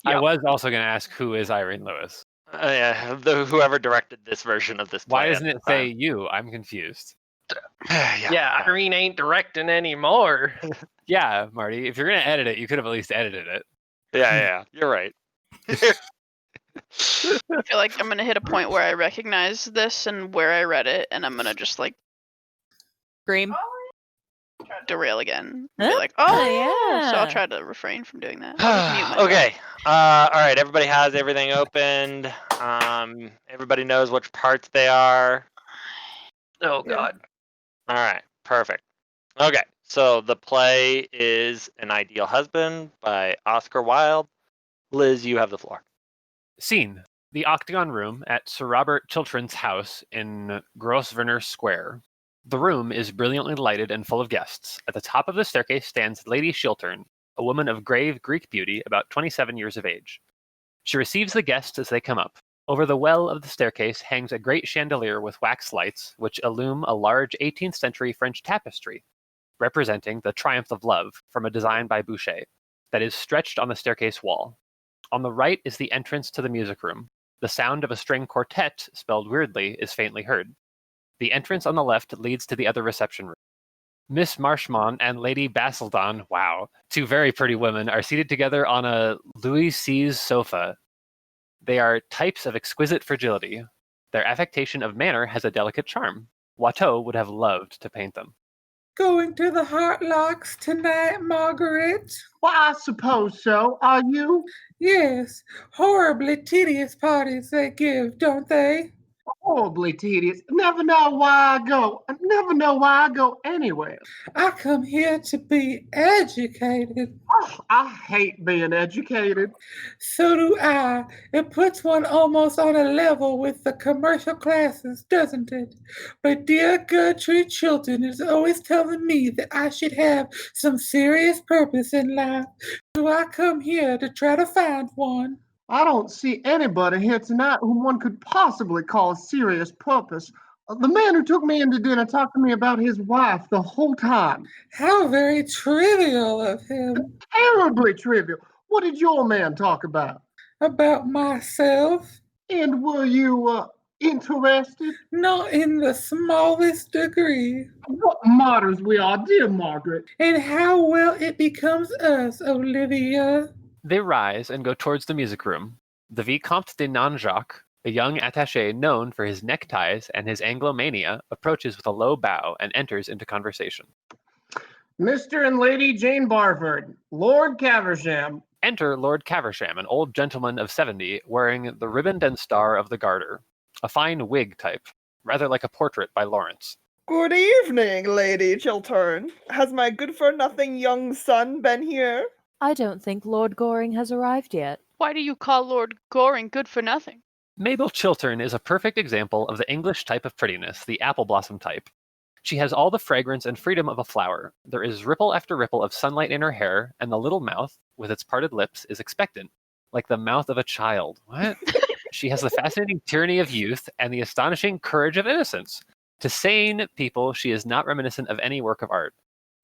I was also going to ask, who is Irene Lewis? Yeah, whoever directed this version of this play. Why doesn't it say you? I'm confused. Yeah, Irene ain't directing anymore. Yeah, Marty, if you're going to edit it, you could have at least edited it. Yeah, you're right. I feel like I'm gonna hit a point where I recognize this and where I read it, and I'm gonna just like Scream. derail again. Huh? Be like, oh Yeah. So I'll try to refrain from doing that. I'll just mute myself. Okay. All right. Everybody has everything opened. Everybody knows which parts they are. Oh God. All right. Perfect. Okay. So the play is An Ideal Husband by Oscar Wilde. Liz, you have the floor. Scene: the Octagon Room at Sir Robert Chiltern's house in Grosvenor Square. The room is brilliantly lighted and full of guests. At the top of the staircase stands Lady Chiltern, a woman of grave Greek beauty, about 27 years of age. She receives the guests as they come up. Over the well of the staircase hangs a great chandelier with wax lights, which illume a large 18th century French tapestry, representing the Triumph of Love, from a design by Boucher, that is stretched on the staircase wall. On the right is the entrance to the music room. The sound of a string quartet, spelled weirdly, is faintly heard. The entrance on the left leads to the other reception room. Miss Marchmont and Lady Basildon, wow, two very pretty women, are seated together on a Louis Seize sofa. They are types of exquisite fragility. Their affectation of manner has a delicate charm. Watteau would have loved to paint them. Going to the Heart Locks tonight, Margaret? Well, I suppose so. Are you? Yes. Horribly tedious parties they give, don't they? Horribly tedious. Never know why I go. I never know why I go anywhere. I come here to be educated. Oh, I hate being educated. So do I. It puts one almost on a level with the commercial classes, doesn't it? But dear Gertrude Chiltern is always telling me that I should have some serious purpose in life. So I come here to try to find one. I don't see anybody here tonight whom one could possibly call a serious purpose. The man who took me into dinner talked to me about his wife the whole time. How very trivial of him. Terribly trivial. What did your man talk about? About myself? And were you interested? Not in the smallest degree. What martyrs we are, dear Margaret. And how well it becomes us, Olivia. They rise and go towards the music room. The Vicomte de Nanjac, a young attaché known for his neckties and his Anglomania, approaches with a low bow and enters into conversation. Mr. and Lady Jane Barford, Lord Caversham. Enter Lord Caversham, an old gentleman of 70, wearing the riband and star of the Garter, a fine Whig type, rather like a portrait by Lawrence. Good evening, Lady Chiltern. Has my good-for-nothing young son been here? I don't think Lord Goring has arrived yet. Why do you call Lord Goring good for nothing? Mabel Chiltern is a perfect example of the English type of prettiness, the apple blossom type. She has all the fragrance and freedom of a flower. There is ripple after ripple of sunlight in her hair, and the little mouth, with its parted lips, is expectant, like the mouth of a child. What? She has the fascinating tyranny of youth and the astonishing courage of innocence. To sane people, she is not reminiscent of any work of art,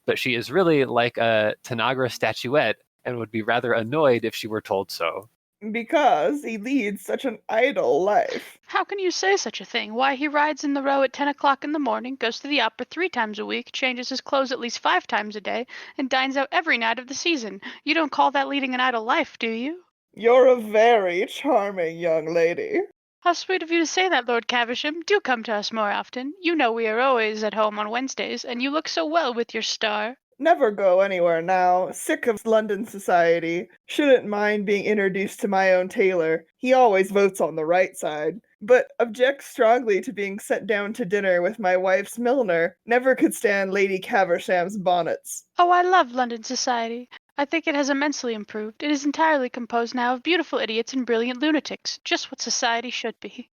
but she is really like a Tanagra statuette, and would be rather annoyed if she were told so. Because he leads such an idle life. How can you say such a thing? Why, he rides in the Row at 10 o'clock in the morning, goes to the opera 3 times a week, changes his clothes at least 5 times a day, and dines out every night of the season. You don't call that leading an idle life, do you? You're a very charming young lady. How sweet of you to say that, Lord Caversham. Do come to us more often. You know we are always at home on Wednesdays, and you look so well with your star. Never go anywhere now. Sick of London society. Shouldn't mind being introduced to my own tailor. He always votes on the right side. But object strongly to being sent down to dinner with my wife's milliner. Never could stand Lady Caversham's bonnets. Oh, I love London society. I think it has immensely improved. It is entirely composed now of beautiful idiots and brilliant lunatics. Just what society should be.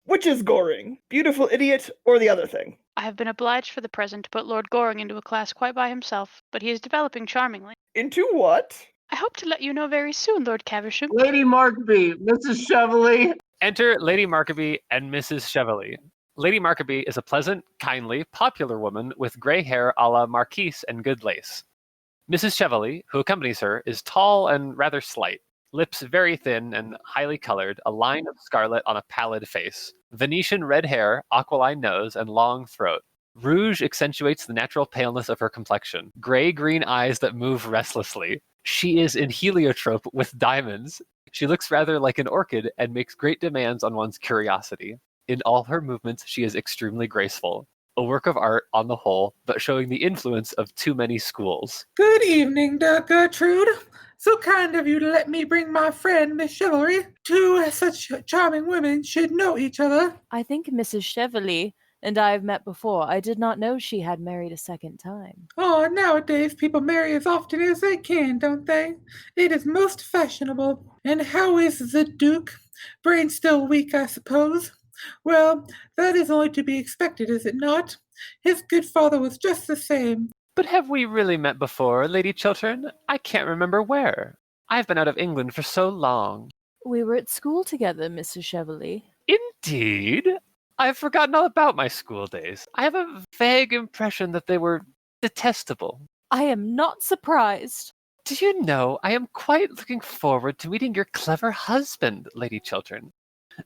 Which is Goring? Beautiful idiot or the other thing? I have been obliged for the present to put Lord Goring into a class quite by himself, but he is developing charmingly. Into what? I hope to let you know very soon, Lord Caversham. Lady Markby, Mrs. Cheveley. Enter Lady Markby and Mrs. Cheveley. Lady Markby is a pleasant, kindly, popular woman with grey hair a la Marquise and good lace. Mrs. Cheveley, who accompanies her, is tall and rather slight. Lips very thin and highly colored, a line of scarlet on a pallid face. Venetian red hair, aquiline nose, and long throat. Rouge accentuates the natural paleness of her complexion. Gray-green eyes that move restlessly. She is in heliotrope with diamonds. She looks rather like an orchid and makes great demands on one's curiosity. In all her movements, she is extremely graceful. A work of art on the whole, but showing the influence of too many schools. Good evening, Gertrude. So kind of you to let me bring my friend, Miss Cheveley. Two such charming women should know each other. I think Mrs. Cheveley and I have met before. I did not know she had married a second time. Oh, nowadays people marry as often as they can, don't they? It is most fashionable. And how is the Duke? Brain still weak, I suppose. Well, that is only to be expected, is it not? His good father was just the same. But have we really met before, Lady Chiltern? I can't remember where. I've been out of England for so long. We were at school together, Mrs. Cheveley. Indeed? I've forgotten all about my school days. I have a vague impression that they were detestable. I am not surprised. Do you know, I am quite looking forward to meeting your clever husband, Lady Chiltern.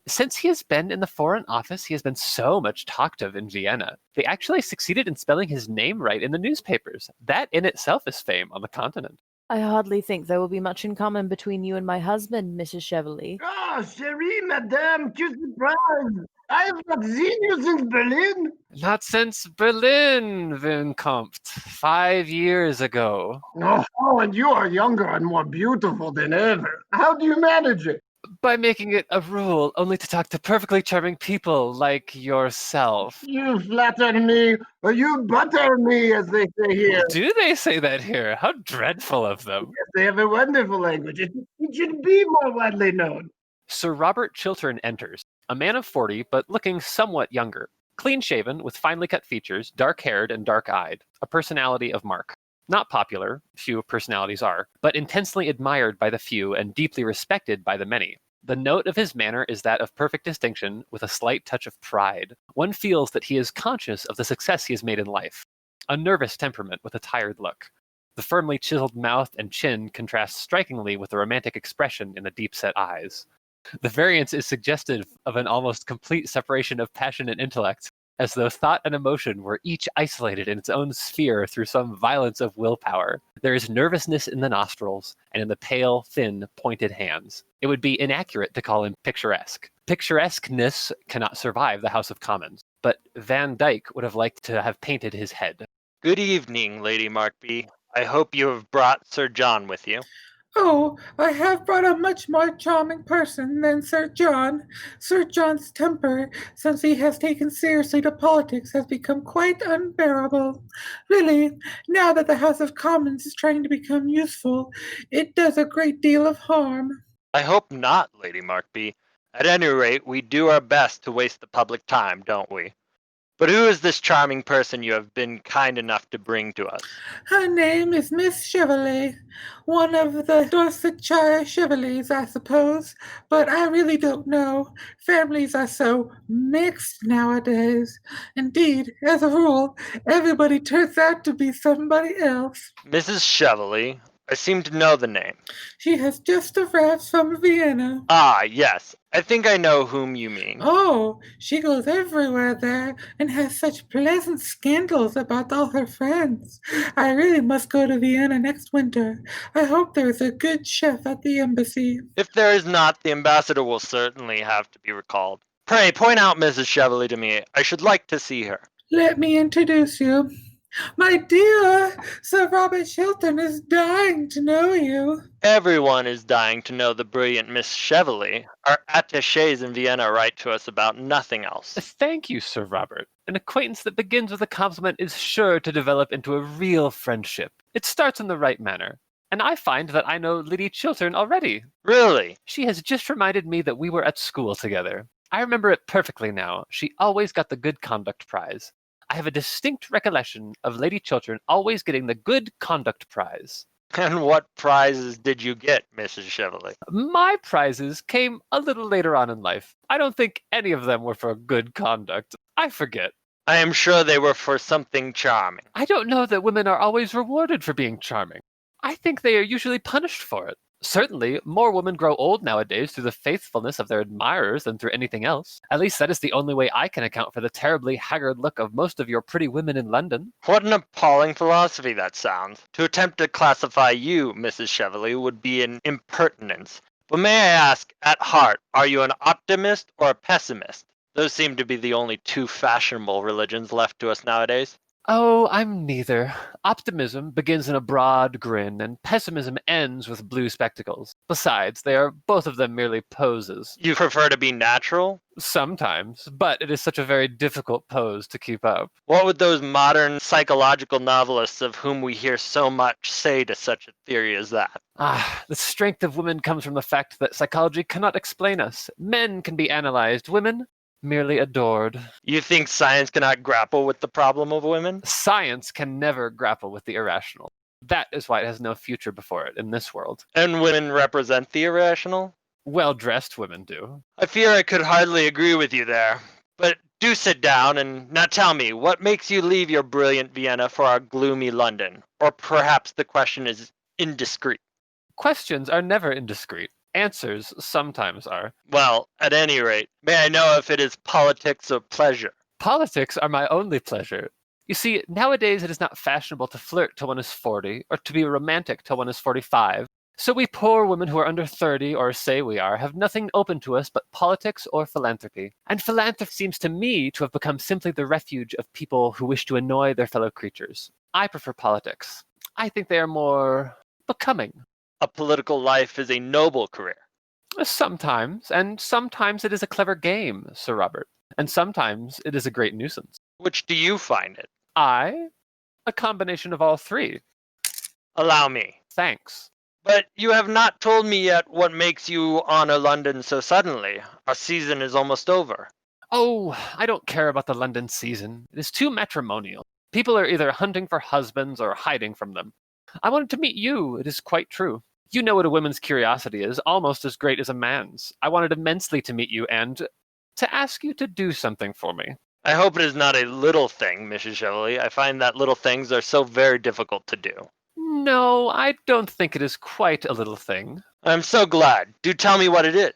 Since he has been in the Foreign Office, he has been so much talked of in Vienna. They actually succeeded in spelling his name right in the newspapers. That in itself is fame on the continent. I hardly think there will be much in common between you and my husband, Mrs. Cheveley. Ah, chérie, madame, que surprise! I have not seen you since Berlin. Not since Berlin, Vicomte. 5 years ago. Oh, and you are younger and more beautiful than ever. How do you manage it? By making it a rule only to talk to perfectly charming people like yourself. You flatter me, or you butter me, as they say here. Do they say that here? How dreadful of them. Yes, they have a wonderful language. It should be more widely known. Sir Robert Chiltern enters, a man of 40, but looking somewhat younger. Clean-shaven, with finely cut features, dark-haired and dark-eyed, a personality of mark. Not popular, few personalities are, but intensely admired by the few and deeply respected by the many. The note of his manner is that of perfect distinction, with a slight touch of pride. One feels that he is conscious of the success he has made in life. A nervous temperament with a tired look. The firmly chiseled mouth and chin contrast strikingly with the romantic expression in the deep-set eyes. The variance is suggestive of an almost complete separation of passion and intellect, as though thought and emotion were each isolated in its own sphere through some violence of willpower. There is nervousness in the nostrils, and in the pale, thin, pointed hands. It would be inaccurate to call him picturesque. Picturesqueness cannot survive the House of Commons, but Van Dyck would have liked to have painted his head. Good evening, Lady Markby. I hope you have brought Sir John with you. Oh, I have brought a much more charming person than Sir John. Sir John's temper, since he has taken seriously to politics, has become quite unbearable. Really, now that the House of Commons is trying to become useful, it does a great deal of harm. I hope not, Lady Markby. At any rate, we do our best to waste the public time, don't we? But who is this charming person you have been kind enough to bring to us? Her name is Miss Cheveley, one of the Dorsetshire Cheveleys, I suppose, but I really don't know. Families are so mixed nowadays. Indeed, as a rule, everybody turns out to be somebody else. Mrs. Cheveley. I seem to know the name. She has just arrived from Vienna. Ah, yes. I think I know whom you mean. Oh, she goes everywhere there and has such pleasant scandals about all her friends. I really must go to Vienna next winter. I hope there is a good chef at the embassy. If there is not, the ambassador will certainly have to be recalled. Pray, point out Mrs. Cheveley to me. I should like to see her. Let me introduce you. My dear, Sir Robert Chiltern is dying to know you. Everyone is dying to know the brilliant Miss Cheveley. Our attachés in Vienna write to us about nothing else. Thank you, Sir Robert. An acquaintance that begins with a compliment is sure to develop into a real friendship. It starts in the right manner. And I find that I know Lady Chiltern already. Really? She has just reminded me that we were at school together. I remember it perfectly now. She always got the good conduct prize. I have a distinct recollection of Lady Chiltern always getting the good conduct prize. And what prizes did you get, Mrs. Cheveley? My prizes came a little later on in life. I don't think any of them were for good conduct. I forget. I am sure they were for something charming. I don't know that women are always rewarded for being charming. I think they are usually punished for it. Certainly, more women grow old nowadays through the faithfulness of their admirers than through anything else. At least that is the only way I can account for the terribly haggard look of most of your pretty women in London. What an appalling philosophy that sounds. To attempt to classify you, Mrs. Cheveley, would be an impertinence. But may I ask, at heart, are you an optimist or a pessimist? Those seem to be the only two fashionable religions left to us nowadays. Oh, I'm neither. Optimism begins in a broad grin, and pessimism ends with blue spectacles. Besides, they are both of them merely poses. You prefer to be natural? Sometimes, but it is such a very difficult pose to keep up. What would those modern psychological novelists of whom we hear so much say to such a theory as that? The strength of women comes from the fact that psychology cannot explain us. Men can be analyzed, women merely adored. You think science cannot grapple with the problem of women? Science can never grapple with the irrational. That is why it has no future before it in this world. And women represent the irrational? Well-dressed women do. I fear I could hardly agree with you there. But do sit down and now tell me, what makes you leave your brilliant Vienna for our gloomy London? Or perhaps the question is indiscreet. Questions are never indiscreet. Answers sometimes are. Well, at any rate, may I know if it is politics or pleasure? Politics are my only pleasure. You see, nowadays it is not fashionable to flirt till one is 40, or to be romantic till one is 45. So we poor women who are under 30, or say we are, have nothing open to us but politics or philanthropy. And philanthropy seems to me to have become simply the refuge of people who wish to annoy their fellow creatures. I prefer politics. I think they are more becoming. A political life is a noble career. Sometimes, and sometimes it is a clever game, Sir Robert. And sometimes it is a great nuisance. Which do you find it? I? A combination of all three. Allow me. Thanks. But you have not told me yet what makes you honor London so suddenly. Our season is almost over. Oh, I don't care about the London season. It is too matrimonial. People are either hunting for husbands or hiding from them. I wanted to meet you, it is quite true. You know what a woman's curiosity is, almost as great as a man's. I wanted immensely to meet you and to ask you to do something for me. I hope it is not a little thing, Mrs. Cheveley. I find that little things are so very difficult to do. No, I don't think it is quite a little thing. I'm so glad. Do tell me what it is.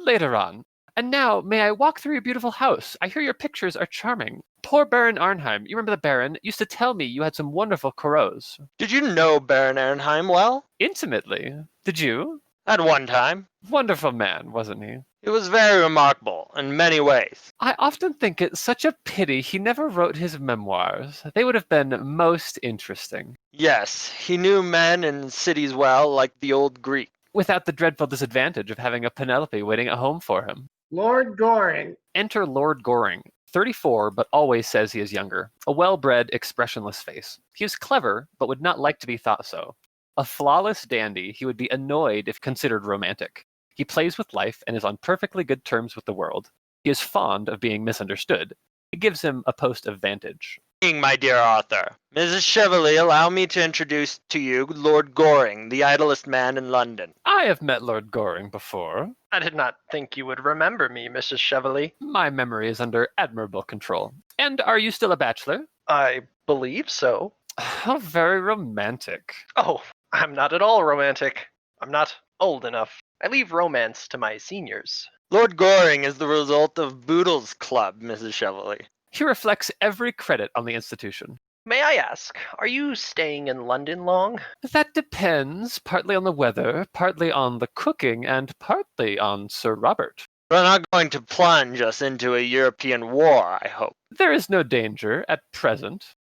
Later on. And now, may I walk through your beautiful house? I hear your pictures are charming. Poor Baron Arnheim, you remember the Baron, used to tell me you had some wonderful Corot's. Did you know Baron Arnheim well? Intimately. Did you? At one time. Wonderful man, wasn't he? He was very remarkable in many ways. I often think it such a pity he never wrote his memoirs. They would have been most interesting. Yes, he knew men and cities well, like the old Greek. Without the dreadful disadvantage of having a Penelope waiting at home for him. Lord Goring. Enter Lord Goring, 34, but always says he is younger. A well-bred, expressionless face. He is clever, but would not like to be thought so. A flawless dandy, he would be annoyed if considered romantic. He plays with life and is on perfectly good terms with the world. He is fond of being misunderstood. It gives him a post of vantage. My dear Arthur, Mrs. Cheveley, allow me to introduce to you Lord Goring, the idlest man in London. I have met Lord Goring before. I did not think you would remember me, Mrs. Cheveley. My memory is under admirable control. And are you still a bachelor? I believe so. How very romantic. Oh, I'm not at all romantic. I'm not old enough. I leave romance to my seniors. Lord Goring is the result of Boodle's Club, Mrs. Cheveley. He reflects every credit on the institution. May I ask, are you staying in London long? That depends, partly on the weather, partly on the cooking, and partly on Sir Robert. We're not going to plunge us into a European war, I hope. There is no danger at present.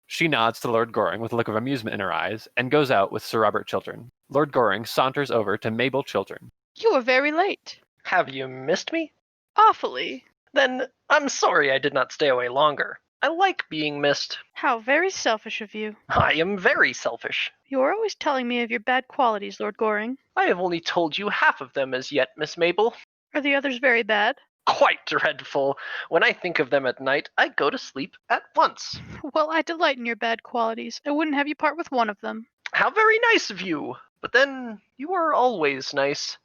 She nods to Lord Goring with a look of amusement in her eyes and goes out with Sir Robert Chiltern. Lord Goring saunters over to Mabel Chiltern. You were very late. Have you missed me? Awfully. Then I'm sorry I did not stay away longer. I like being missed. How very selfish of you. I am very selfish. You are always telling me of your bad qualities, Lord Goring. I have only told you half of them as yet, Miss Mabel. Are the others very bad? Quite dreadful. When I think of them at night, I go to sleep at once. Well, I delight in your bad qualities. I wouldn't have you part with one of them. How very nice of you. But then, you are always nice.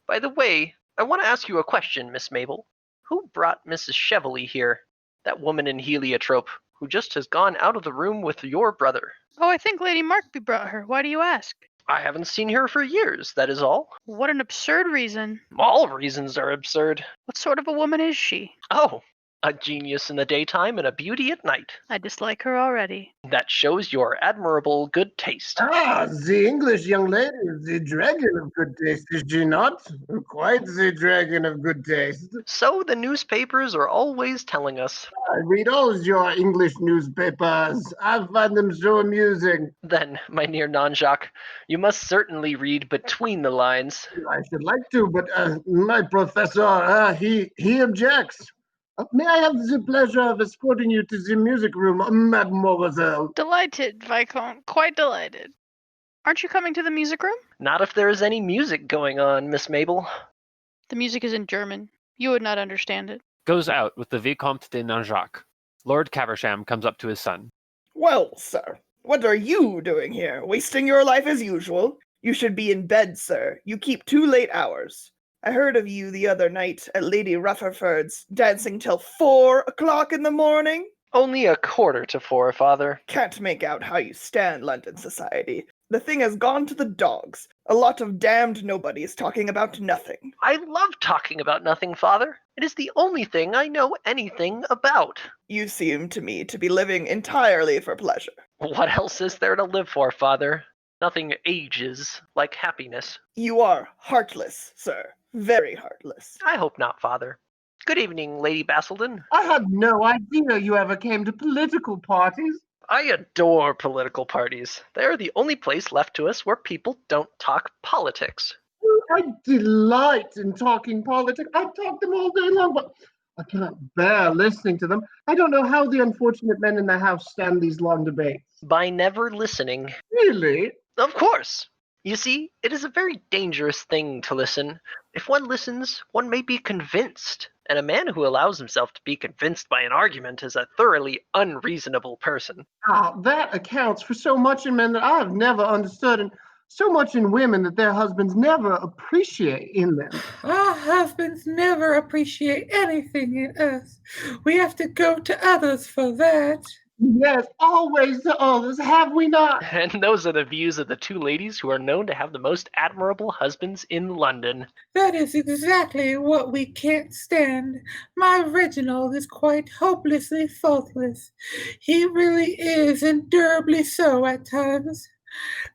By the way, I want to ask you a question, Miss Mabel. Who brought Mrs. Cheveley here? That woman in heliotrope, who just has gone out of the room with your brother. Oh, I think Lady Markby brought her. Why do you ask? I haven't seen her for years, that is all. What an absurd reason. All reasons are absurd. What sort of a woman is she? Oh, a genius in the daytime and a beauty at night. I dislike her already. That shows your admirable good taste. Ah, the English young lady is the dragon of good taste, is she not? Quite the dragon of good taste. So the newspapers are always telling us. I read all your English newspapers. I find them so amusing. Then, my dear Nanjac, you must certainly read between the lines. I should like to, but my professor, he objects. May I have the pleasure of escorting you to the music room, mademoiselle? Delighted, Viscount. Quite delighted. Aren't you coming to the music room? Not if there is any music going on, Miss Mabel. The music is in German. You would not understand it. Goes out with the Vicomte de Nanjac. Lord Caversham comes up to his son. Well, sir, what are you doing here? Wasting your life as usual? You should be in bed, sir. You keep too late hours. I heard of you the other night at Lady Rutherford's, dancing till 4 o'clock in the morning. Only 4:45, Father. Can't make out how you stand London society. The thing has gone to the dogs. A lot of damned nobodies talking about nothing. I love talking about nothing, Father. It is the only thing I know anything about. You seem to me to be living entirely for pleasure. What else is there to live for, Father? Nothing ages like happiness. You are heartless, sir. Very heartless. I hope not, Father. Good evening, Lady Basildon. I had no idea you ever came to political parties. I adore political parties. They are the only place left to us where people don't talk politics. I delight in talking politics. I talk them all day long, but I cannot bear listening to them. I don't know how the unfortunate men in the House stand these long debates. By never listening. Really? Of course. You see, it is a very dangerous thing to listen. If one listens, one may be convinced, and a man who allows himself to be convinced by an argument is a thoroughly unreasonable person. That accounts for so much in men that I have never understood, and so much in women that their husbands never appreciate in them. Our husbands never appreciate anything in us. We have to go to others for that. Yes, always to others, have we not? And those are the views of the two ladies who are known to have the most admirable husbands in London. That is exactly what we can't stand. My Reginald is quite hopelessly faultless. He really is endurably so at times.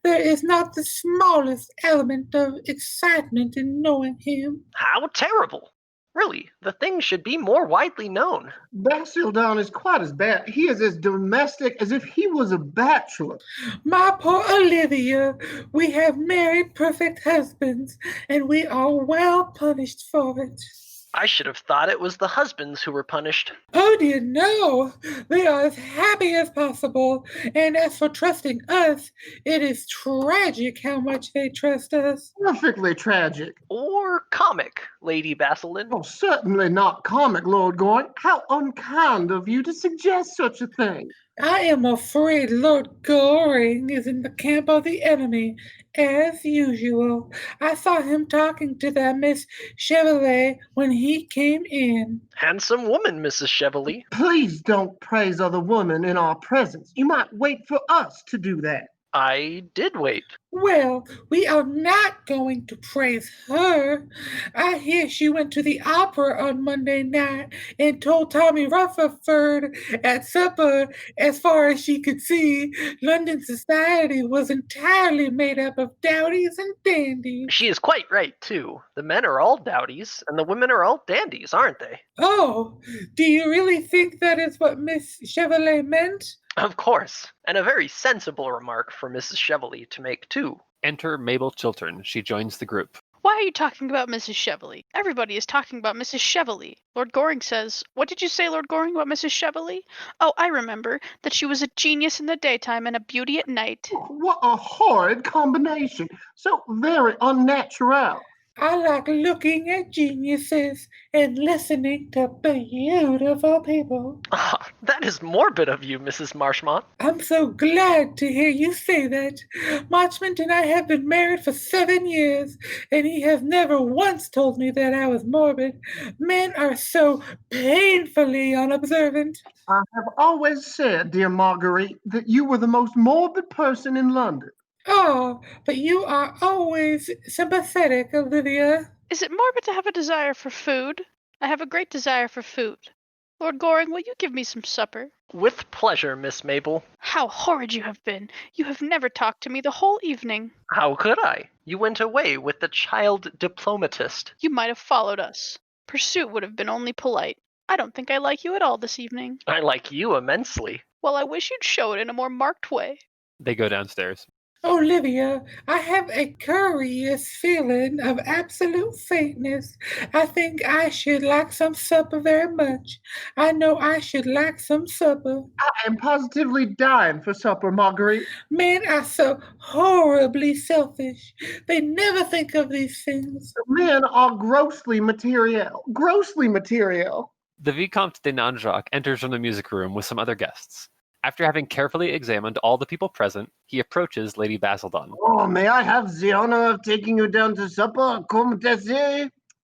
There is not the smallest element of excitement in knowing him. How terrible! Really, the thing should be more widely known. Basildon is quite as bad. He is as domestic as if he was a bachelor. My poor Olivia, we have married perfect husbands, and we are well punished for it. I should have thought it was the husbands who were punished. Oh dear, no! They are as happy as possible, and as for trusting us, it is tragic how much they trust us. Perfectly tragic. Or comic, Lady Basildon. Oh, certainly not comic, Lord Goring. How unkind of you to suggest such a thing. I am afraid Lord Goring is in the camp of the enemy, as usual. I saw him talking to that Miss Cheveley when he came in. Handsome woman, Mrs. Cheveley. Please don't praise other women in our presence. You might wait for us to do that. I did wait. Well, we are not going to praise her. I hear she went to the opera on Monday night and told Tommy Rutherford at supper, as far as she could see, London society was entirely made up of dowdies and dandies. She is quite right, too. The men are all dowdies, and the women are all dandies, aren't they? Oh, do you really think that is what Miss Cheveley meant? Of course, and a very sensible remark for Mrs. Cheveley to make, too. Enter Mabel Chiltern. She joins the group. Why are you talking about Mrs. Cheveley? Everybody is talking about Mrs. Cheveley. Lord Goring says, what did you say, Lord Goring, about Mrs. Cheveley? Oh, I remember, that she was a genius in the daytime and a beauty at night. What a horrid combination. So very unnatural. I like looking at geniuses and listening to beautiful people. Ah, that is morbid of you, Mrs. Marchmont. I'm so glad to hear you say that. Marchmont and I have been married for 7 years, and he has never once told me that I was morbid. Men are so painfully unobservant. I have always said, dear Marguerite, that you were the most morbid person in London. Oh, but you are always sympathetic, Olivia. Is it morbid to have a desire for food? I have a great desire for food. Lord Goring, will you give me some supper? With pleasure, Miss Mabel. How horrid you have been! You have never talked to me the whole evening. How could I? You went away with the child diplomatist. You might have followed us. Pursuit would have been only polite. I don't think I like you at all this evening. I like you immensely. Well, I wish you'd show it in a more marked way. They go downstairs. Olivia, I have a curious feeling of absolute faintness. I think I should like some supper very much. I know I should like some supper. I am positively dying for supper, Marguerite. Men are so horribly selfish. They never think of these things. Men are grossly material. Grossly material. The Vicomte de Nanjac enters from the music room with some other guests. After having carefully examined all the people present, he approaches Lady Basildon. Oh, may I have the honor of taking you down to supper, Countess?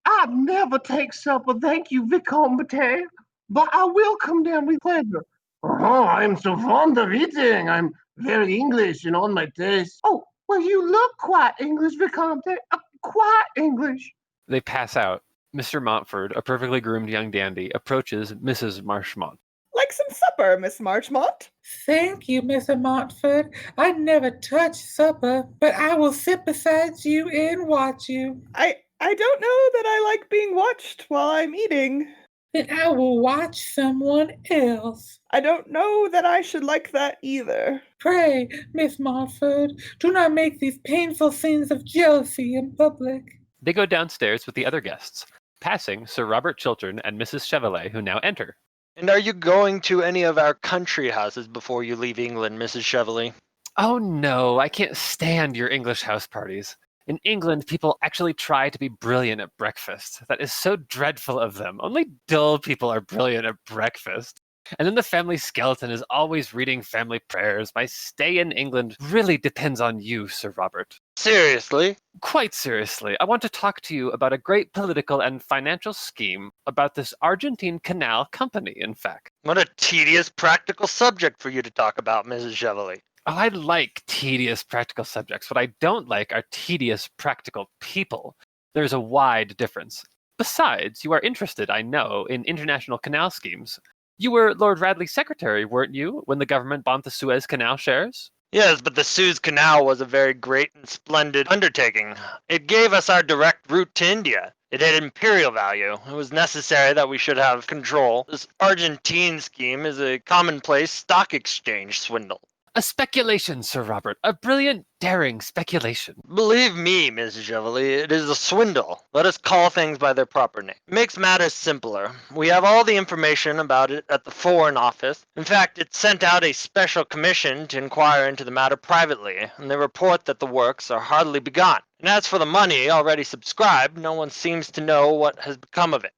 I never take supper, thank you, Vicomte. But I will come down with pleasure. Oh, I'm so fond of eating. I'm very English in all my tastes. Oh, well, you look quite English, Vicomte. Quite English. They pass out. Mr. Montford, a perfectly groomed young dandy, approaches Mrs. Marchmont. Like some supper, Miss Marchmont? Thank you, Mr. Montford. I never touch supper, but I will sit beside you and watch you. I don't know that I like being watched while I'm eating. Then I will watch someone else. I don't know that I should like that either. Pray, Miss Montford, do not make these painful scenes of jealousy in public. They go downstairs with the other guests, passing Sir Robert Chiltern and Mrs. Cheveley, who now enter. And are you going to any of our country houses before you leave England, Mrs. Cheveley? Oh no, I can't stand your English house parties. In England, people actually try to be brilliant at breakfast. That is so dreadful of them. Only dull people are brilliant at breakfast. And then the family skeleton is always reading family prayers. My stay in England really depends on you, Sir Robert. Seriously? Quite seriously, I want to talk to you about a great political and financial scheme about this Argentine Canal Company, in fact. What a tedious practical subject for you to talk about, Mrs. Cheveley. Oh, I like tedious practical subjects. What I don't like are tedious practical people. There's a wide difference. Besides, you are interested, I know, in international canal schemes. You were Lord Radley's secretary, weren't you, when the government bought the Suez Canal shares? Yes, but the Suez Canal was a very great and splendid undertaking. It gave us our direct route to India. It had imperial value. It was necessary that we should have control. This Argentine scheme is a commonplace stock exchange swindle. A speculation, Sir Robert. A brilliant, daring speculation. Believe me, Mrs. Cheveley, it is a swindle. Let us call things by their proper name. It makes matters simpler. We have all the information about it at the Foreign Office. In fact, it sent out a special commission to inquire into the matter privately, and they report that the works are hardly begun. And as for the money already subscribed, no one seems to know what has become of it.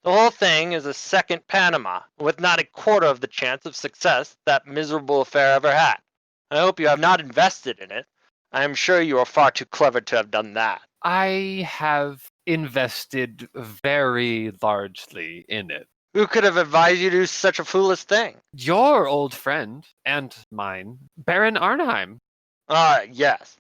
The whole thing is a second Panama, with not a quarter of the chance of success that miserable affair ever had. I hope you have not invested in it. I am sure you are far too clever to have done that. I have invested very largely in it. Who could have advised you to do such a foolish thing? Your old friend, and mine, Baron Arnheim. Ah, yes.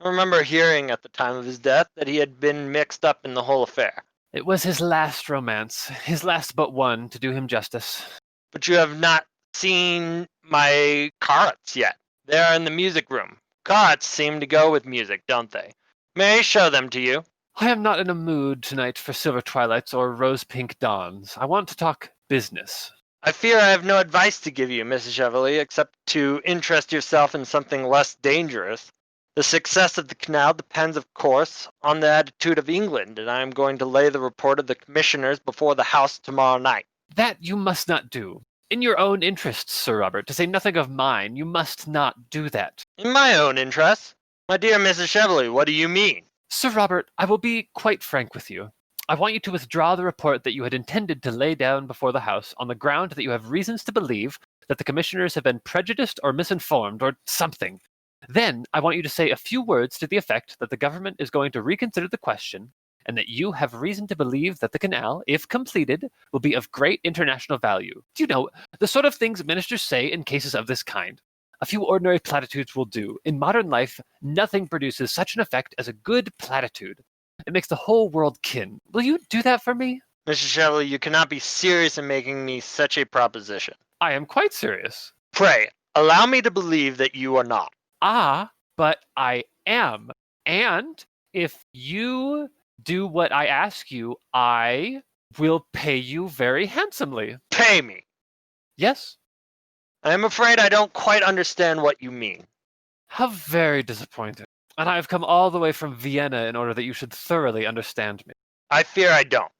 I remember hearing at the time of his death that he had been mixed up in the whole affair. It was his last romance, his last but one, to do him justice. But you have not seen my cards yet. They are in the music room. Cards seem to go with music, don't they? May I show them to you? I am not in a mood tonight for silver twilights or rose-pink dawns. I want to talk business. I fear I have no advice to give you, Mrs. Cheveley, except to interest yourself in something less dangerous. The success of the canal depends, of course, on the attitude of England, and I am going to lay the report of the commissioners before the House tomorrow night. That you must not do. In your own interests, Sir Robert, to say nothing of mine, you must not do that. In my own interests? My dear Mrs. Cheveley, what do you mean? Sir Robert, I will be quite frank with you. I want you to withdraw the report that you had intended to lay down before the House on the ground that you have reasons to believe that the commissioners have been prejudiced or misinformed or something. Then I want you to say a few words to the effect that the government is going to reconsider the question and that you have reason to believe that the canal, if completed, will be of great international value. Do you know, the sort of things ministers say in cases of this kind? A few ordinary platitudes will do. In modern life, nothing produces such an effect as a good platitude. It makes the whole world kin. Will you do that for me? Mr. Cheveley, you cannot be serious in making me such a proposition. I am quite serious. Pray, allow me to believe that you are not. But I am. And if you do what I ask you, I will pay you very handsomely. Pay me. Yes? I am afraid I don't quite understand what you mean. How very disappointing. And I have come all the way from Vienna in order that you should thoroughly understand me. I fear I don't.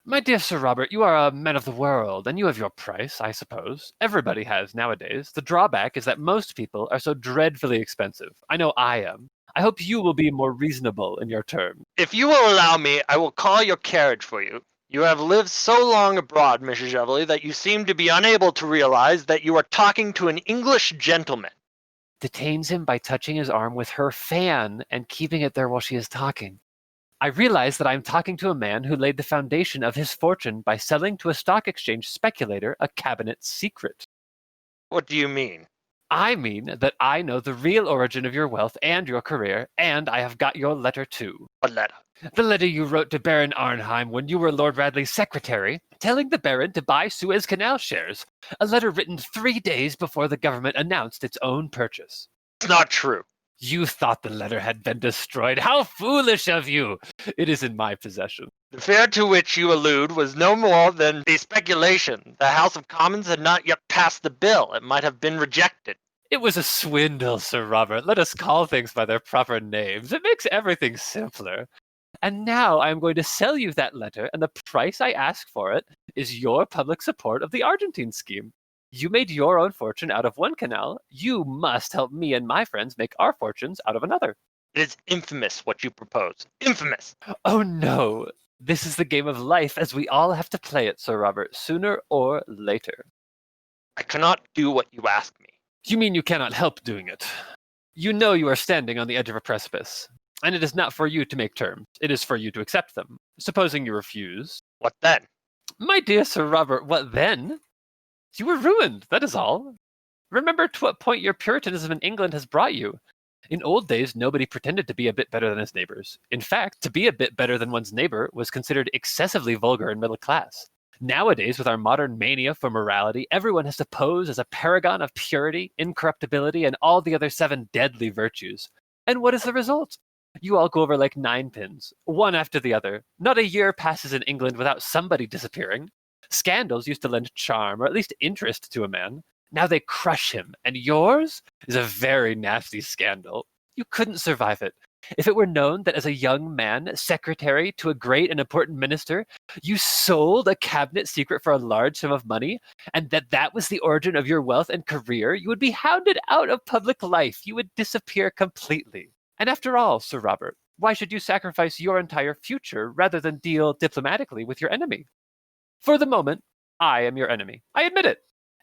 My dear Sir Robert, you are a man of the world, and you have your price, I suppose. Everybody has nowadays. The drawback is that most people are so dreadfully expensive. I know I am. I hope you will be more reasonable in your terms. If you will allow me, I will call your carriage for you. You have lived so long abroad, Mrs. Cheveley, that you seem to be unable to realize that you are talking to an English gentleman. Detains him by touching his arm with her fan and keeping it there while she is talking. I realize that I am talking to a man who laid the foundation of his fortune by selling to a stock exchange speculator a cabinet secret. What do you mean? I mean that I know the real origin of your wealth and your career, and I have got your letter too. What letter? The letter you wrote to Baron Arnheim when you were Lord Radley's secretary, telling the Baron to buy Suez Canal shares. A letter written 3 days before the government announced its own purchase. It's not true. You thought the letter had been destroyed. How foolish of you! It is in my possession. The affair to which you allude was no more than a speculation. The House of Commons had not yet passed the bill. It might have been rejected. It was a swindle, Sir Robert. Let us call things by their proper names. It makes everything simpler. And now I am going to sell you that letter, and the price I ask for it is your public support of the Argentine scheme. You made your own fortune out of one canal. You must help me and my friends make our fortunes out of another. It is infamous what you propose. Infamous! Oh no! This is the game of life as we all have to play it, Sir Robert, sooner or later. I cannot do what you ask me. You mean you cannot help doing it? You know you are standing on the edge of a precipice, and it is not for you to make terms. It is for you to accept them. Supposing you refuse. What then? My dear Sir Robert, what then? You were ruined, that is all. Remember to what point your Puritanism in England has brought you. In old days, nobody pretended to be a bit better than his neighbors. In fact, to be a bit better than one's neighbor was considered excessively vulgar and middle class. Nowadays, with our modern mania for morality, everyone has to pose as a paragon of purity, incorruptibility, and all the other 7 deadly virtues. And what is the result? You all go over like 9 pins, one after the other. Not a year passes in England without somebody disappearing. Scandals used to lend charm, or at least interest, to a man. Now they crush him, and yours is a very nasty scandal. You couldn't survive it. If it were known that as a young man, secretary to a great and important minister, you sold a cabinet secret for a large sum of money, and that was the origin of your wealth and career, you would be hounded out of public life. You would disappear completely. And after all, Sir Robert, why should you sacrifice your entire future rather than deal diplomatically with your enemy? For the moment, I am your enemy. I admit it.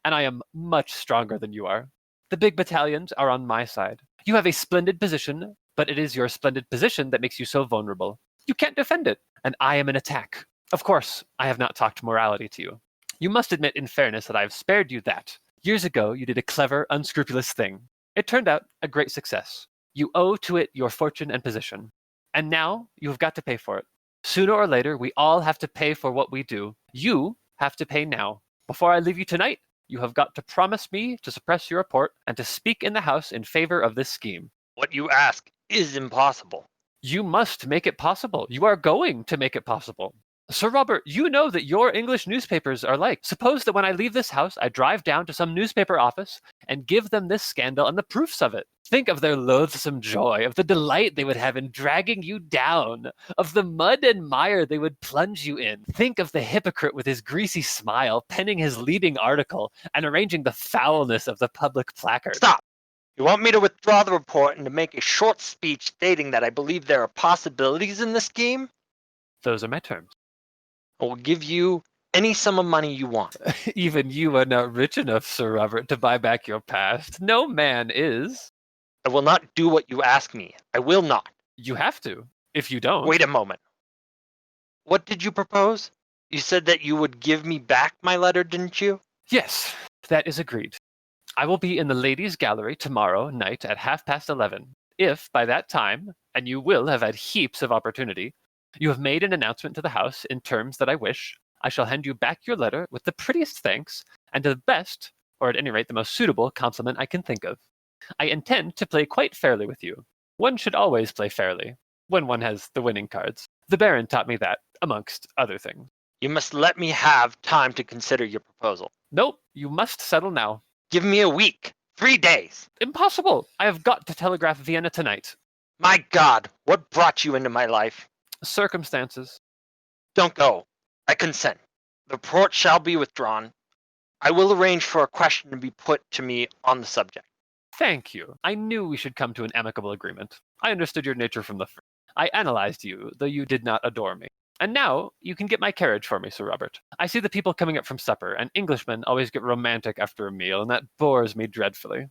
And I am much stronger than you are. The big battalions are on my side. You have a splendid position, but it is your splendid position that makes you so vulnerable. You can't defend it, and I am an attack. Of course, I have not talked morality to you. You must admit in fairness that I have spared you that. Years ago, you did a clever, unscrupulous thing. It turned out a great success. You owe to it your fortune and position. And now you have got to pay for it. Sooner or later, we all have to pay for what we do. You have to pay now. Before I leave you tonight, you have got to promise me to suppress your report and to speak in the House in favor of this scheme. What you ask is impossible. You must make it possible. You are going to make it possible. Sir Robert, you know that your English newspapers are like. Suppose that when I leave this house, I drive down to some newspaper office and give them this scandal and the proofs of it. Think of their loathsome joy, of the delight they would have in dragging you down, of the mud and mire they would plunge you in. Think of the hypocrite with his greasy smile, penning his leading article and arranging the foulness of the public placard. Stop! You want me to withdraw the report and to make a short speech stating that I believe there are possibilities in the scheme? Those are my terms. I will give you any sum of money you want. Even you are not rich enough, Sir Robert, to buy back your past. No man is. I will not do what you ask me. I will not. You have to. If you don't... Wait a moment. What did you propose? You said that you would give me back my letter, didn't you? Yes, that is agreed. I will be in the ladies' gallery tomorrow night at 11:30. If, by that time, and you will have had heaps of opportunity, you have made an announcement to the house in terms that I wish, I shall hand you back your letter with the prettiest thanks, and the best, or at any rate the most suitable, compliment I can think of. I intend to play quite fairly with you. One should always play fairly, when one has the winning cards. The Baron taught me that, amongst other things. You must let me have time to consider your proposal. Nope, you must settle now. Give me a week. 3 days. Impossible! I have got to telegraph Vienna tonight. My God, what brought you into my life? Circumstances. Don't go. I consent. The report shall be withdrawn. I will arrange for a question to be put to me on the subject. Thank you. I knew we should come to an amicable agreement. I understood your nature from the first. I analyzed you, though you did not adore me. And now you can get my carriage for me, Sir Robert. I see the people coming up from supper, and Englishmen always get romantic after a meal, and that bores me dreadfully.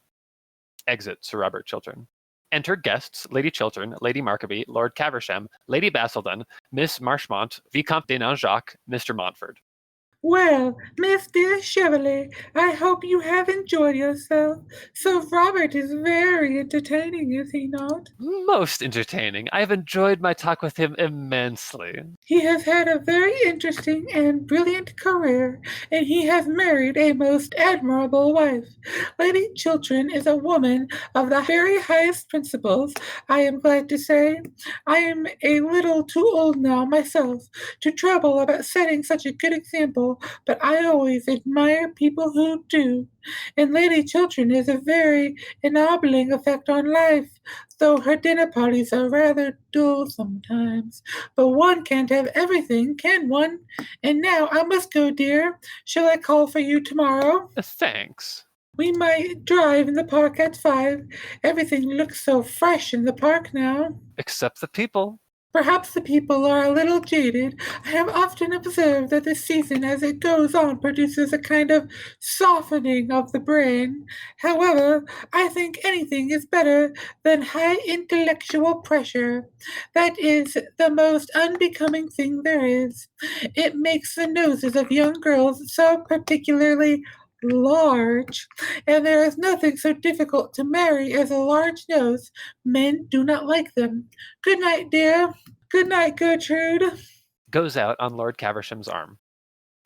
Exit Sir Robert Chiltern. Enter guests, Lady Chiltern, Lady Markby, Lord Caversham, Lady Basildon, Miss Marchmont, Vicomte de Nanjac, Mr. Montford. Well, Mr. Cheveley, I hope you have enjoyed yourself. Sir Robert is very entertaining, is he not? Most entertaining. I have enjoyed my talk with him immensely. He has had a very interesting and brilliant career, and he has married a most admirable wife. Lady Chiltern is a woman of the very highest principles, I am glad to say. I am a little too old now myself to trouble about setting such a good example, but I always admire people who do. And Lady Chiltern has a very ennobling effect on life, though her dinner parties are rather dull sometimes. But one can't have everything, can one? And now I must go, dear. Shall I call for you tomorrow? Thanks. We might drive in the park at 5. Everything looks so fresh in the park now. Except the people. Perhaps the people are a little jaded. I have often observed that the season as it goes on produces a kind of softening of the brain. However, I think anything is better than high intellectual pressure. That is the most unbecoming thing there is. It makes the noses of young girls so particularly large, and there is nothing so difficult to marry as a large nose. Men do not like them. Good night, dear. Good night, Gertrude. Goes out on Lord Caversham's arm.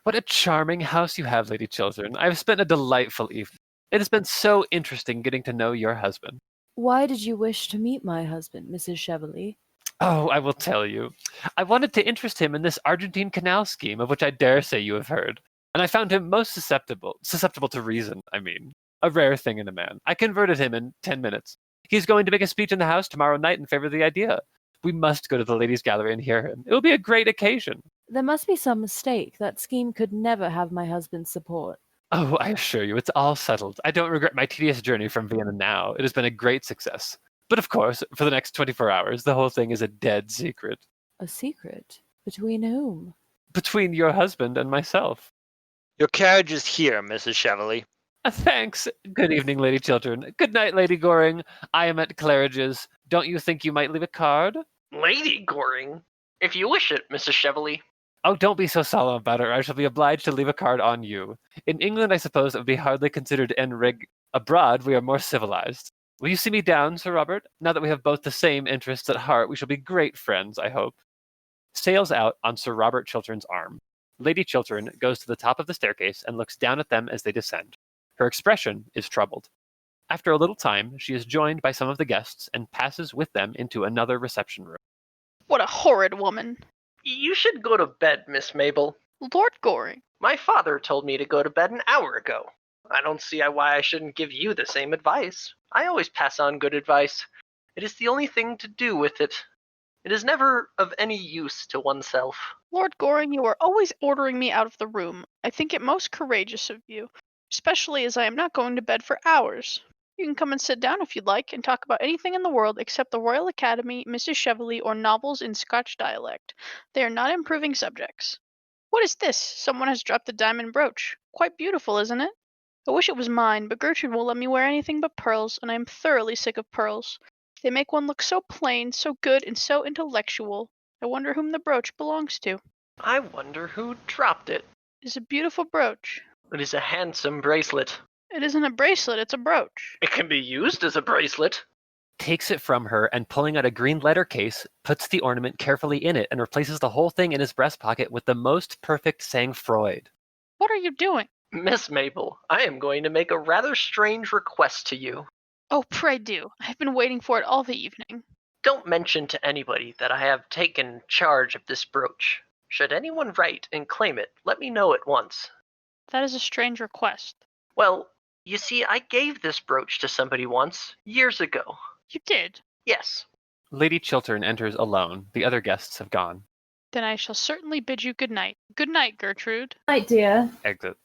What a charming house you have, Lady Chiltern. I have spent a delightful evening. It has been so interesting getting to know your husband. Why did you wish to meet my husband, Mrs. Cheveley? Oh, I will tell you. I wanted to interest him in this Argentine canal scheme, of which I dare say you have heard. And I found him most susceptible to reason, I mean. A rare thing in a man. I converted him in 10 minutes. He's going to make a speech in the House tomorrow night in favor of the idea. We must go to the ladies' gallery and hear him. It will be a great occasion. There must be some mistake. That scheme could never have my husband's support. Oh, I assure you, it's all settled. I don't regret my tedious journey from Vienna now. It has been a great success. But of course, for the next 24 hours, the whole thing is a dead secret. A secret? Between whom? Between your husband and myself. Your carriage is here, Mrs. Cheveley. Thanks. Good evening, Lady Chiltern. Good night, Lady Goring. I am at Claridge's. Don't you think you might leave a card? Lady Goring? If you wish it, Mrs. Cheveley. Oh, don't be so solemn about it, or I shall be obliged to leave a card on you. In England, I suppose it would be hardly considered en reg. Abroad, we are more civilized. Will you see me down, Sir Robert? Now that we have both the same interests at heart, we shall be great friends, I hope. Sails out on Sir Robert Chiltern's arm. Lady Chiltern goes to the top of the staircase and looks down at them as they descend. Her expression is troubled. After a little time, she is joined by some of the guests and passes with them into another reception room. What a horrid woman. You should go to bed, Miss Mabel. Lord Goring. My father told me to go to bed an hour ago. I don't see why I shouldn't give you the same advice. I always pass on good advice. It is the only thing to do with it. It is never of any use to oneself. Lord Goring, you are always ordering me out of the room. I think it most courageous of you, especially as I am not going to bed for hours. You can come and sit down if you'd like and talk about anything in the world except the Royal Academy, Mrs. Cheveley, or novels in Scotch dialect. They are not improving subjects. What is this? Someone has dropped a diamond brooch. Quite beautiful, isn't it? I wish it was mine, but Gertrude won't let me wear anything but pearls, and I am thoroughly sick of pearls. They make one look so plain, so good, and so intellectual. I wonder whom the brooch belongs to. I wonder who dropped it. It is a beautiful brooch. It is a handsome bracelet. It isn't a bracelet, it's a brooch. It can be used as a bracelet. Takes it from her and pulling out a green letter case, puts the ornament carefully in it and replaces the whole thing in his breast pocket with the most perfect sang-froid. What are you doing? Miss Mabel, I am going to make a rather strange request to you. Oh, pray do. I've been waiting for it all the evening. Don't mention to anybody that I have taken charge of this brooch. Should anyone write and claim it, let me know at once. That is a strange request. Well, you see, I gave this brooch to somebody once, years ago. You did? Yes. Lady Chiltern enters alone. The other guests have gone. Then I shall certainly bid you good night. Good night, Gertrude. Night, dear. Exit.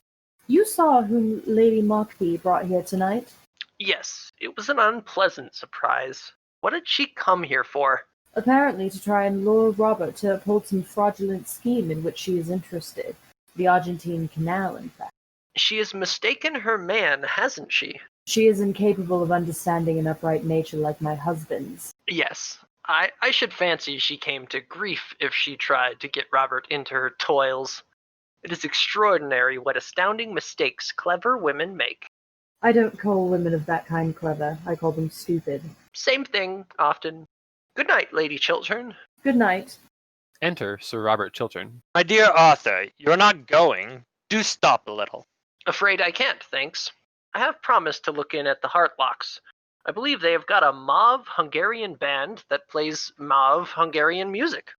You saw whom Lady Markby brought here tonight? Yes, it was an unpleasant surprise. What did she come here for? Apparently to try and lure Robert to uphold some fraudulent scheme in which she is interested. The Argentine Canal, in fact. She has mistaken her man, hasn't she? She is incapable of understanding an upright nature like my husband's. Yes. I should fancy she came to grief if she tried to get Robert into her toils. It is extraordinary what astounding mistakes clever women make. I don't call women of that kind clever. I call them stupid. Same thing, often. Good night, Lady Chiltern. Good night. Enter Sir Robert Chiltern. My dear Arthur, you're not going. Do stop a little. Afraid I can't, thanks. I have promised to look in at the Heartlocks. I believe they have got a mauve Hungarian band that plays mauve Hungarian music.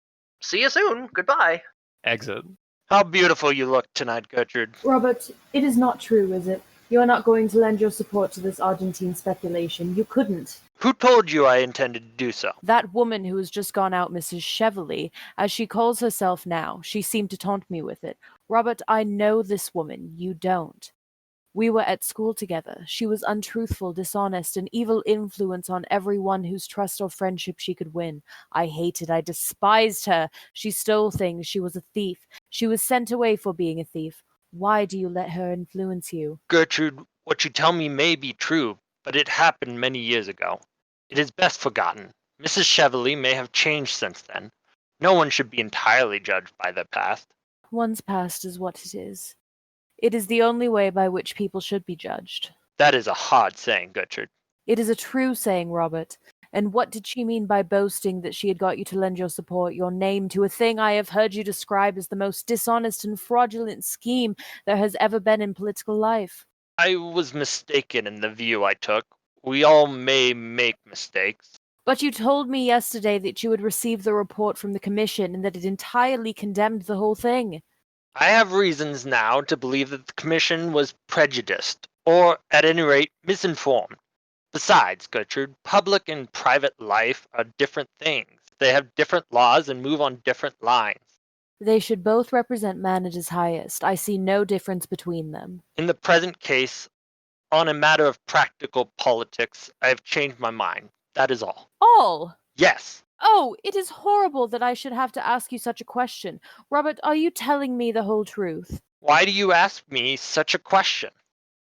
See you soon. Goodbye. Exit. How beautiful you look tonight, Gertrude. Robert, it is not true, is it? You are not going to lend your support to this Argentine speculation. You couldn't. Who told you I intended to do so? That woman who has just gone out, Mrs. Cheveley, as she calls herself now, she seemed to taunt me with it. Robert, I know this woman. You don't. We were at school together. She was untruthful, dishonest, an evil influence on everyone whose trust or friendship she could win. I hated, I despised her. She stole things. She was a thief. She was sent away for being a thief. Why do you let her influence you? Gertrude, what you tell me may be true, but it happened many years ago. It is best forgotten. Mrs. Cheveley may have changed since then. No one should be entirely judged by their past. One's past is what it is. It is the only way by which people should be judged. That is a hard saying, Gertrude. It is a true saying, Robert. And what did she mean by boasting that she had got you to lend your support, your name, to a thing I have heard you describe as the most dishonest and fraudulent scheme there has ever been in political life? I was mistaken in the view I took. We all may make mistakes. But you told me yesterday that you had received the report from the commission and that it entirely condemned the whole thing. I have reasons now to believe that the commission was prejudiced, or at any rate misinformed. Besides, Gertrude, public and private life are different things. They have different laws and move on different lines. They should both represent man at his highest. I see no difference between them. In the present case, on a matter of practical politics, I have changed my mind. That is all. All? Yes. Oh, it is horrible that I should have to ask you such a question. Robert, are you telling me the whole truth? Why do you ask me such a question?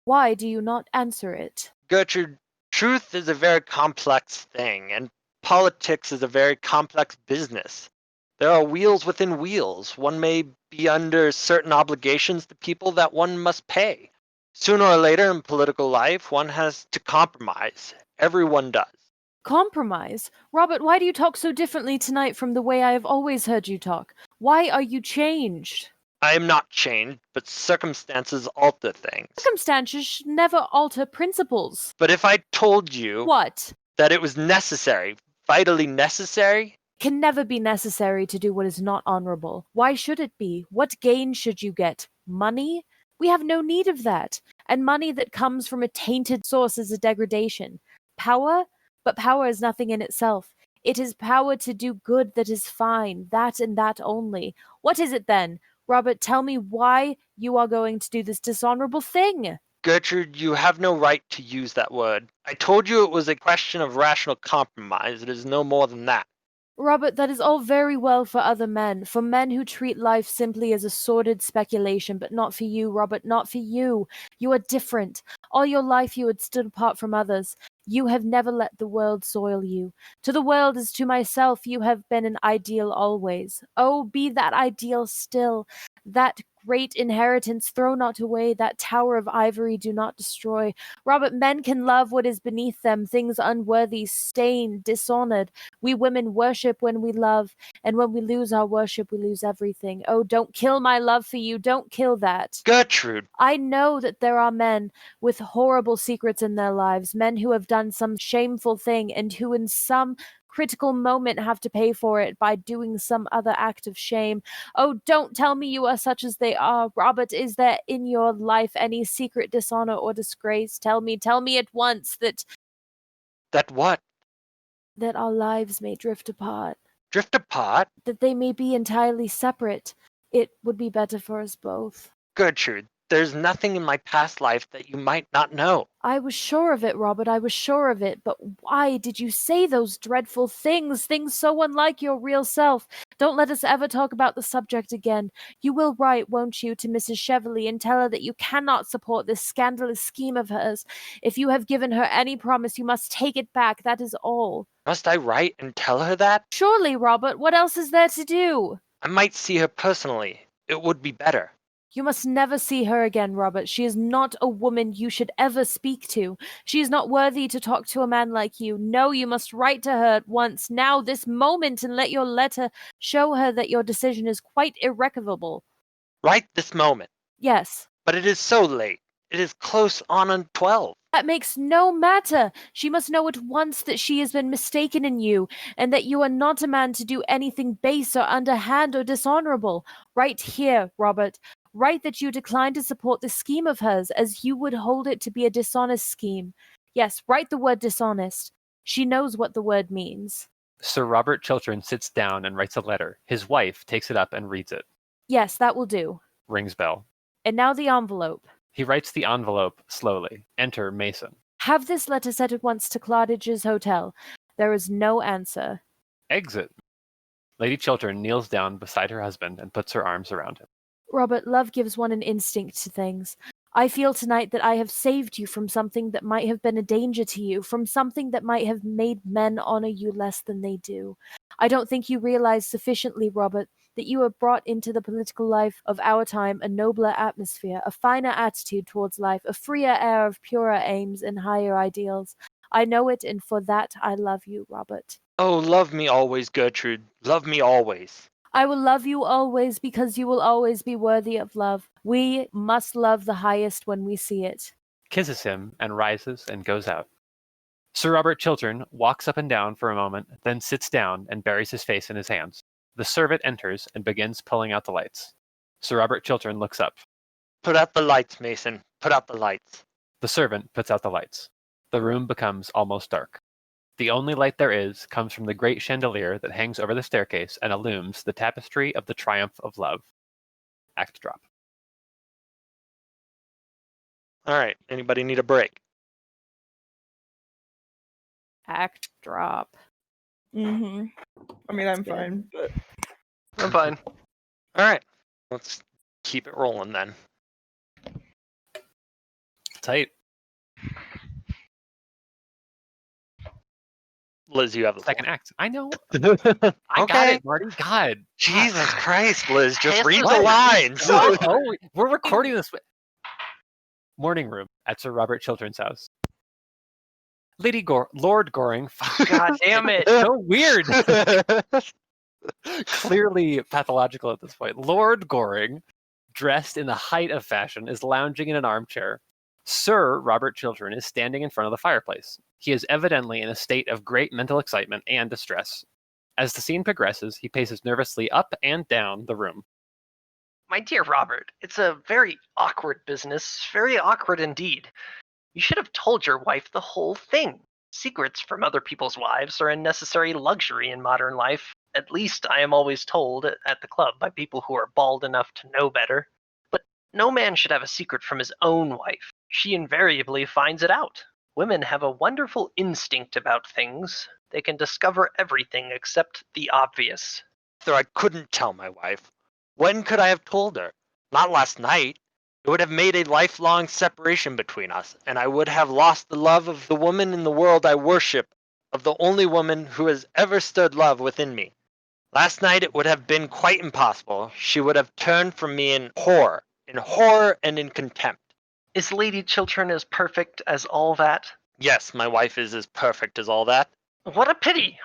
Why do you not answer it? Gertrude, truth is a very complex thing, and politics is a very complex business. There are wheels within wheels. One may be under certain obligations to people that one must pay. Sooner or later in political life, one has to compromise. Everyone does. Compromise? Robert, why do you talk so differently tonight from the way I have always heard you talk? Why are you changed? I am not changed, but circumstances alter things. Circumstances should never alter principles. But if I told you What? that it was necessary, vitally necessary, Can never be necessary to do what is not honorable. Why should it be? What gain should you get? Money? We have no need of that. And money that comes from a tainted source is a degradation. Power? But power is nothing in itself. It is power to do good that is fine, that and that only. What is it then? Robert, tell me why you are going to do this dishonorable thing. Gertrude, you have no right to use that word. I told you it was a question of rational compromise. It is no more than that. Robert, that is all very well for other men, for men who treat life simply as a sordid speculation, but not for you, Robert, not for you. You are different. All your life you had stood apart from others. You have never let the world soil you. To the world as to myself, you have been an ideal always. Oh, be that ideal still, that great inheritance throw not away, that tower of ivory do not destroy. Robert, men can love what is beneath them, things unworthy, stained, dishonored. We women worship when we love, and when we lose our worship, we lose everything. Oh, don't kill my love for you, don't kill that. Gertrude! I know that there are men with horrible secrets in their lives, men who have done some shameful thing and who in some critical moment have to pay for it by doing some other act of shame. Oh, don't tell me you are such as they are. Robert, is there in your life any secret dishonor or disgrace? Tell me at once that what? That our lives may drift apart. Drift apart? That they may be entirely separate. It would be better for us both. Gertrude, there's nothing in my past life that you might not know. I was sure of it, Robert, I was sure of it, but why did you say those dreadful things so unlike your real self? Don't let us ever talk about the subject again. You will write, won't you, to Mrs. Cheveley and tell her that you cannot support this scandalous scheme of hers. If you have given her any promise, you must take it back, that is all. Must I write and tell her that? Surely, Robert, what else is there to do? I might see her personally. It would be better. You must never see her again, Robert. She is not a woman you should ever speak to. She is not worthy to talk to a man like you. No, you must write to her at once, now, this moment, and let your letter show her that your decision is quite irrevocable. Write this moment. Yes. But it is so late. It is close on 12. That makes no matter. She must know at once that she has been mistaken in you, and that you are not a man to do anything base or underhand or dishonorable. Write here, Robert. Write that you decline to support this scheme of hers, as you would hold it to be a dishonest scheme. Yes, write the word dishonest. She knows what the word means. Sir Robert Chiltern sits down and writes a letter. His wife takes it up and reads it. Yes, that will do. Rings bell. And now the envelope. He writes the envelope slowly. Enter Mason. Have this letter sent at once to Claridge's Hotel. There is no answer. Exit. Lady Chiltern kneels down beside her husband and puts her arms around him. Robert, love gives one an instinct to things. I feel tonight that I have saved you from something that might have been a danger to you, from something that might have made men honor you less than they do. I don't think you realize sufficiently, Robert, that you have brought into the political life of our time a nobler atmosphere, a finer attitude towards life, a freer air of purer aims and higher ideals. I know it, and for that I love you, Robert. Oh, love me always, Gertrude. Love me always. I will love you always because you will always be worthy of love. We must love the highest when we see it. Kisses him and rises and goes out. Sir Robert Chiltern walks up and down for a moment, then sits down and buries his face in his hands. The servant enters and begins pulling out the lights. Sir Robert Chiltern looks up. Put out the lights, Mason. Put out the lights. The servant puts out the lights. The room becomes almost dark. The only light there is comes from the great chandelier that hangs over the staircase and illumes the tapestry of the triumph of love. Act drop. All right. Anybody need a break? Act drop. Mm-hmm. I mean, I'm fine, but I'm fine. All right. Let's keep it rolling then. Tight. Liz, you have the Second act. I know. floor. I got it, Marty. God. Jesus Christ, Liz. Just This read is the a- lines. Oh, we're recording this. Morning room at Sir Robert Chiltern's house. Lord Goring. God damn it. So weird. Clearly pathological at this point. Lord Goring, dressed in the height of fashion, is lounging in an armchair. Sir Robert Chiltern is standing in front of the fireplace. He is evidently in a state of great mental excitement and distress. As the scene progresses, he paces nervously up and down the room. My dear Robert, it's a very awkward business, very awkward indeed. You should have told your wife the whole thing. Secrets from other people's wives are a necessary luxury in modern life. At least I am always told at the club by people who are bald enough to know better. But no man should have a secret from his own wife. She invariably finds it out. Women have a wonderful instinct about things. They can discover everything except the obvious. Though I couldn't tell my wife. When could I have told her? Not last night. It would have made a lifelong separation between us, and I would have lost the love of the woman in the world I worship, of the only woman who has ever stood love within me. Last night it would have been quite impossible. She would have turned from me in horror and in contempt. Is Lady Chiltern as perfect as all that? Yes, my wife is as perfect as all that. What a pity!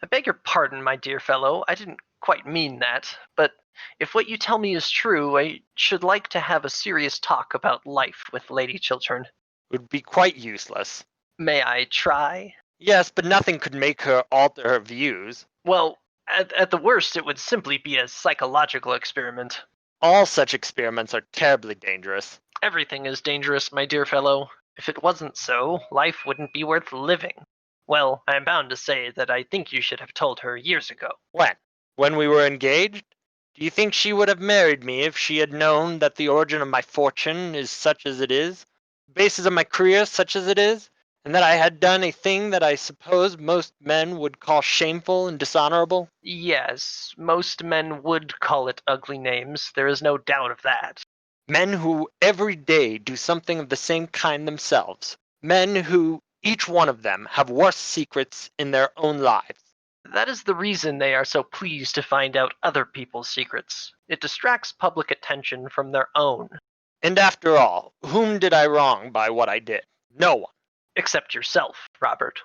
I beg your pardon, my dear fellow, I didn't quite mean that, but if what you tell me is true, I should like to have a serious talk about life with Lady Chiltern. It would be quite useless. May I try? Yes, but nothing could make her alter her views. Well, at the worst, it would simply be a psychological experiment. All such experiments are terribly dangerous. Everything is dangerous, my dear fellow. If it wasn't so, life wouldn't be worth living. Well, I am bound to say that I think you should have told her years ago. When? When we were engaged? Do you think she would have married me if she had known that the origin of my fortune is such as it is, the basis of my career such as it is, and that I had done a thing that I suppose most men would call shameful and dishonorable? Yes, most men would call it ugly names, there is no doubt of that. Men who every day do something of the same kind themselves. Men who, each one of them, have worse secrets in their own lives. That is the reason they are so pleased to find out other people's secrets. It distracts public attention from their own. And after all, whom did I wrong by what I did? No one. Except yourself, Robert.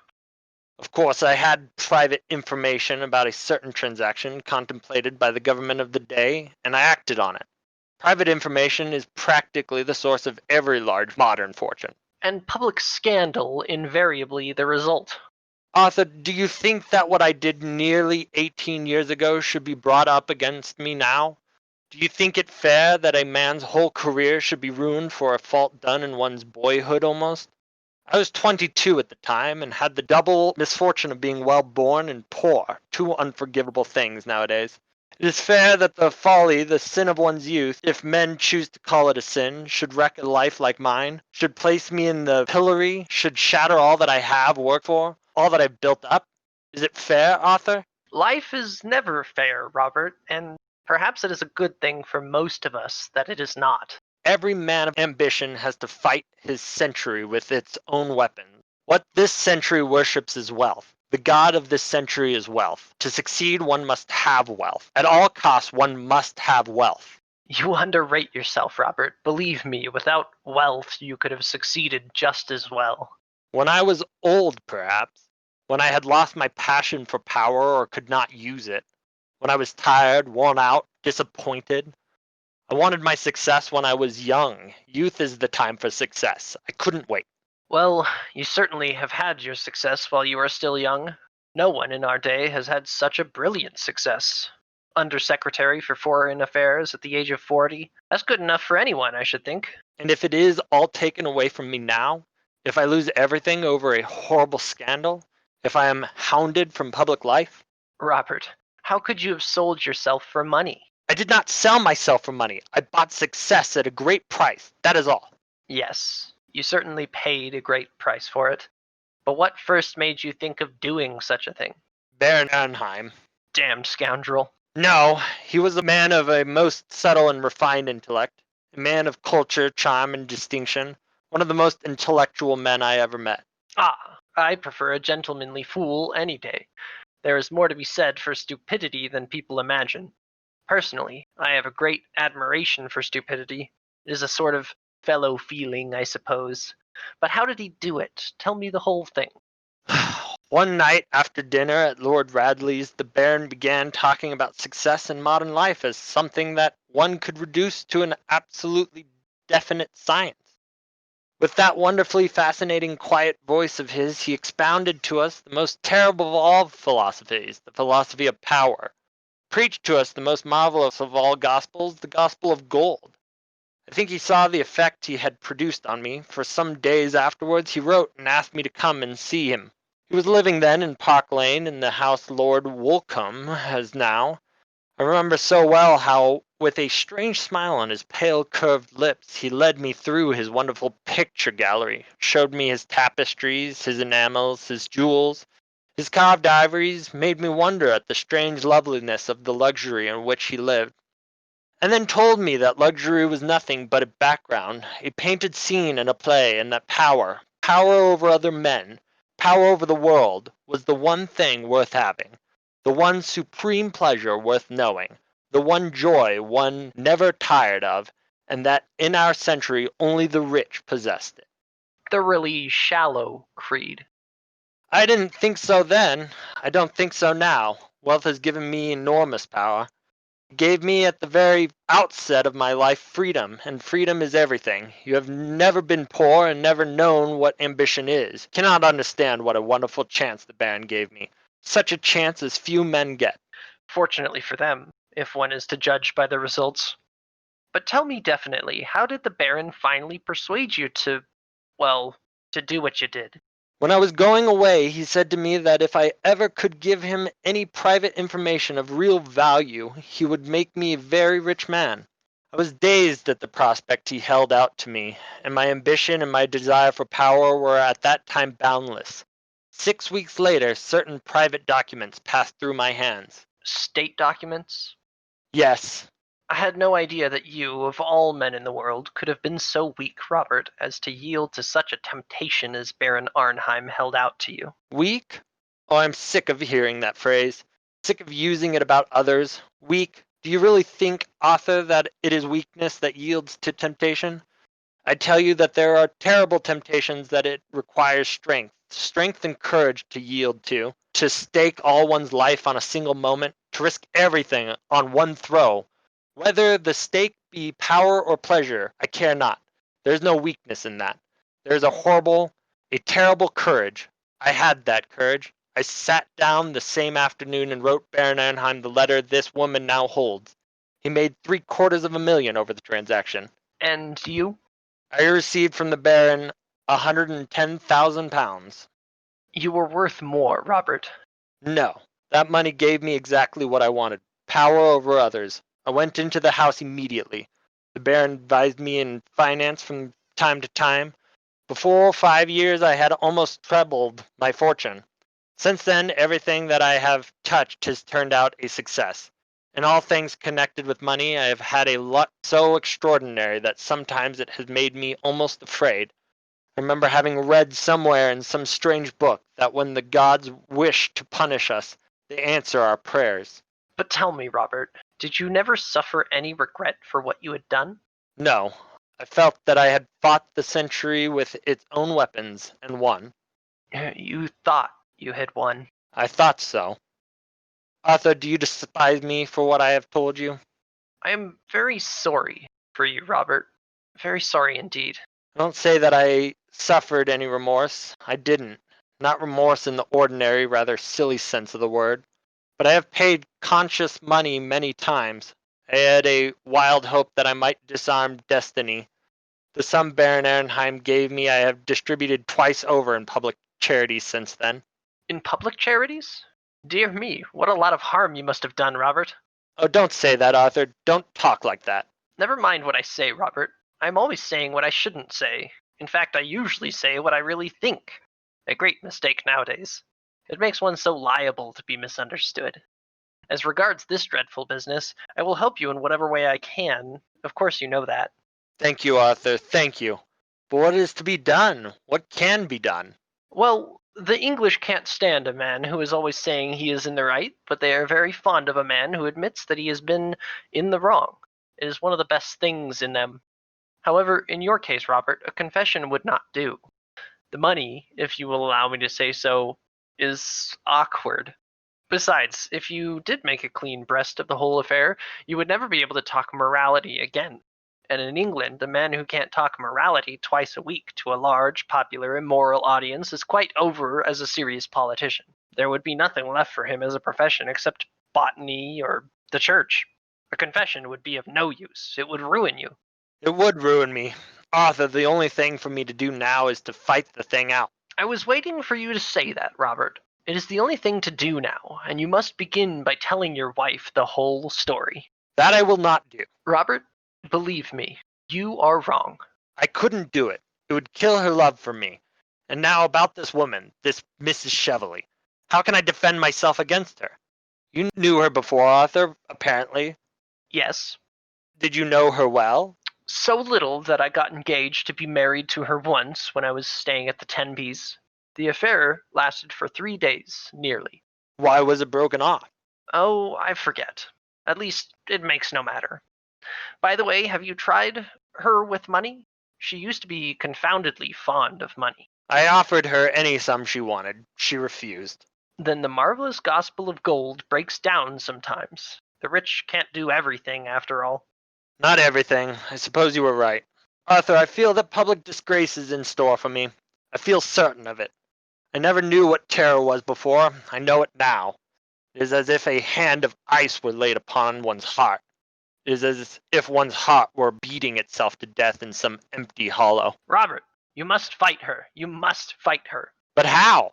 Of course, I had private information about a certain transaction contemplated by the government of the day, and I acted on it. Private information is practically the source of every large modern fortune. And public scandal invariably the result. Arthur, do you think that what I did nearly 18 years ago should be brought up against me now? Do you think it fair that a man's whole career should be ruined for a fault done in one's boyhood almost? I was 22 at the time and had the double misfortune of being well born and poor, two unforgivable things nowadays. It is fair that the folly, the sin of one's youth, if men choose to call it a sin, should wreck a life like mine, should place me in the pillory, should shatter all that I have worked for, all that I've built up. Is it fair, Arthur? Life is never fair, Robert, and perhaps it is a good thing for most of us that it is not. Every man of ambition has to fight his century with its own weapons. What this century worships is wealth. The god of this century is wealth. To succeed, one must have wealth. At all costs, one must have wealth. You underrate yourself, Robert. Believe me, without wealth, you could have succeeded just as well. When I was old, perhaps, when I had lost my passion for power or could not use it, when I was tired, worn out, disappointed, I wanted my success when I was young. Youth is the time for success. I couldn't wait. Well, you certainly have had your success while you are still young. No one in our day has had such a brilliant success. Undersecretary for Foreign Affairs at the age of 40. That's good enough for anyone, I should think. And if it is all taken away from me now, if I lose everything over a horrible scandal, if I am hounded from public life? Robert, how could you have sold yourself for money? I did not sell myself for money. I bought success at a great price. That is all. Yes, you certainly paid a great price for it. But what first made you think of doing such a thing? Baron Arnheim. Damned scoundrel. No, he was a man of a most subtle and refined intellect, a man of culture, charm, and distinction, one of the most intellectual men I ever met. Ah, I prefer a gentlemanly fool any day. There is more to be said for stupidity than people imagine. Personally, I have a great admiration for stupidity. It is a sort of fellow feeling, I suppose. But how did he do it? Tell me the whole thing. One night after dinner at Lord Radley's, the Baron began talking about success in modern life as something that one could reduce to an absolutely definite science. With that wonderfully fascinating, quiet voice of his, he expounded to us the most terrible of all philosophies, the philosophy of power. Preached to us the most marvelous of all gospels, the gospel of gold. I think he saw the effect he had produced on me, for some days afterwards he wrote and asked me to come and see him. He was living then in Park Lane in the house Lord Woolcombe has now. I remember so well how, with a strange smile on his pale curved lips, he led me through his wonderful picture gallery, showed me his tapestries, his enamels, his jewels, his carved ivories, made me wonder at the strange loveliness of the luxury in which he lived, and then told me that luxury was nothing but a background, a painted scene in a play, and that power over other men, power over the world, was the one thing worth having. the one supreme pleasure worth knowing, the one joy one never tired of, and that in our century only the rich possessed it. The really shallow creed. I didn't think so then. I don't think so now. Wealth has given me enormous power. It gave me at the very outset of my life freedom, and freedom is everything. You have never been poor and never known what ambition is. Cannot understand what a wonderful chance the Baron gave me. Such a chance as few men get. Fortunately for them, if one is to judge by the results. But tell me definitely, how did the Baron finally persuade you to, well, to do what you did? When I was going away, he said to me that if I ever could give him any private information of real value, he would make me a very rich man. I was dazed at the prospect he held out to me, and my ambition and my desire for power were at that time boundless. 6 weeks later, certain private documents passed through my hands. State documents? Yes, I had no idea that you, of all men in the world, could have been so weak, Robert, as to yield to such a temptation as Baron Arnheim held out to you. weak? Oh, I'm sick of hearing that phrase. Sick of using it about others. Weak? Do you really think, author, that it is weakness that yields to temptation? I tell you that there are terrible temptations that it requires strength and courage to yield to stake all one's life on a single moment, to risk everything on one throw. Whether the stake be power or pleasure, I care not. There is no weakness in that. There is a terrible courage. I had that courage. I sat down the same afternoon and wrote Baron Arnheim the letter this woman now holds. He made $750,000 over the transaction. And you? I received from the Baron £110,000. You were worth more, Robert. No, that money gave me exactly what I wanted, power over others. I went into the house immediately. The Baron advised me in finance from time to time. Before 5 years I had almost trebled my fortune. Since then, everything that I have touched has turned out a success. In all things connected with money, I have had a luck so extraordinary that sometimes it has made me almost afraid. I remember having read somewhere in some strange book that when the gods wish to punish us, they answer our prayers. But tell me, Robert, did you never suffer any regret for what you had done? No, I felt that I had fought the century with its own weapons and won. You thought you had won. I thought so. Arthur, do you despise me for what I have told you? I am very sorry for you, Robert. Very sorry indeed. I don't say that I suffered any remorse. I didn't. Not remorse in the ordinary, rather silly sense of the word. But I have paid conscious money many times. I had a wild hope that I might disarm destiny. The sum Baron Arnheim gave me I have distributed twice over in public charities since then. In public charities? Dear me, what a lot of harm you must have done, Robert. Oh, don't say that, Arthur. Don't talk like that. Never mind what I say, Robert. I'm always saying what I shouldn't say. In fact, I usually say what I really think. A great mistake nowadays. It makes one so liable to be misunderstood. As regards this dreadful business, I will help you in whatever way I can. Of course you know that. Thank you, Arthur. Thank you. But what is to be done? What can be done? Well, the English can't stand a man who is always saying he is in the right, but they are very fond of a man who admits that he has been in the wrong. It is one of the best things in them. However, in your case, Robert, a confession would not do. The money, if you will allow me to say so, is awkward. Besides, if you did make a clean breast of the whole affair, you would never be able to talk morality again. And in England, the man who can't talk morality twice a week to a large, popular, immoral audience is quite over as a serious politician. There would be nothing left for him as a profession except botany or the church. A confession would be of no use. It would ruin you. It would ruin me. Arthur, the only thing for me to do now is to fight the thing out. I was waiting for you to say that, Robert. It is the only thing to do now, and you must begin by telling your wife the whole story. That I will not do. Robert, believe me, you are wrong. I couldn't do it. It would kill her love for me. And now about this woman, this Mrs. Cheveley. How can I defend myself against her? You knew her before, Arthur, apparently. Yes. Did you know her well? So little that I got engaged to be married to her once when I was staying at the Tenbys. The affair lasted for 3 days, nearly. Why was it broken off? Oh, I forget. At least it makes no matter. By the way, have you tried her with money? She used to be confoundedly fond of money. I offered her any sum she wanted. She refused. Then the marvelous gospel of gold breaks down sometimes. The rich can't do everything, after all. Not everything. I suppose you were right. Arthur, I feel that public disgrace is in store for me. I feel certain of it. I never knew what terror was before. I know it now. It is as if a hand of ice were laid upon one's heart. It is as if one's heart were beating itself to death in some empty hollow. Robert, you must fight her. You must fight her. But how?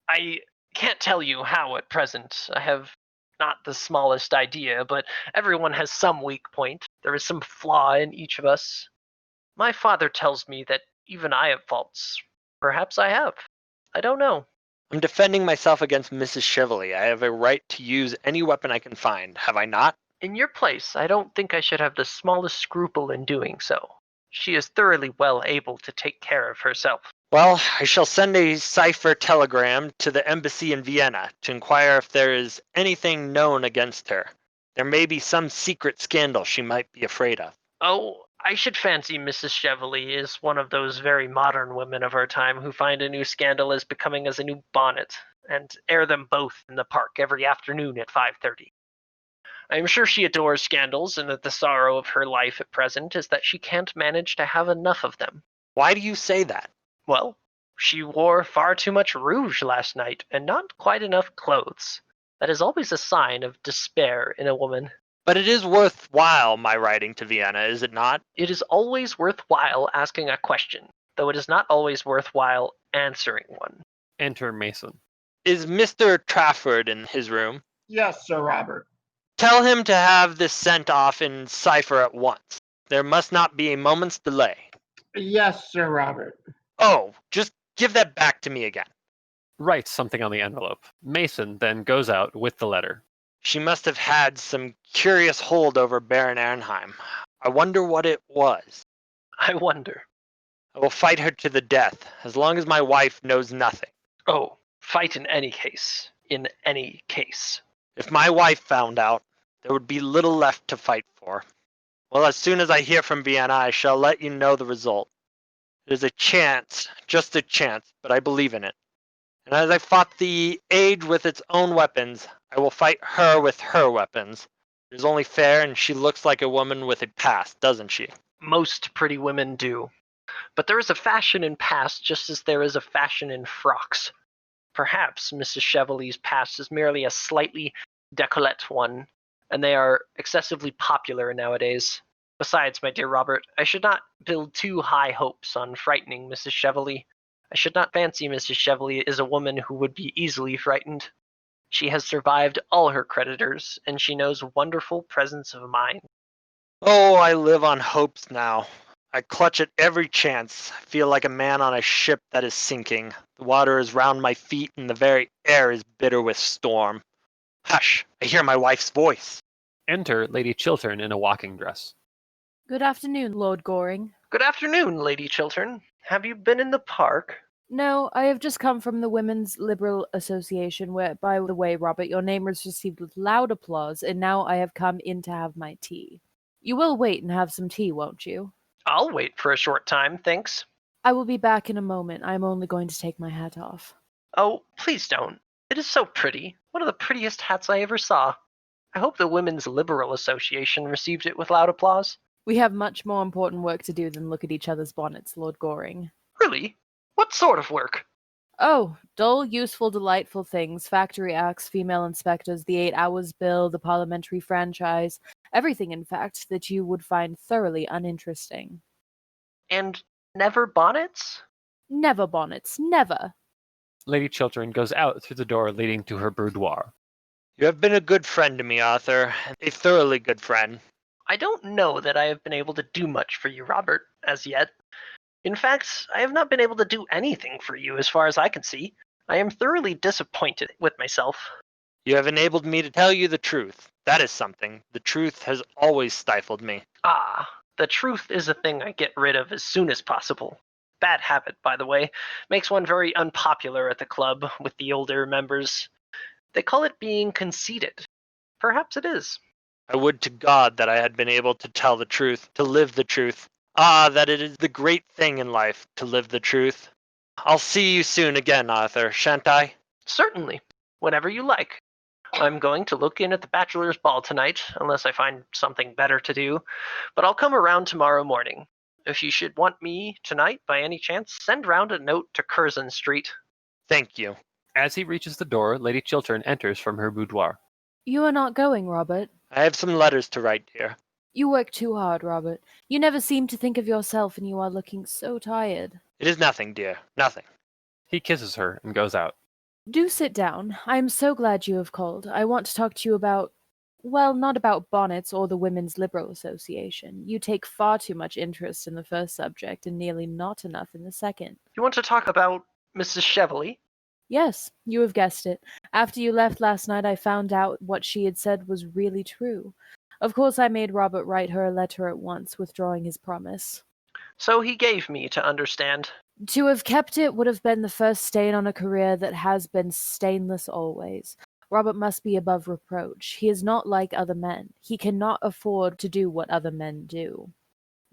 I can't tell you how at present. I have not the smallest idea, but everyone has some weak point. There is some flaw in each of us. My father tells me that even I have faults. Perhaps I have. I don't know. I'm defending myself against Mrs. Cheveley. I have a right to use any weapon I can find, have I not? In your place, I don't think I should have the smallest scruple in doing so. She is thoroughly well able to take care of herself. Well, I shall send a cipher telegram to the embassy in Vienna to inquire if there is anything known against her. There may be some secret scandal she might be afraid of. Oh, I should fancy Mrs. Cheveley is one of those very modern women of our time who find a new scandal as becoming as a new bonnet, and air them both in the park every afternoon at 5:30. I am sure she adores scandals, and that the sorrow of her life at present is that she can't manage to have enough of them. Why do you say that? Well, she wore far too much rouge last night, and not quite enough clothes. That is always a sign of despair in a woman. But it is worthwhile my riding to Vienna, is it not? It is always worthwhile asking a question, though it is not always worthwhile answering one. Enter Mason. Is Mr. Trafford in his room? Yes, Sir Robert. Tell him to have this sent off in cipher at once. There must not be a moment's delay. Yes, Sir Robert. Oh, just give that back to me again. Writes something on the envelope. Mason then goes out with the letter. She must have had some curious hold over Baron Ernheim. I wonder what it was. I wonder. I will fight her to the death, as long as my wife knows nothing. Oh, fight in any case. In any case. If my wife found out, there would be little left to fight for. Well, as soon as I hear from Vienna, I shall let you know the result. It is a chance, just a chance, but I believe in it. And as I fought the age with its own weapons, I will fight her with her weapons. It is only fair, and she looks like a woman with a past, doesn't she? Most pretty women do. But there is a fashion in past just as there is a fashion in frocks. Perhaps Mrs. Cheveley's past is merely a slightly décolleté one, and they are excessively popular nowadays. Besides, my dear Robert, I should not build too high hopes on frightening Mrs. Cheveley. I should not fancy Mrs. Cheveley is a woman who would be easily frightened. She has survived all her creditors, and she knows wonderful presence of mind. Oh, I live on hopes now. I clutch at every chance. I feel like a man on a ship that is sinking. The water is round my feet, and the very air is bitter with storm. Hush! I hear my wife's voice. Enter Lady Chiltern in a walking dress. Good afternoon, Lord Goring. Good afternoon, Lady Chiltern. Have you been in the park? No, I have just come from the Women's Liberal Association, where, by the way, Robert, your name was received with loud applause, and now I have come in to have my tea. You will wait and have some tea, won't you? I'll wait for a short time, thanks. I will be back in a moment. I am only going to take my hat off. Oh, please don't. It is so pretty. One of the prettiest hats I ever saw. I hope the Women's Liberal Association received it with loud applause. We have much more important work to do than look at each other's bonnets, Lord Goring. Really? What sort of work? Oh, dull, useful, delightful things. Factory acts, female inspectors, the 8 Hours Bill, the parliamentary franchise. Everything, in fact, that you would find thoroughly uninteresting. And never bonnets? Never bonnets, never. Lady Chiltern goes out through the door leading to her boudoir. You have been a good friend to me, Arthur. A thoroughly good friend. I don't know that I have been able to do much for you, Robert, as yet. In fact, I have not been able to do anything for you as far as I can see. I am thoroughly disappointed with myself. You have enabled me to tell you the truth. That is something. The truth has always stifled me. Ah, the truth is a thing I get rid of as soon as possible. Bad habit, by the way. Makes one very unpopular at the club with the older members. They call it being conceited. Perhaps it is. I would to God that I had been able to tell the truth, to live the truth. Ah, that it is the great thing in life, to live the truth. I'll see you soon again, Arthur, shan't I? Certainly. Whenever you like. I'm going to look in at the bachelor's ball tonight, unless I find something better to do, but I'll come around tomorrow morning. If you should want me tonight by any chance, send round a note to Curzon Street. Thank you. As he reaches the door, Lady Chiltern enters from her boudoir. You are not going, Robert. I have some letters to write, dear. You work too hard, Robert. You never seem to think of yourself, and you are looking so tired. It is nothing, dear, nothing. He kisses her and goes out. Do sit down. I am so glad you have called. I want to talk to you about, well, not about bonnets or the Women's Liberal Association. You take far too much interest in the first subject and nearly not enough in the second. You want to talk about Mrs. Cheveley? Yes, you have guessed it. After you left last night, I found out what she had said was really true. Of course, I made Robert write her a letter at once, withdrawing his promise. So he gave me to understand. To have kept it would have been the first stain on a career that has been stainless always. Robert must be above reproach. He is not like other men. He cannot afford to do what other men do.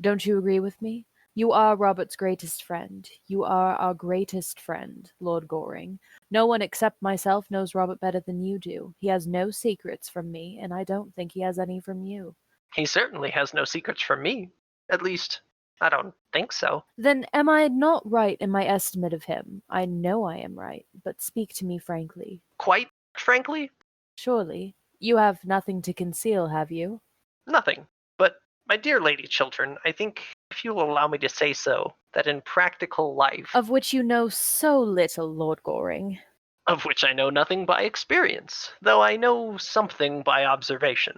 Don't you agree with me? You are Robert's greatest friend. You are our greatest friend, Lord Goring. No one except myself knows Robert better than you do. He has no secrets from me, and I don't think he has any from you. He certainly has no secrets from me. At least, I don't think so. Then am I not right in my estimate of him? I know I am right, but speak to me frankly. Quite frankly, Surely. You have nothing to conceal, have you? nothing. But, my dear Lady Chiltern, I think, if you will allow me to say so, that in practical life, Of which you know so little, Lord Goring. of which I know nothing by experience, though I know something by observation.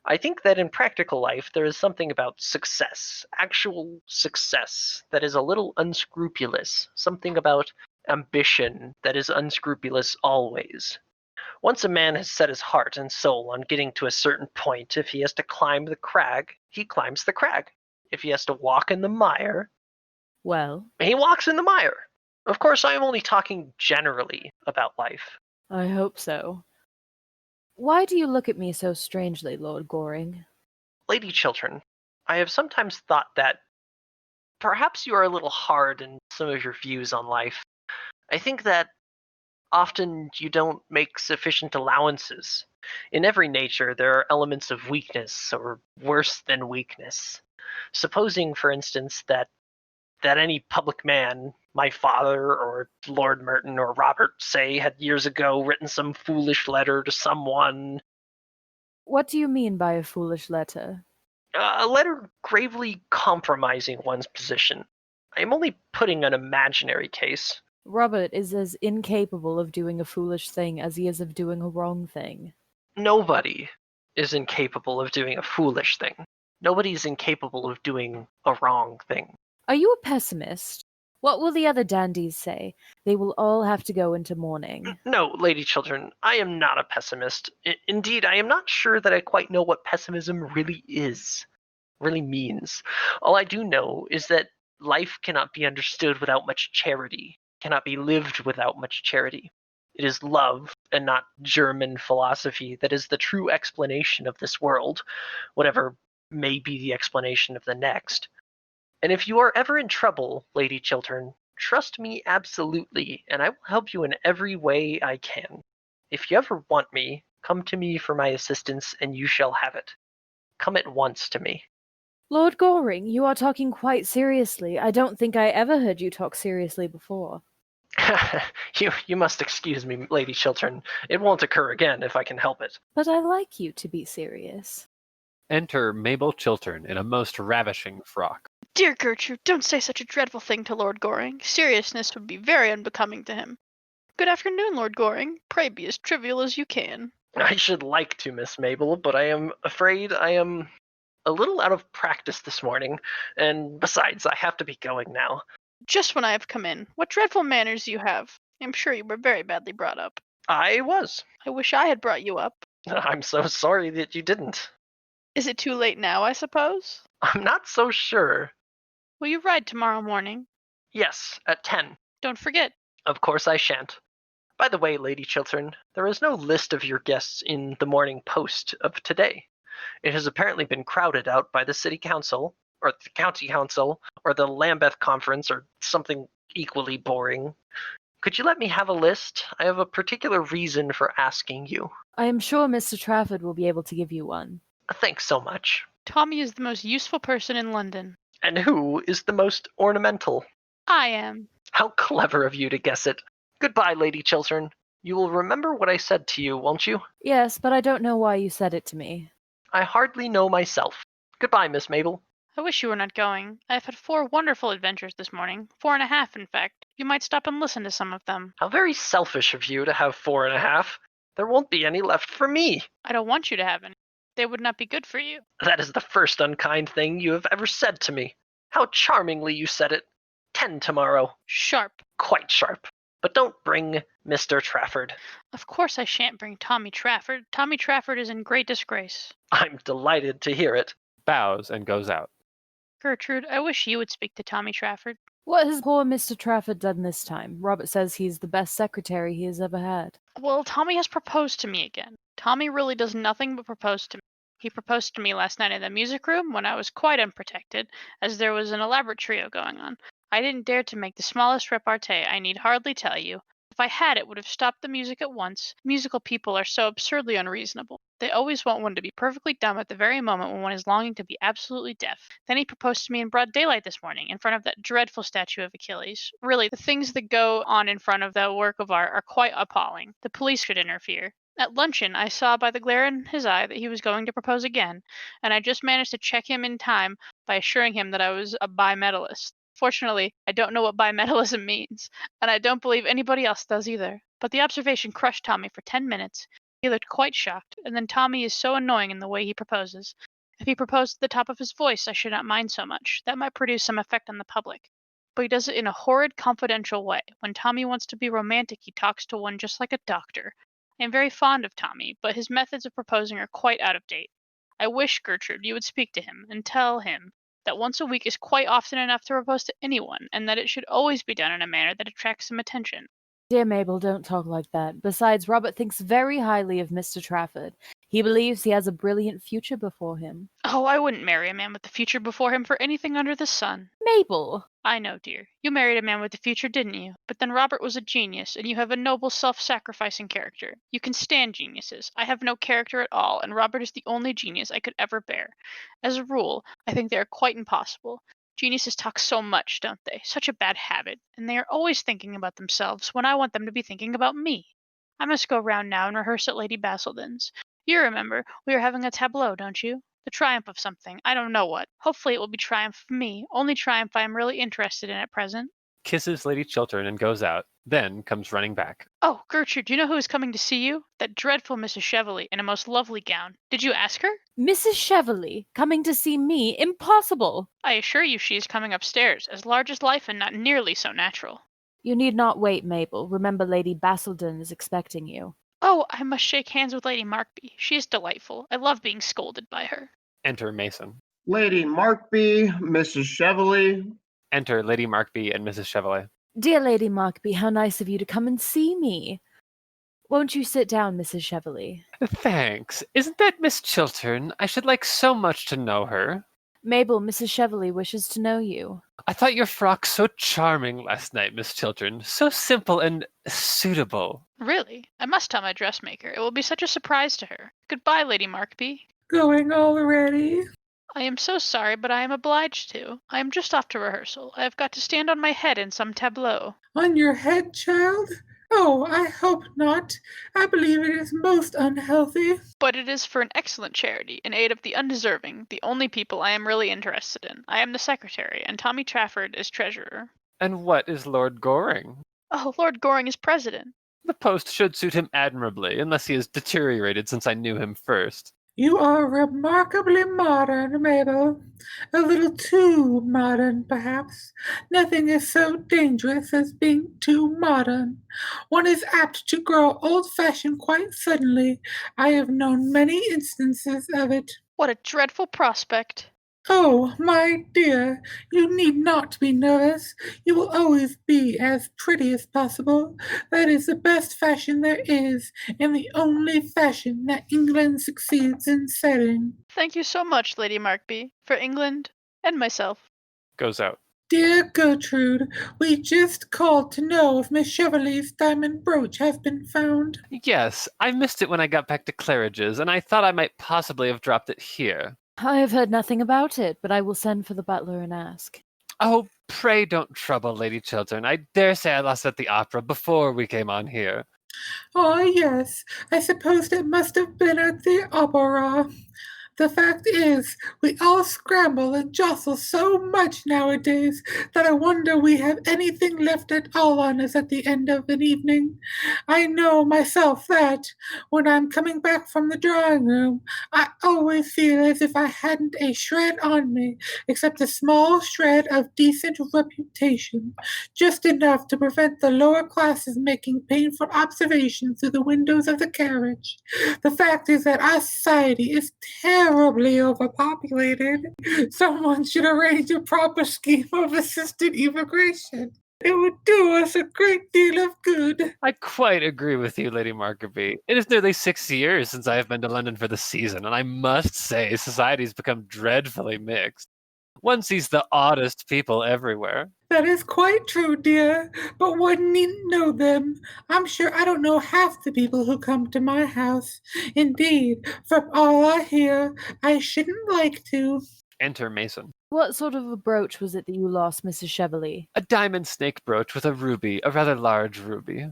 I think that in practical life there is something about success, actual success, that is a little unscrupulous, something about ambition that is unscrupulous always. Once a man has set his heart and soul on getting to a certain point, if he has to climb the crag, he climbs the crag. If he has to walk in the mire, Well, he walks in the mire. Of course, I am only talking generally about life. I hope so. Why do you look at me so strangely, Lord Goring? Lady Chiltern, I have sometimes thought that perhaps you are a little hard in some of your views on life. I think that often you don't make sufficient allowances. In every nature, there are elements of weakness, or worse than weakness. Supposing, for instance, that any public man, my father or Lord Merton or Robert, say, had years ago written some foolish letter to someone. What do you mean by a foolish letter? A letter gravely compromising one's position. I am only putting an imaginary case. Robert is as incapable of doing a foolish thing as he is of doing a wrong thing. Nobody is incapable of doing a foolish thing. Nobody is incapable of doing a wrong thing. Are you a pessimist? What will the other dandies say? They will all have to go into mourning. No, Lady Chiltern, I am not a pessimist. Indeed, I am not sure that I quite know what pessimism really is, really means. All I do know is that life cannot be understood without much charity, cannot be lived without much charity. It is love, and not German philosophy, that is the true explanation of this world, whatever may be the explanation of the next. And if you are ever in trouble, Lady Chiltern, trust me absolutely, and I will help you in every way I can. If you ever want me, come to me for my assistance, and you shall have it. Come at once to me. Lord Goring, you are talking quite seriously. I don't think I ever heard you talk seriously before. You must excuse me, Lady Chiltern. It won't occur again if I can help it. But I like you to be serious. Enter Mabel Chiltern in a most ravishing frock. Dear Gertrude, don't say such a dreadful thing to Lord Goring. Seriousness would be very unbecoming to him. Good afternoon, Lord Goring. Pray be as trivial as you can. I should like to, Miss Mabel, but I am afraid I am a little out of practice this morning, and besides, I have to be going now. Just when I have come in. What dreadful manners you have. I'm sure you were very badly brought up. I was. I wish I had brought you up. I'm so sorry that you didn't. Is it too late now, I suppose? I'm not so sure. Will you ride tomorrow morning? Yes, at 10. Don't forget. Of course I shan't. By the way, Lady Chiltern, there is no list of your guests in the Morning Post of today. It has apparently been crowded out by the City Council, or the County Council, or the Lambeth Conference, or something equally boring. Could you let me have a list? I have a particular reason for asking you. I am sure Mr. Trafford will be able to give you one. Thanks so much. Tommy is the most useful person in London. And who is the most ornamental? I am. How clever of you to guess it. Goodbye, Lady Chiltern. You will remember what I said to you, won't you? Yes, but I don't know why you said it to me. I hardly know myself. Goodbye, Miss Mabel. I wish you were not going. I have had 4 wonderful adventures this morning. 4.5, in fact. You might stop and listen to some of them. How very selfish of you to have 4.5. There won't be any left for me. I don't want you to have any. They would not be good for you. That is the first unkind thing you have ever said to me. How charmingly you said it. 10 tomorrow. Sharp. Quite sharp. But don't bring Mr. Trafford. Of course I shan't bring Tommy Trafford. Tommy Trafford is in great disgrace. I'm delighted to hear it. Bows and goes out. Gertrude, I wish you would speak to Tommy Trafford. What has poor Mr. Trafford done this time? Robert says he's the best secretary he has ever had. Well, Tommy has proposed to me again. Tommy really does nothing but propose to me. He proposed to me last night in the music room when I was quite unprotected, as there was an elaborate trio going on. I didn't dare to make the smallest repartee, I need hardly tell you. If I had, it would have stopped the music at once. Musical people are so absurdly unreasonable. They always want one to be perfectly dumb at the very moment when one is longing to be absolutely deaf. Then he proposed to me in broad daylight this morning, in front of that dreadful statue of Achilles. Really, the things that go on in front of that work of art are quite appalling. The police should interfere. At luncheon, I saw by the glare in his eye that he was going to propose again, and I just managed to check him in time by assuring him that I was a bimetallist. Fortunately, I don't know what bimetallism means, and I don't believe anybody else does either. But the observation crushed Tommy for 10 minutes. He looked quite shocked, and then Tommy is so annoying in the way he proposes. If he proposed at the top of his voice, I should not mind so much. That might produce some effect on the public. But he does it in a horrid, confidential way. When Tommy wants to be romantic, he talks to one just like a doctor. I am very fond of Tommy, but his methods of proposing are quite out of date. I wish, Gertrude, you would speak to him and tell him that once a week is quite often enough to propose to anyone, and that it should always be done in a manner that attracts some attention. Dear Mabel, don't talk like that. Besides, Robert thinks very highly of Mr. Trafford. He believes he has a brilliant future before him. Oh, I wouldn't marry a man with the future before him for anything under the sun. Mabel! I know, dear. You married a man with a future, didn't you? But then Robert was a genius, and you have a noble, self-sacrificing character. You can stand geniuses. I have no character at all, and Robert is the only genius I could ever bear. As a rule, I think they are quite impossible. Geniuses talk so much, don't they? Such a bad habit, and they are always thinking about themselves when I want them to be thinking about me. I must go round now and rehearse at Lady Basildon's. You remember, we are having a tableau, don't you? The triumph of something. I don't know what. Hopefully it will be triumph for me. Only triumph I am really interested in at present. Kisses Lady Chiltern and goes out, then comes running back. Oh, Gertrude, do you know who is coming to see you? That dreadful Mrs. Cheveley in a most lovely gown. Did you ask her? Mrs. Cheveley coming to see me? Impossible! I assure you she is coming upstairs, as large as life and not nearly so natural. You need not wait, Mabel. Remember Lady Basildon is expecting you. Oh, I must shake hands with Lady Markby. She is delightful. I love being scolded by her. Enter Mason. Lady Markby, Mrs. Cheveley. Enter Lady Markby and Mrs. Cheveley. Dear Lady Markby, how nice of you to come and see me. Won't you sit down, Mrs. Cheveley? Thanks. Isn't that Miss Chiltern? I should like so much to know her. Mabel, Mrs. Cheveley wishes to know you. I thought your frock so charming last night, Miss Chiltern. So simple and suitable. Really? I must tell my dressmaker. It will be such a surprise to her. Goodbye, Lady Markby. Going already? I am so sorry, but I am obliged to. I am just off to rehearsal. I have got to stand on my head in some tableau. On your head, child? Oh, I hope not. I believe it is most unhealthy. But it is for an excellent charity, in aid of the undeserving, the only people I am really interested in. I am the secretary, and Tommy Trafford is treasurer. And what is Lord Goring? Oh, Lord Goring is president. The post should suit him admirably, unless he has deteriorated since I knew him first. You are remarkably modern, Mabel. A little too modern, perhaps. Nothing is so dangerous as being too modern. One is apt to grow old-fashioned quite suddenly. I have known many instances of it. What a dreadful prospect. Oh, my dear, you need not be nervous. You will always be as pretty as possible. That is the best fashion there is, and the only fashion that England succeeds in setting. Thank you so much, Lady Markby, for England and myself. Goes out. Dear Gertrude, we just called to know if Miss Cheveley's diamond brooch has been found. Yes, I missed it when I got back to Claridge's, and I thought I might possibly have dropped it here. I have heard nothing about it, but I will send for the butler and ask. Oh, pray don't trouble Lady Chiltern. I dare say I lost it at the opera before we came on here. Oh, yes, I suppose it must have been at the opera. The fact is, we all scramble and jostle so much nowadays that I wonder we have anything left at all on us at the end of an evening. I know myself that, when I'm coming back from the drawing room, I always feel as if I hadn't a shred on me, except a small shred of decent reputation, just enough to prevent the lower classes making painful observations through the windows of the carriage. The fact is that our society is terribly overpopulated. Someone should arrange a proper scheme of assisted immigration. It would do us a great deal of good. I quite agree with you, Lady Markby. It is nearly 6 years since I have been to London for the season, and I must say society's become dreadfully mixed. One sees the oddest people everywhere. That is quite true, dear, but one needn't know them. I'm sure I don't know half the people who come to my house. Indeed, from all I hear, I shouldn't like to. Enter Mason. What sort of a brooch was it that you lost, Mrs. Cheveley? A diamond snake brooch with a ruby, a rather large ruby.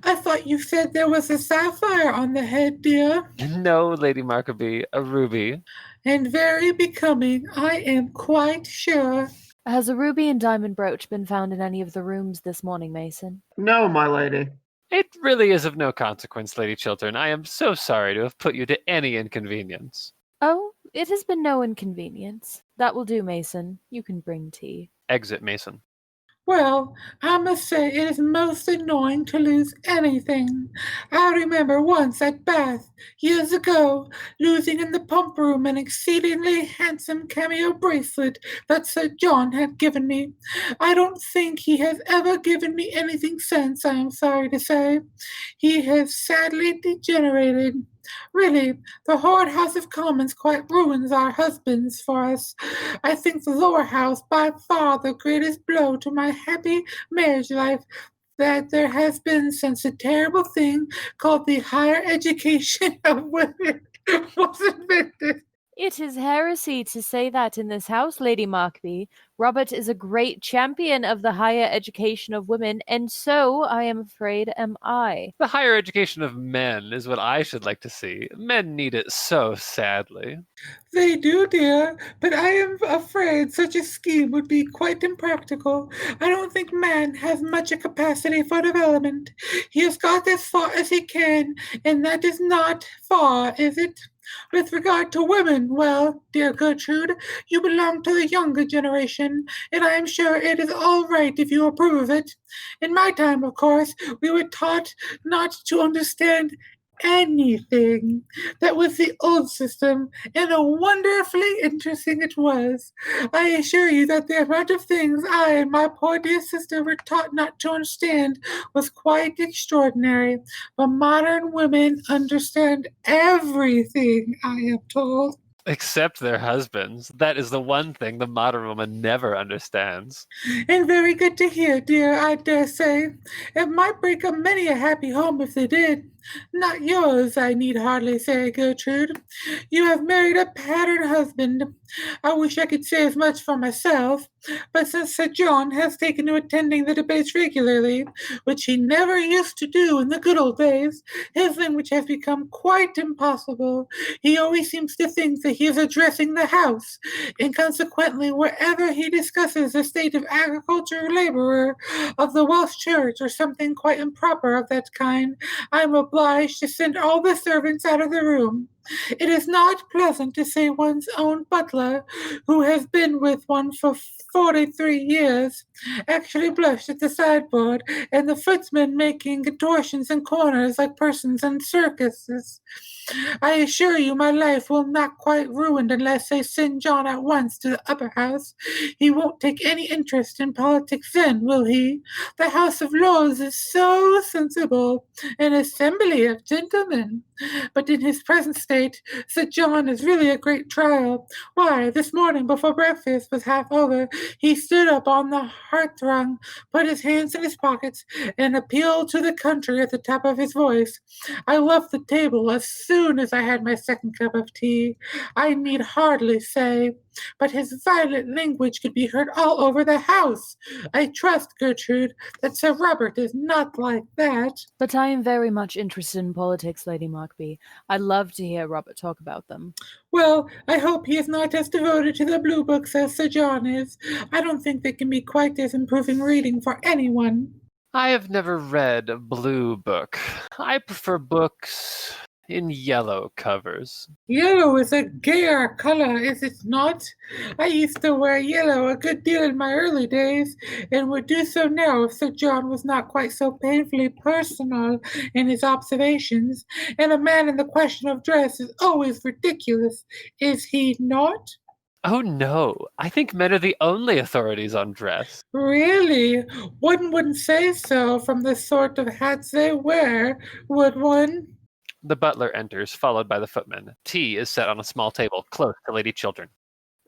I thought you said there was a sapphire on the head, dear. No, Lady Markby, a ruby. And very becoming, I am quite sure. Has a ruby and diamond brooch been found in any of the rooms this morning, Mason? No, my lady. It really is of no consequence, Lady Chiltern. I am so sorry to have put you to any inconvenience. Oh, it has been no inconvenience. That will do, Mason. You can bring tea. Exit Mason. Well, I must say it is most annoying to lose anything. I remember once at Bath, years ago, losing in the pump room an exceedingly handsome cameo bracelet that Sir John had given me. I don't think he has ever given me anything since, I am sorry to say. He has sadly degenerated. Really, the horrid House of Commons quite ruins our husbands for us. I think the lower house by far the greatest blow to my happy marriage life that there has been since the terrible thing called the higher education of women was invented. It is heresy to say that in this house, Lady Markby. Robert is a great champion of the higher education of women, and so, I am afraid, am I. The higher education of men is what I should like to see. Men need it so sadly. They do, dear, but I am afraid such a scheme would be quite impractical. I don't think man has much a capacity for development. He has got as far as he can, and that is not far, is it? With regard to women, well, dear Gertrude, you belong to the younger generation, and I am sure it is all right if you approve of it. In my time, of course, we were taught not to understand anything. That was the old system, and a wonderfully interesting it was. I assure you that the amount of things I and my poor dear sister were taught not to understand was quite extraordinary. But modern women understand everything, I am told. Except their husbands. That is the one thing the modern woman never understands. And very good to hear, dear, I dare say. It might break up many a happy home if they did. Not yours, I need hardly say, Gertrude. You have married a pattern husband. I wish I could say as much for myself, but since Sir John has taken to attending the debates regularly, which he never used to do in the good old days, his language has become quite impossible. He always seems to think that he is addressing the House, and consequently, wherever he discusses the state of agriculture or laborer, of the Welsh Church, or something quite improper of that kind, I am obliged to send all the servants out of the room. It is not pleasant to see one's own butler, who has been with one for 43 years, actually blush at the sideboard, and the footmen making contortions in corners like persons in circuses. I assure you my life will not quite ruined unless they send John at once to the upper house. He won't take any interest in politics then, will he? The House of Lords is so sensible, an assembly of gentlemen. But in his present state, Sir John is really a great trial. Why, this morning before breakfast was half over, he stood up on the hearthrug, put his hands in his pockets, and appealed to the country at the top of his voice. I left the table as soon as I had my second cup of tea. I need hardly say, but his violent language could be heard all over the house. I trust, Gertrude, that Sir Robert is not like that. But I am very much interested in politics, Lady Markby. I'd love to hear Robert talk about them. Well, I hope he is not as devoted to the blue books as Sir John is. I don't think they can be quite as improving reading for anyone. I have never read a blue book. I prefer books in yellow covers. Yellow is a gayer color, is it not? I used to wear yellow a good deal in my early days, and would do so now if Sir John was not quite so painfully personal in his observations. And a man in the question of dress is always ridiculous, is he not? Oh no, I think men are the only authorities on dress. Really? One wouldn't say so from the sort of hats they wear, would one? The butler enters, followed by the footman. Tea is set on a small table, close to Lady Chiltern.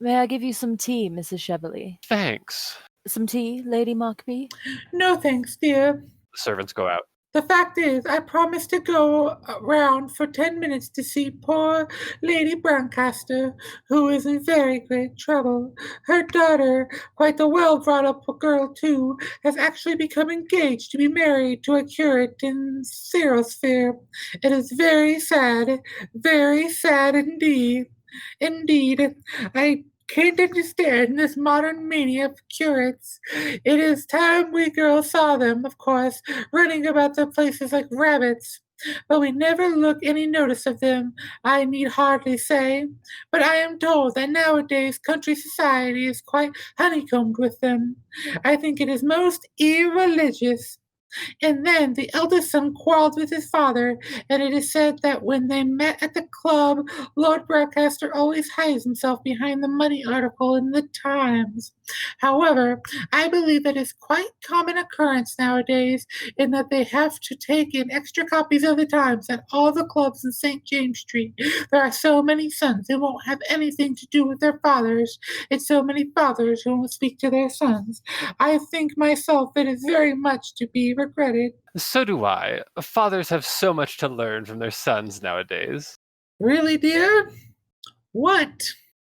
May I give you some tea, Mrs. Cheveley? Thanks. Some tea, Lady Markby? No thanks, dear. The servants go out. The fact is, I promised to go round for 10 minutes to see poor Lady Brancaster, who is in very great trouble. Her daughter, quite a well-brought-up girl too, has actually become engaged to be married to a curate in Cirosphere. It is very sad indeed. Indeed, I can't understand this modern mania for curates. It is time we girls saw them, of course, running about the places like rabbits. But we never look any notice of them, I need hardly say. But I am told that nowadays country society is quite honeycombed with them. I think it is most irreligious. And then the eldest son quarreled with his father, and it is said that when they met at the club, Lord Brancaster always hides himself behind the money article in the Times. However, I believe that is quite common occurrence nowadays, in that they have to take in extra copies of the Times at all the clubs in St. James Street. There are so many sons who won't have anything to do with their fathers, and so many fathers who won't speak to their sons. I think myself it is very much to be regretted. So do I. Fathers have so much to learn from their sons nowadays. Really, dear? What?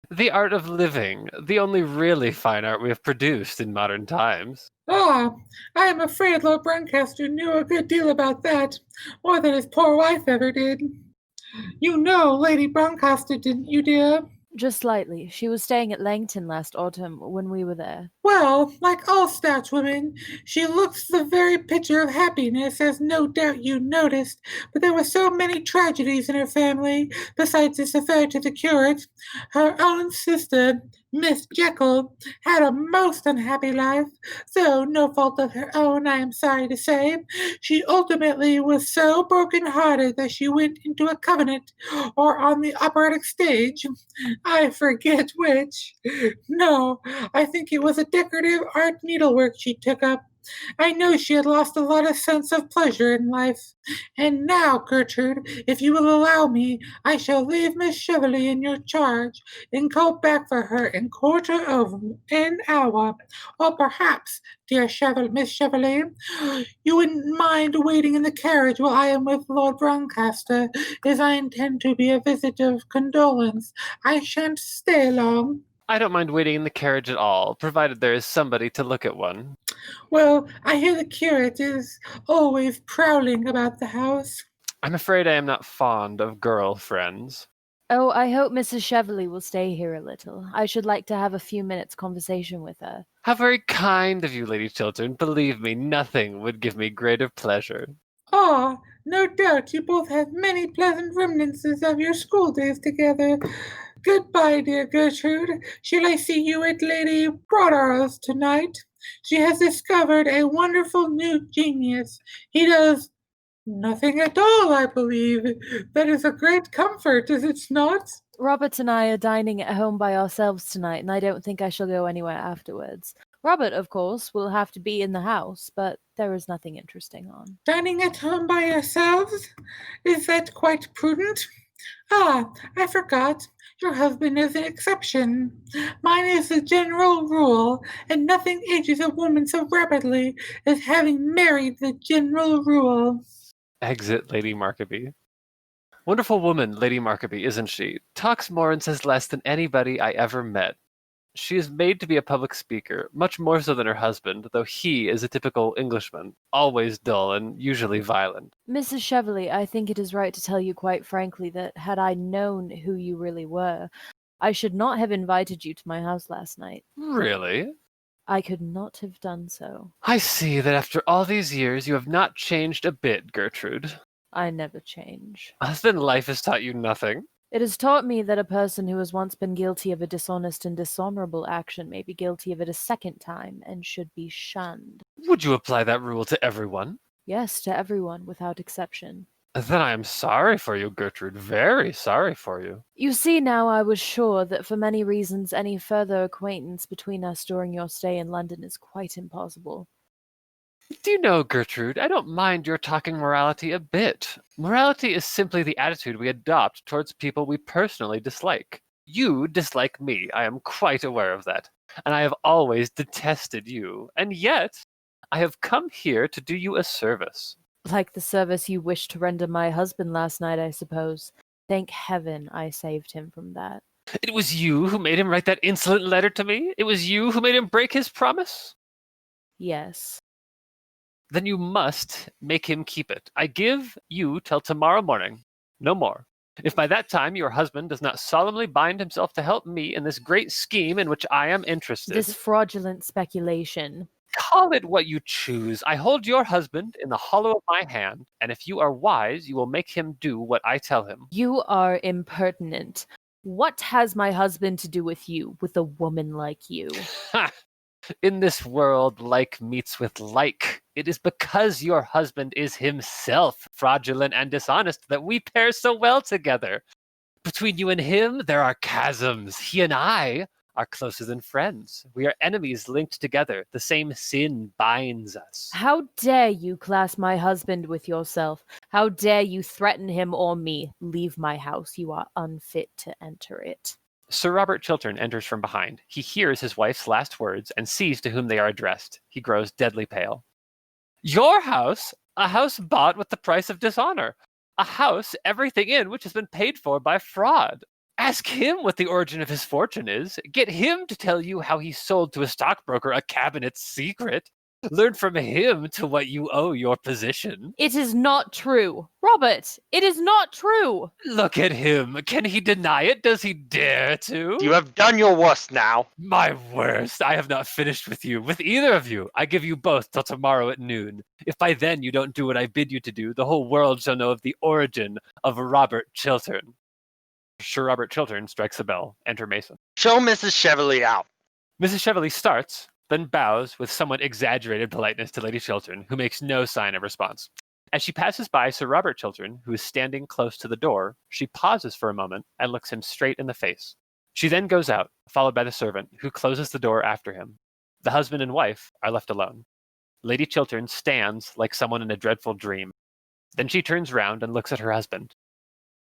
The art of living, the only really fine art we have produced in modern times. Ah, I am afraid Lord Brancaster knew a good deal about that, more than his poor wife ever did. You know Lady Brancaster, didn't you, dear? Just slightly. She was staying at Langton last autumn when we were there. Well, like all Scotch women, she looks the very picture of happiness, as no doubt you noticed, but there were so many tragedies in her family, besides this affair to the curate. Her own sister, Miss Jekyll, had a most unhappy life, though no fault of her own, I am sorry to say. She ultimately was so broken-hearted that she went into a convent, or on the operatic stage. I forget which. No, I think it was a decorative art needlework she took up. I know she had lost a lot of sense of pleasure in life. And now, Gertrude, if you will allow me, I shall leave Miss Cheveley in your charge, and go back for her in quarter of an hour. Or perhaps, dear Miss Cheveley, you wouldn't mind waiting in the carriage while I am with Lord Brancaster, as I intend to be a visit of condolence. I shan't stay long. I don't mind waiting in the carriage at all, provided there is somebody to look at one. Well, I hear the curate is always prowling about the house. I'm afraid I am not fond of girl friends. Oh, I hope Mrs. Cheveley will stay here a little. I should like to have a few minutes' conversation with her. How very kind of you, Lady Chiltern. Believe me, nothing would give me greater pleasure. Ah, No doubt you both have many pleasant reminiscences of your school days together. Goodbye, dear Gertrude. Shall I see you at Lady Broadarl's tonight? She has discovered a wonderful new genius. He does nothing at all, I believe. That is a great comfort, is it not? Robert and I are dining at home by ourselves tonight, and I don't think I shall go anywhere afterwards. Robert, of course, will have to be in the house, but there is nothing interesting on. Dining at home by yourselves? Is that quite prudent? Ah, I forgot. Your husband is an exception. Mine is the general rule, and nothing ages a woman so rapidly as having married the general rule. Exit Lady Markby. Wonderful woman, Lady Markby, isn't she? Talks more and says less than anybody I ever met. She is made to be a public speaker, much more so than her husband, though he is a typical Englishman, always dull and usually violent. Mrs. Cheveley, I think it is right to tell you quite frankly that had I known who you really were, I should not have invited you to my house last night. Really? I could not have done so. I see that after all these years you have not changed a bit, Gertrude. I never change. Then life has taught you nothing. It has taught me that a person who has once been guilty of a dishonest and dishonorable action may be guilty of it a second time and should be shunned. Would you apply that rule to everyone? Yes, to everyone, without exception. Then I am sorry for you, Gertrude, very sorry for you. You see now I was sure that for many reasons any further acquaintance between us during your stay in London is quite impossible. Do you know, Gertrude, I don't mind your talking morality a bit. Morality is simply the attitude we adopt towards people we personally dislike. You dislike me, I am quite aware of that, and I have always detested you, and yet I have come here to do you a service. Like the service you wished to render my husband last night, I suppose. Thank heaven I saved him from that. It was you who made him write that insolent letter to me? It was you who made him break his promise? Yes. Then you must make him keep it. I give you till tomorrow morning, no more. If by that time your husband does not solemnly bind himself to help me in this great scheme in which I am interested... This fraudulent speculation. Call it what you choose. I hold your husband in the hollow of my hand, and if you are wise, you will make him do what I tell him. You are impertinent. What has my husband to do with you, with a woman like you? Ha! In this world, like meets with like. It is because your husband is himself fraudulent and dishonest that we pair so well together. Between you and him, there are chasms. He and I are closer than friends. We are enemies linked together. The same sin binds us. How dare you class my husband with yourself? How dare you threaten him or me? Leave my house. You are unfit to enter it. Sir Robert Chiltern enters from behind. He hears his wife's last words and sees to whom they are addressed. He grows deadly pale. Your house? A house bought with the price of dishonor. A house, everything in which has been paid for by fraud. Ask him what the origin of his fortune is. Get him to tell you how he sold to a stockbroker a cabinet secret. Learn from him to what you owe your position. It is not true. Robert, it is not true. Look at him. Can he deny it? Does he dare to? You have done your worst now. My worst. I have not finished with you, with either of you. I give you both till tomorrow at noon. If by then you don't do what I bid you to do, the whole world shall know of the origin of Robert Chiltern. Sir Robert Chiltern strikes a bell. Enter Mason. Show Mrs. Cheveley out. Mrs. Cheveley starts, then bows with somewhat exaggerated politeness to Lady Chiltern, who makes no sign of response. As she passes by Sir Robert Chiltern, who is standing close to the door, she pauses for a moment and looks him straight in the face. She then goes out, followed by the servant, who closes the door after him. The husband and wife are left alone. Lady Chiltern stands like someone in a dreadful dream. Then she turns round and looks at her husband.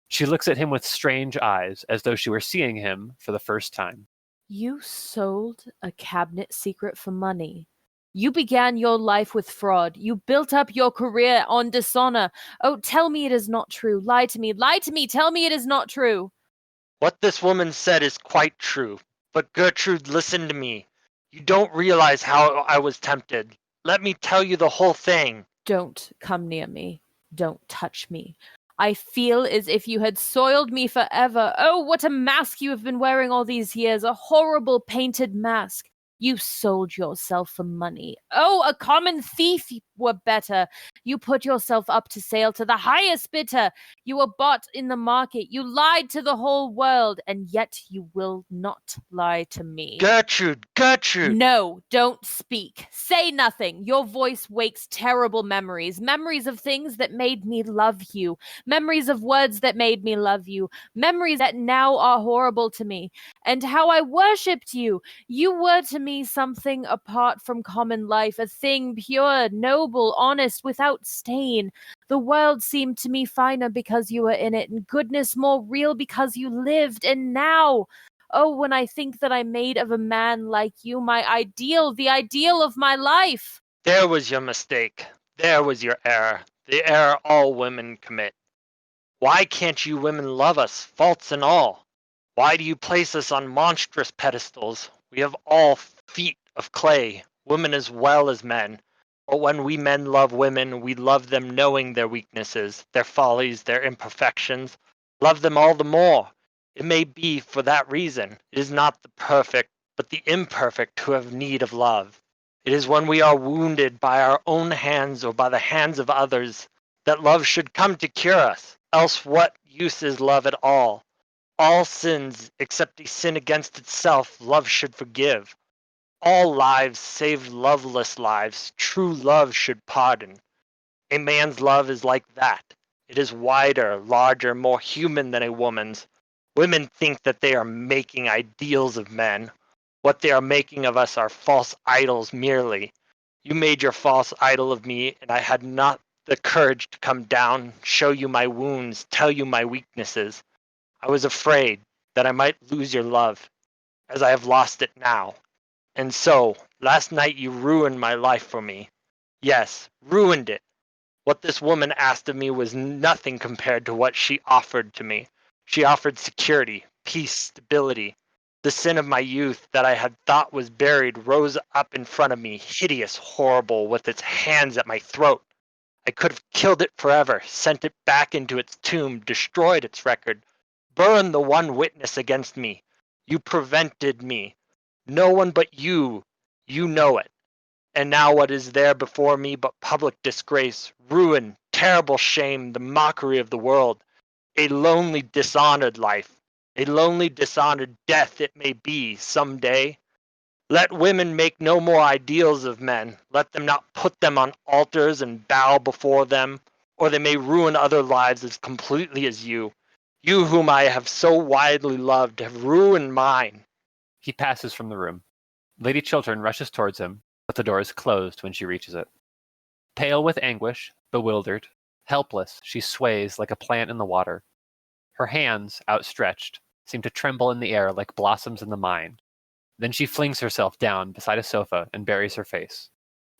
She looks at him with strange eyes, as though she were seeing him for the first time. You sold a cabinet secret for money. You began your life with fraud. You built up your career on dishonor. Oh, tell me it is not true. Lie to me. Lie to me. Tell me it is not true. What this woman said is quite true. But Gertrude, listen to me. You don't realize how I was tempted. Let me tell you the whole thing. Don't come near me. Don't touch me. I feel as if you had soiled me forever. Oh, what a mask you have been wearing all these years. A horrible painted mask. You sold yourself for money. Oh, a common thief. were better. You put yourself up to sale to the highest bidder. You were bought in the market. You lied to the whole world, and yet you will not lie to me. Gertrude! No, don't speak. Say nothing. Your voice wakes terrible memories. Memories of things that made me love you. Memories of words that made me love you. Memories that now are horrible to me. And how I worshipped you. You were to me something apart from common life, a thing pure, noble, honest, without stain. The world seemed to me finer because you were in it, and goodness more real because you lived. And now, oh, when I think that I made of a man like you my ideal, the ideal of my life. There was your mistake. There was your error. The error all women commit. Why can't you women love us, faults and all? Why do you place us on monstrous pedestals? We have all feet of clay, women as well as men. But when we men love women, we love them knowing their weaknesses, their follies, their imperfections. Love them all the more. It may be for that reason. It is not the perfect, but the imperfect who have need of love. It is when we are wounded by our own hands or by the hands of others that love should come to cure us. Else what use is love at all? All sins, except a sin against itself, love should forgive. All lives, save loveless lives, true love should pardon. A man's love is like that. It is wider, larger, more human than a woman's. Women think that they are making ideals of men. What they are making of us are false idols merely. You made your false idol of me, and I had not the courage to come down, show you my wounds, tell you my weaknesses. I was afraid that I might lose your love, as I have lost it now. And so, last night you ruined my life for me. Yes, ruined it. What this woman asked of me was nothing compared to what she offered to me. She offered security, peace, stability. The sin of my youth that I had thought was buried rose up in front of me, hideous, horrible, with its hands at my throat. I could have killed it forever, sent it back into its tomb, destroyed its record, burned the one witness against me. You prevented me. No one but you know it. And now what is there before me but public disgrace, ruin, terrible shame, the mockery of the world, a lonely, dishonored life, a lonely, dishonored death it may be some day. Let women make no more ideals of men. Let them not put them on altars and bow before them, or they may ruin other lives as completely as you. You whom I have so widely loved have ruined mine. He passes from the room. Lady Chiltern rushes towards him, but the door is closed when she reaches it. Pale with anguish, bewildered, helpless, she sways like a plant in the water. Her hands, outstretched, seem to tremble in the air like blossoms in the mine. Then she flings herself down beside a sofa and buries her face.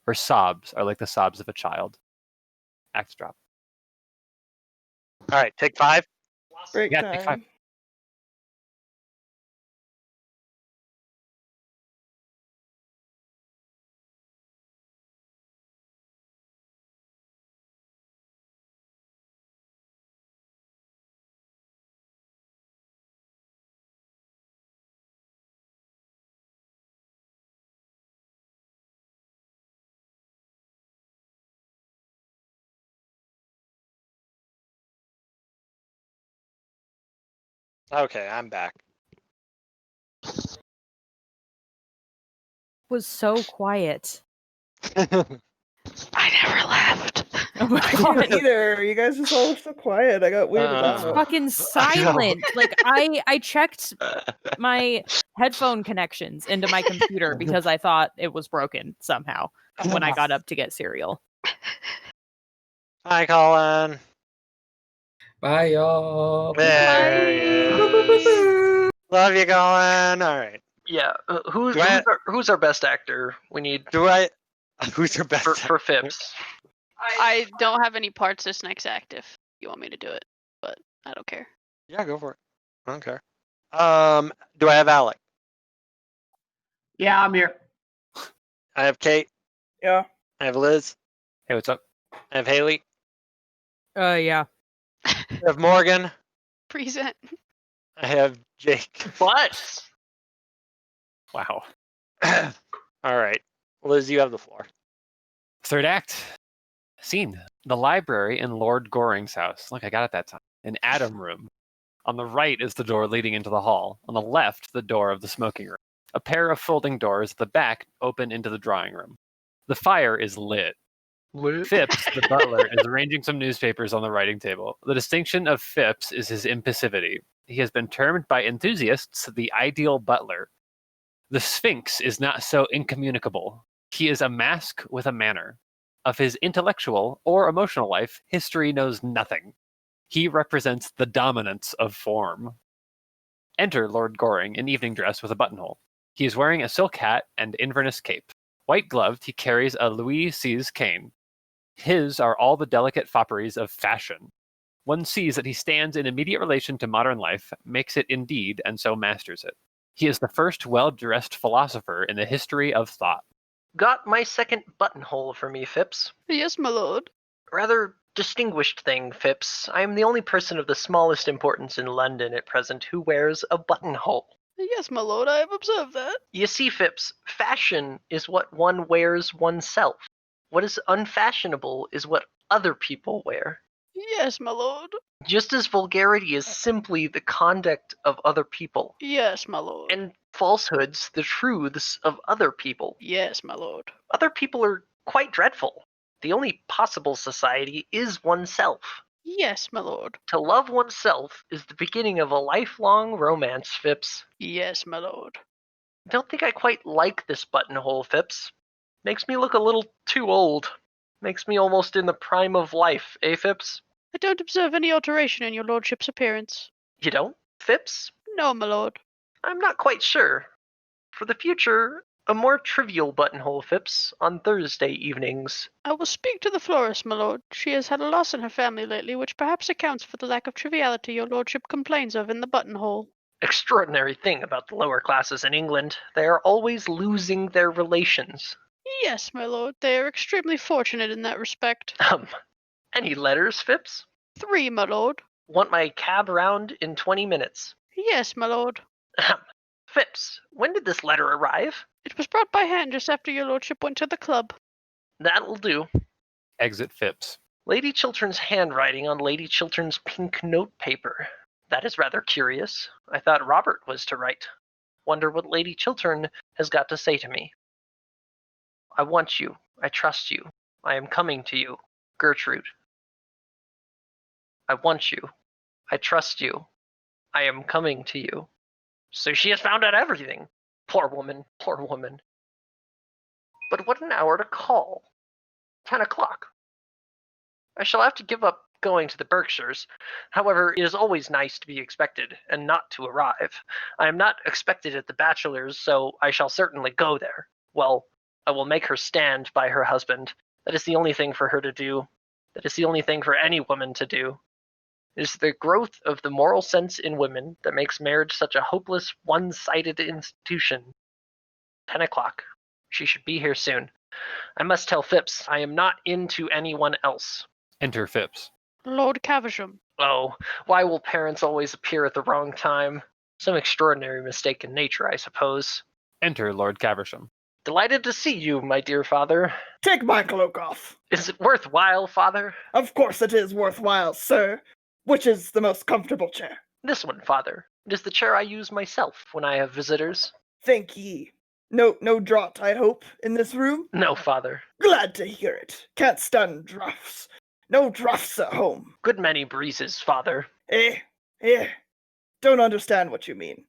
Her sobs are like the sobs of a child. Act drop. All right, take 5. Break Yeah, take 5. time. Okay, I'm back. Was so quiet. I never left. Oh my I god. didn't either. You guys just all were so quiet. I got weirded It's out. fucking silent. Like I checked my headphone connections into my computer because I thought it was broken somehow when I got up to get cereal. Hi, Cullen. Bye, y'all. There he is. Love you, Cullen. All right. Yeah, who's Do I- who's our best actor? We need Who's your best? for Phipps. I don't have any parts this next active. You want me to do it, but I don't care. Yeah, go for it. I don't care. Do I have Alec? Yeah, I'm here. I have Kate. Yeah. I have Liz. Hey, what's up? I have Haleigh. Yeah. I have Morgan. Present. I have Jake. What? Wow. All right. Liz, you have the floor. Third act. Scene. The library in Lord Goring's house. Look, I got it that time. An Adam room. On the right is the door leading into the hall. On the left, the door of the smoking room. A pair of folding doors at the back open into the drawing room. The fire is lit. Phipps, the butler, is arranging some newspapers on the writing table. The distinction of Phipps is his impassivity. He has been termed by enthusiasts the ideal butler. The Sphinx is not so incommunicable. He is a mask with a manner. Of his intellectual or emotional life, history knows nothing. He represents the dominance of form. Enter Lord Goring in evening dress with a buttonhole. He is wearing a silk hat and Inverness cape. White gloved, he carries a Louis Seize cane. His are all the delicate fopperies of fashion. One sees that he stands in immediate relation to modern life, makes it indeed, and so masters it. He is the first well-dressed philosopher in the history of thought. Got my second buttonhole for me, Phipps. Yes, my lord. Rather distinguished thing, Phipps. I am the only person of the smallest importance in London at present who wears a buttonhole. Yes, my lord, I have observed that. You see, Phipps, fashion is what one wears oneself. What is unfashionable is what other people wear. Yes, my lord. Just as vulgarity is simply the conduct of other people, Yes, my lord. and falsehoods the truths of other people. Yes, my lord. Other people are quite dreadful. The only possible society is oneself. Yes, my lord. To love oneself is the beginning of a lifelong romance, Phipps. Yes, my lord. Don't think I quite like this buttonhole, Phipps. Makes me look a little too old. Makes me almost in the prime of life, eh, Phipps? I don't observe any alteration in your lordship's appearance. You don't, Phipps? No, my lord. I'm not quite sure. For the future, a more trivial buttonhole, Phipps, on Thursday evenings. I will speak to the florist, my lord. She has had a loss in her family lately, which perhaps accounts for the lack of triviality your lordship complains of in the buttonhole. Extraordinary thing about the lower classes in England. They are always losing their relations. Yes, my lord. They are extremely fortunate in that respect. Any letters, Phipps? 3, my lord. Want my cab round in 20 minutes. Yes, my lord. Phipps, when did this letter arrive? It was brought by hand just after your lordship went to the club. That'll do. Exit Phipps. Lady Chiltern's handwriting on Lady Chiltern's pink note paper. That is rather curious. I thought Robert was to write. Wonder what Lady Chiltern has got to say to me. I want you. I trust you. I am coming to you. Gertrude. I want you. I trust you. I am coming to you. So she has found out everything. Poor woman, poor woman. But what an hour to call. 10 o'clock. I shall have to give up going to the Berkshires. However, it is always nice to be expected, and not to arrive. I am not expected at the bachelor's, so I shall certainly go there. Well, I will make her stand by her husband. That is the only thing for her to do. That is the only thing for any woman to do. It is the growth of the moral sense in women that makes marriage such a hopeless, one-sided institution. 10 o'clock. She should be here soon. I must tell Phipps I am not into anyone else. Enter Phipps. Lord Caversham. Oh, why will parents always appear at the wrong time? Some extraordinary mistake in nature, I suppose. Enter Lord Caversham. Delighted to see you, my dear father. Take my cloak off. Is it worthwhile, father? Of course it is worthwhile, sir. Which is the most comfortable chair? This one, father. It is the chair I use myself when I have visitors. Thank ye. No draught, I hope, in this room? No, father. Glad to hear it. Can't stand draughts. No draughts at home. Good many breezes, father. Don't understand what you mean.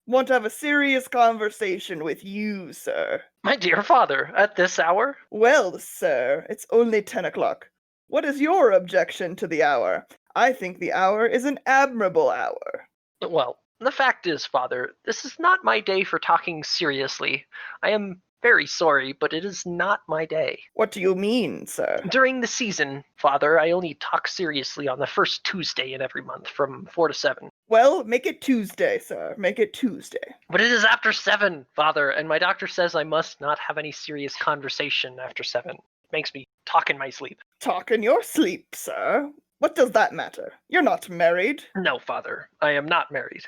Want to have a serious conversation with you, sir. My dear father, at this hour? Well, sir, it's only 10 o'clock. What is your objection to the hour? I think the hour is an admirable hour. Well, the fact is, father, this is not my day for talking seriously. I am very sorry, but it is not my day. What do you mean, sir? During the season, father, I only talk seriously on the first Tuesday in every month from 4 to 7. Well, make it Tuesday, sir. Make it Tuesday. But it is after 7, father, and my doctor says I must not have any serious conversation after 7. It makes me talk in my sleep. Talk in your sleep, sir? What does that matter? You're not married. No, father, I am not married.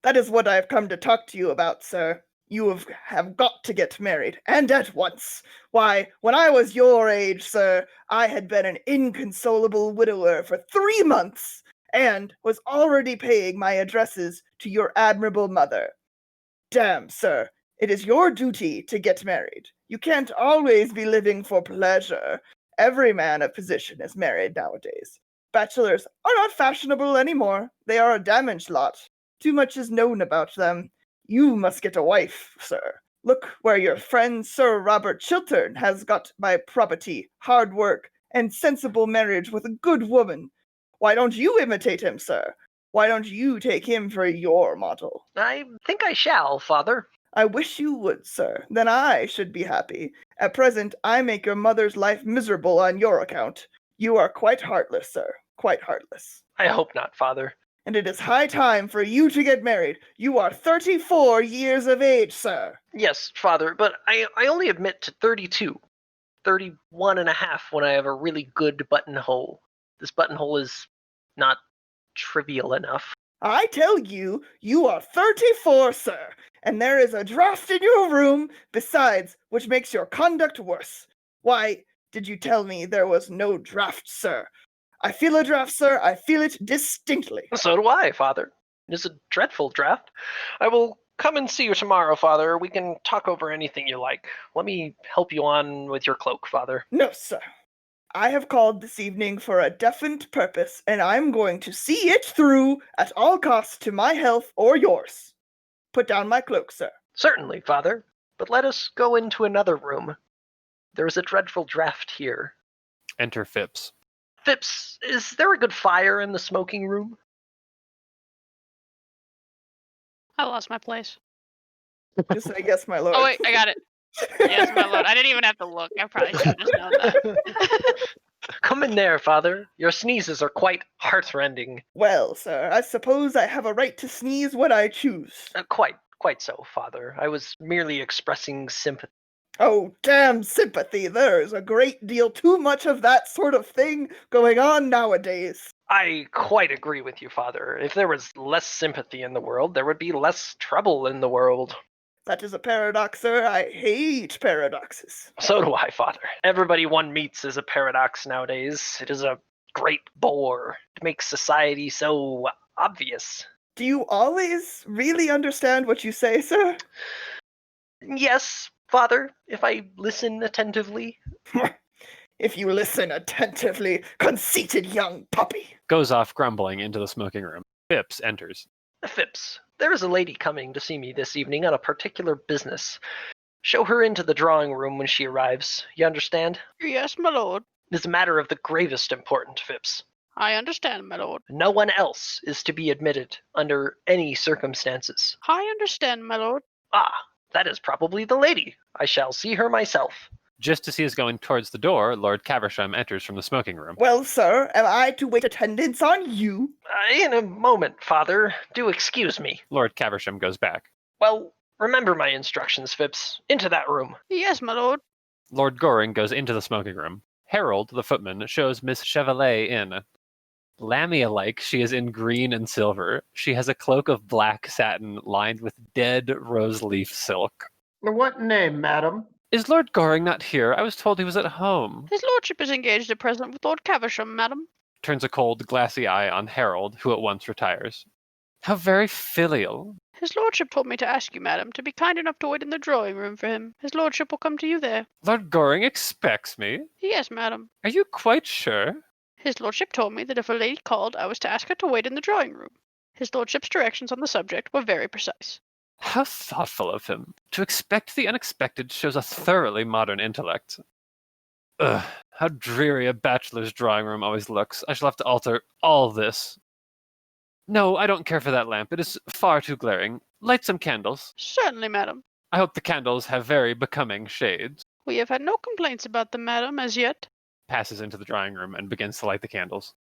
That is what I have come to talk to you about, sir. You have got to get married, and at once. Why, when I was your age, sir, I had been an inconsolable widower for 3 months, and was already paying my addresses to your admirable mother. Damn, sir, it is your duty to get married. You can't always be living for pleasure. Every man of position is married nowadays. Bachelors are not fashionable anymore. They are a damaged lot. Too much is known about them. You must get a wife, sir. Look where your friend Sir Robert Chiltern has got by property, hard work, and sensible marriage with a good woman. Why don't you imitate him, sir? Why don't you take him for your model? I think I shall, father. I wish you would, sir. Then I should be happy. At present, I make your mother's life miserable on your account. You are quite heartless, sir. Quite heartless. I hope not, father. And it is high time for you to get married. You are 34 years of age, sir. Yes, father, but I only admit to 32. 31 and a half when I have a really good buttonhole. This buttonhole is not trivial enough. I tell you, you are 34, sir, and there is a draft in your room, besides, which makes your conduct worse. Why, did you tell me there was no draft, sir? I feel a draft, sir. I feel it distinctly. So do I, father. It is a dreadful draft. I will come and see you tomorrow, father. We can talk over anything you like. Let me help you on with your cloak, father. No, sir. I have called this evening for a definite purpose, and I'm going to see it through at all costs to my health or yours. Put down my cloak, sir. Certainly, father. But let us go into another room. There is a dreadful draft here. Enter Phipps. Phipps, is there a good fire in the smoking room? I lost my place. Just say yes, my lord. Oh wait, I got it. Yes, my lord. I didn't even have to look. I probably should have just known that. Come in there, father. Your sneezes are quite heartrending. Well, sir, I suppose I have a right to sneeze when I choose. Quite so, father. I was merely expressing sympathy. Oh, damn sympathy. There's a great deal too much of that sort of thing going on nowadays. I quite agree with you, father. If there was less sympathy in the world, there would be less trouble in the world. That is a paradox, sir. I hate paradoxes. So do I, father. Everybody one meets is a paradox nowadays. It is a great bore. It makes society so obvious. Do you always really understand what you say, sir? Yes, father, if I listen attentively. If you listen attentively, conceited young puppy. Goes off grumbling into the smoking room. Phipps enters. Phipps, there is a lady coming to see me this evening on a particular business. Show her into the drawing room when she arrives. You understand? Yes, my lord. It is a matter of the gravest importance, Phipps. I understand, my lord. No one else is to be admitted under any circumstances. I understand, my lord. Ah, that is probably the lady. I shall see her myself. Just as he is going towards the door, Lord Caversham enters from the smoking room. Well, sir, am I to wait attendance on you? In a moment, father. Do excuse me. Lord Caversham goes back. Well, remember my instructions, Phipps. Into that room. Yes, my lord. Lord Goring goes into the smoking room. Harold, the footman, shows Miss Cheveley in. Lamia-like, she is in green and silver. She has a cloak of black satin lined with dead rose-leaf silk. What name, madam? Is Lord Goring not here? I was told he was at home. His lordship is engaged at present with Lord Caversham, madam. Turns a cold, glassy eye on Harold, who at once retires. How very filial. His lordship told me to ask you, madam, to be kind enough to wait in the drawing room for him. His lordship will come to you there. Lord Goring expects me? Yes, madam. Are you quite sure? His lordship told me that if a lady called, I was to ask her to wait in the drawing room. His lordship's directions on the subject were very precise. How thoughtful of him. To expect the unexpected shows a thoroughly modern intellect. Ugh, how dreary a bachelor's drawing room always looks. I shall have to alter all this. No, I don't care for that lamp. It is far too glaring. Light some candles. Certainly, madam. I hope the candles have very becoming shades. We have had no complaints about them, madam, as yet. Passes into the drawing room and begins to light the candles.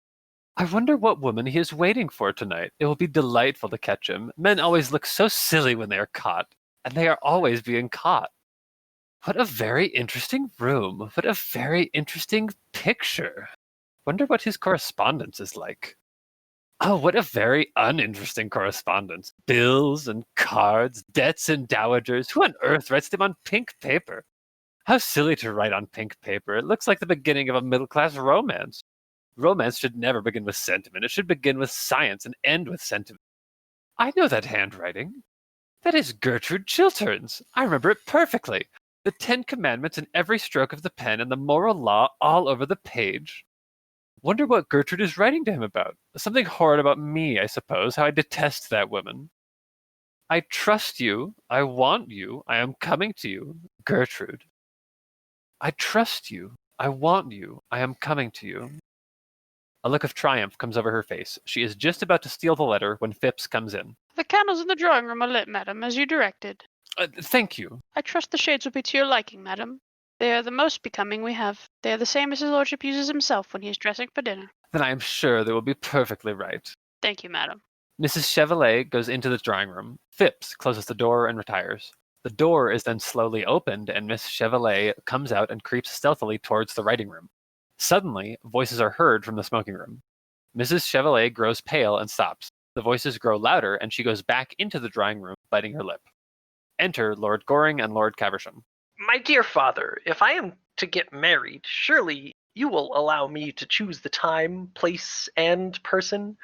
I wonder what woman he is waiting for tonight. It will be delightful to catch him. Men always look so silly when they are caught, and they are always being caught. What a very interesting room. What a very interesting picture. Wonder what his correspondence is like. Oh, what a very uninteresting correspondence. Bills and cards, debts and dowagers. Who on earth writes them on pink paper? How silly to write on pink paper. It looks like the beginning of a middle-class romance. Romance should never begin with sentiment. It should begin with science and end with sentiment. I know that handwriting. That is Gertrude Chiltern's. I remember it perfectly. The 10 Commandments in every stroke of the pen and the moral law all over the page. Wonder what Gertrude is writing to him about. Something horrid about me, I suppose, how I detest that woman. I trust you. I want you. I am coming to you. Gertrude. I trust you. I want you. I am coming to you. A look of triumph comes over her face. She is just about to steal the letter when Phipps comes in. The candles in the drawing room are lit, madam, as you directed. Thank you. I trust the shades will be to your liking, madam. They are the most becoming we have. They are the same as his lordship uses himself when he is dressing for dinner. Then I am sure they will be perfectly right. Thank you, madam. Mrs. Cheveley goes into the drawing room. Phipps closes the door and retires. The door is then slowly opened, and Miss Cheveley comes out and creeps stealthily towards the writing room. Suddenly, voices are heard from the smoking room. Mrs. Cheveley grows pale and stops. The voices grow louder, and she goes back into the drawing room, biting her lip. Enter Lord Goring and Lord Caversham. My dear father, if I am to get married, surely you will allow me to choose the time, place, and person,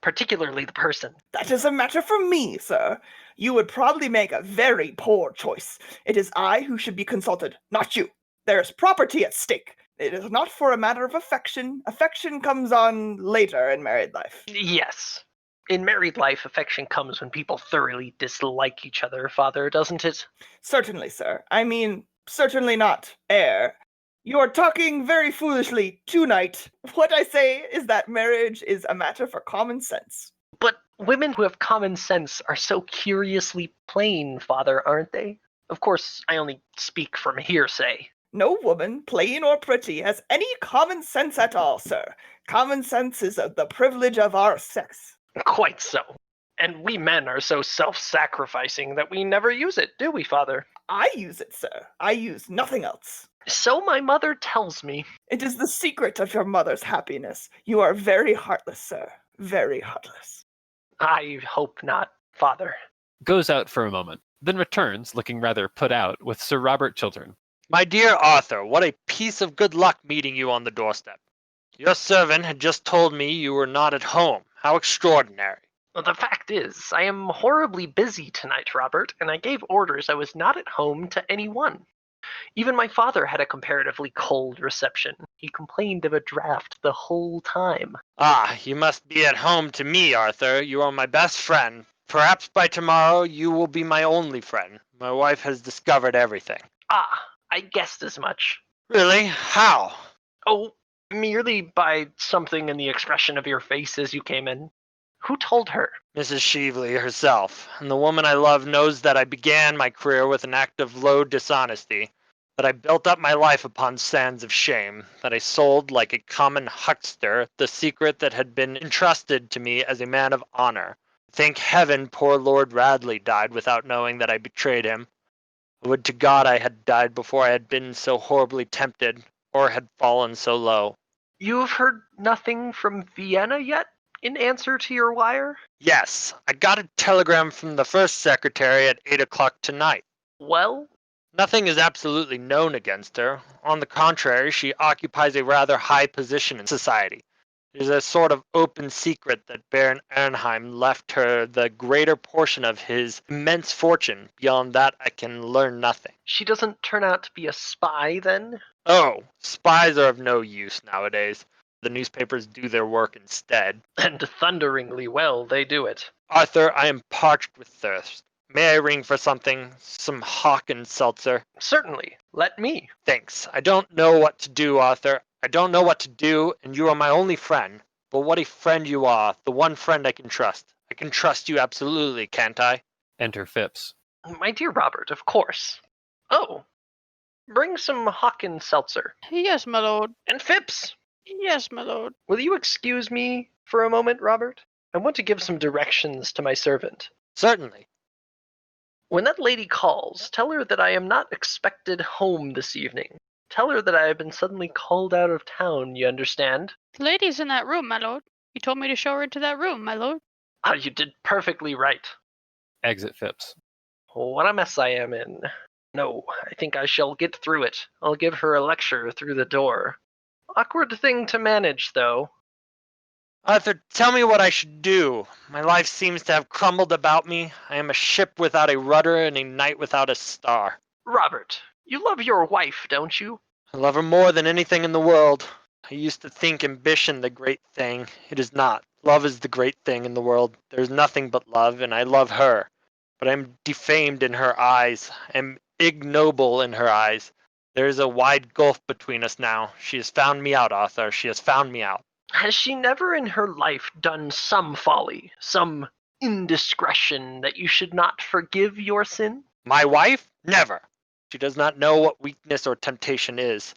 particularly the person. That is a matter for me, sir. You would probably make a very poor choice. It is I who should be consulted, not you. There is property at stake. It is not for a matter of affection. Affection comes on later in married life. Yes. In married life, affection comes when people thoroughly dislike each other, father, doesn't it? Certainly, sir. I mean, certainly not, heir. You are talking very foolishly tonight. What I say is that marriage is a matter for common sense. But women who have common sense are so curiously plain, father, aren't they? Of course, I only speak from hearsay. No woman, plain or pretty, has any common sense at all, sir. Common sense is the privilege of our sex. Quite so. And we men are so self-sacrificing that we never use it, do we, father? I use it, sir. I use nothing else. So my mother tells me. It is the secret of your mother's happiness. You are very heartless, sir. Very heartless. I hope not, father. Goes out for a moment, then returns, looking rather put out, with Sir Robert Chiltern. My dear Arthur, what a piece of good luck meeting you on the doorstep. Your servant had just told me you were not at home. How extraordinary. Well, the fact is, I am horribly busy tonight, Robert, and I gave orders I was not at home to anyone. Even my father had a comparatively cold reception. He complained of a draft the whole time. Ah, you must be at home to me, Arthur. You are my best friend. Perhaps by tomorrow you will be my only friend. My wife has discovered everything. Ah, I guessed as much. Really? How? Oh, merely by something in the expression of your face as you came in. Who told her? Mrs. Cheveley herself. And the woman I love knows that I began my career with an act of low dishonesty, that I built up my life upon sands of shame, that I sold like a common huckster the secret that had been entrusted to me as a man of honor. Thank heaven poor Lord Radley died without knowing that I betrayed him. Would to God I had died before I had been so horribly tempted, or had fallen so low. You've heard nothing from Vienna yet, in answer to your wire? Yes, I got a telegram from the first secretary at 8 o'clock tonight. Well? Nothing is absolutely known against her. On the contrary, she occupies a rather high position in society. It is a sort of open secret that Baron Ernheim left her the greater portion of his immense fortune. Beyond that, I can learn nothing. She doesn't turn out to be a spy, then? Oh, spies are of no use nowadays. The newspapers do their work instead. And thunderingly well they do it. Arthur, I am parched with thirst. May I ring for something? Some hock and seltzer? Certainly. Let me. Thanks. I don't know what to do, Arthur. I don't know what to do, and you are my only friend. But what a friend you are, the one friend I can trust. I can trust you absolutely, can't I? Enter Phipps. My dear Robert, of course. Oh, bring some hock and seltzer. Yes, my lord. And Phipps! Yes, my lord. Will you excuse me for a moment, Robert? I want to give some directions to my servant. Certainly. When that lady calls, tell her that I am not expected home this evening. Tell her that I have been suddenly called out of town, you understand? The lady's in that room, my lord. He told me to show her into that room, my lord. Ah, you did perfectly right. Exit Phipps. What a mess I am in. No, I think I shall get through it. I'll give her a lecture through the door. Awkward thing to manage, though. Arthur, tell me what I should do. My life seems to have crumbled about me. I am a ship without a rudder and a night without a star. Robert, you love your wife, don't you? I love her more than anything in the world. I used to think ambition the great thing. It is not. Love is the great thing in the world. There is nothing but love, and I love her. But I am defamed in her eyes. I am ignoble in her eyes. There is a wide gulf between us now. She has found me out, Arthur. She has found me out. Has she never in her life done some folly, some indiscretion that you should not forgive your sin? My wife? Never. She does not know what weakness or temptation is.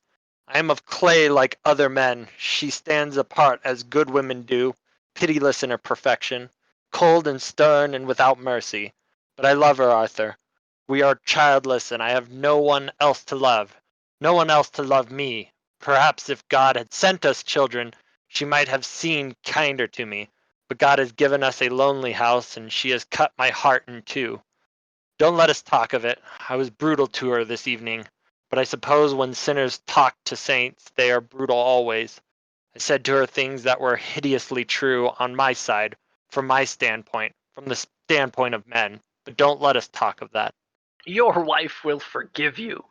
I am of clay like other men. She stands apart as good women do, pitiless in her perfection, cold and stern and without mercy. But I love her, Arthur. We are childless, and I have no one else to love. No one else to love me. Perhaps if God had sent us children, she might have seemed kinder to me. But God has given us a lonely house, and she has cut my heart in two. Don't let us talk of it. I was brutal to her this evening. But I suppose when sinners talk to saints, they are brutal always. I said to her things that were hideously true on my side, from my standpoint, from the standpoint of men. But don't let us talk of that. Your wife will forgive you.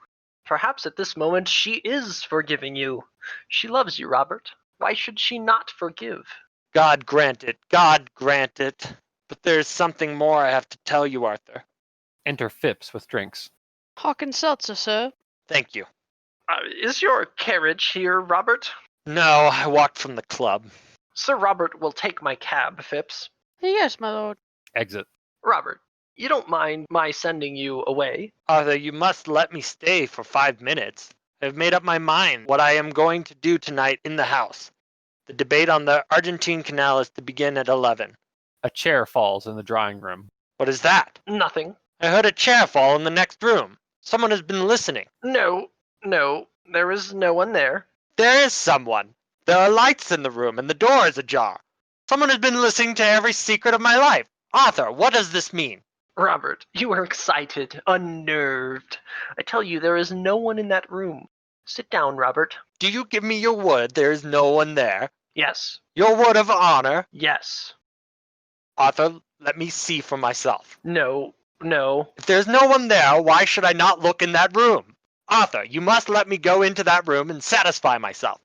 Perhaps at this moment she is forgiving you. She loves you, Robert. Why should she not forgive? God grant it. God grant it. But there is something more I have to tell you, Arthur. Enter Phipps with drinks. Hawk and seltzer, sir. Thank you. Is your carriage here, Robert? No, I walked from the club. Sir Robert will take my cab, Phipps. Yes, my lord. Exit. Robert, you don't mind my sending you away? Arthur, you must let me stay for 5 minutes. I have made up my mind what I am going to do tonight in the house. The debate on the Argentine Canal is to begin at 11. A chair falls in the drawing room. What is that? Nothing. I heard a chair fall in the next room. Someone has been listening. No, there is no one there. There is someone. There are lights in the room, and the door is ajar. Someone has been listening to every secret of my life. Arthur, what does this mean? Robert, you are excited, unnerved. I tell you, there is no one in that room. Sit down, Robert. Do you give me your word there is no one there? Yes. Your word of honor? Yes. Arthur, let me see for myself. No. If there's no one there, why should I not look in that room? Arthur, you must let me go into that room and satisfy myself.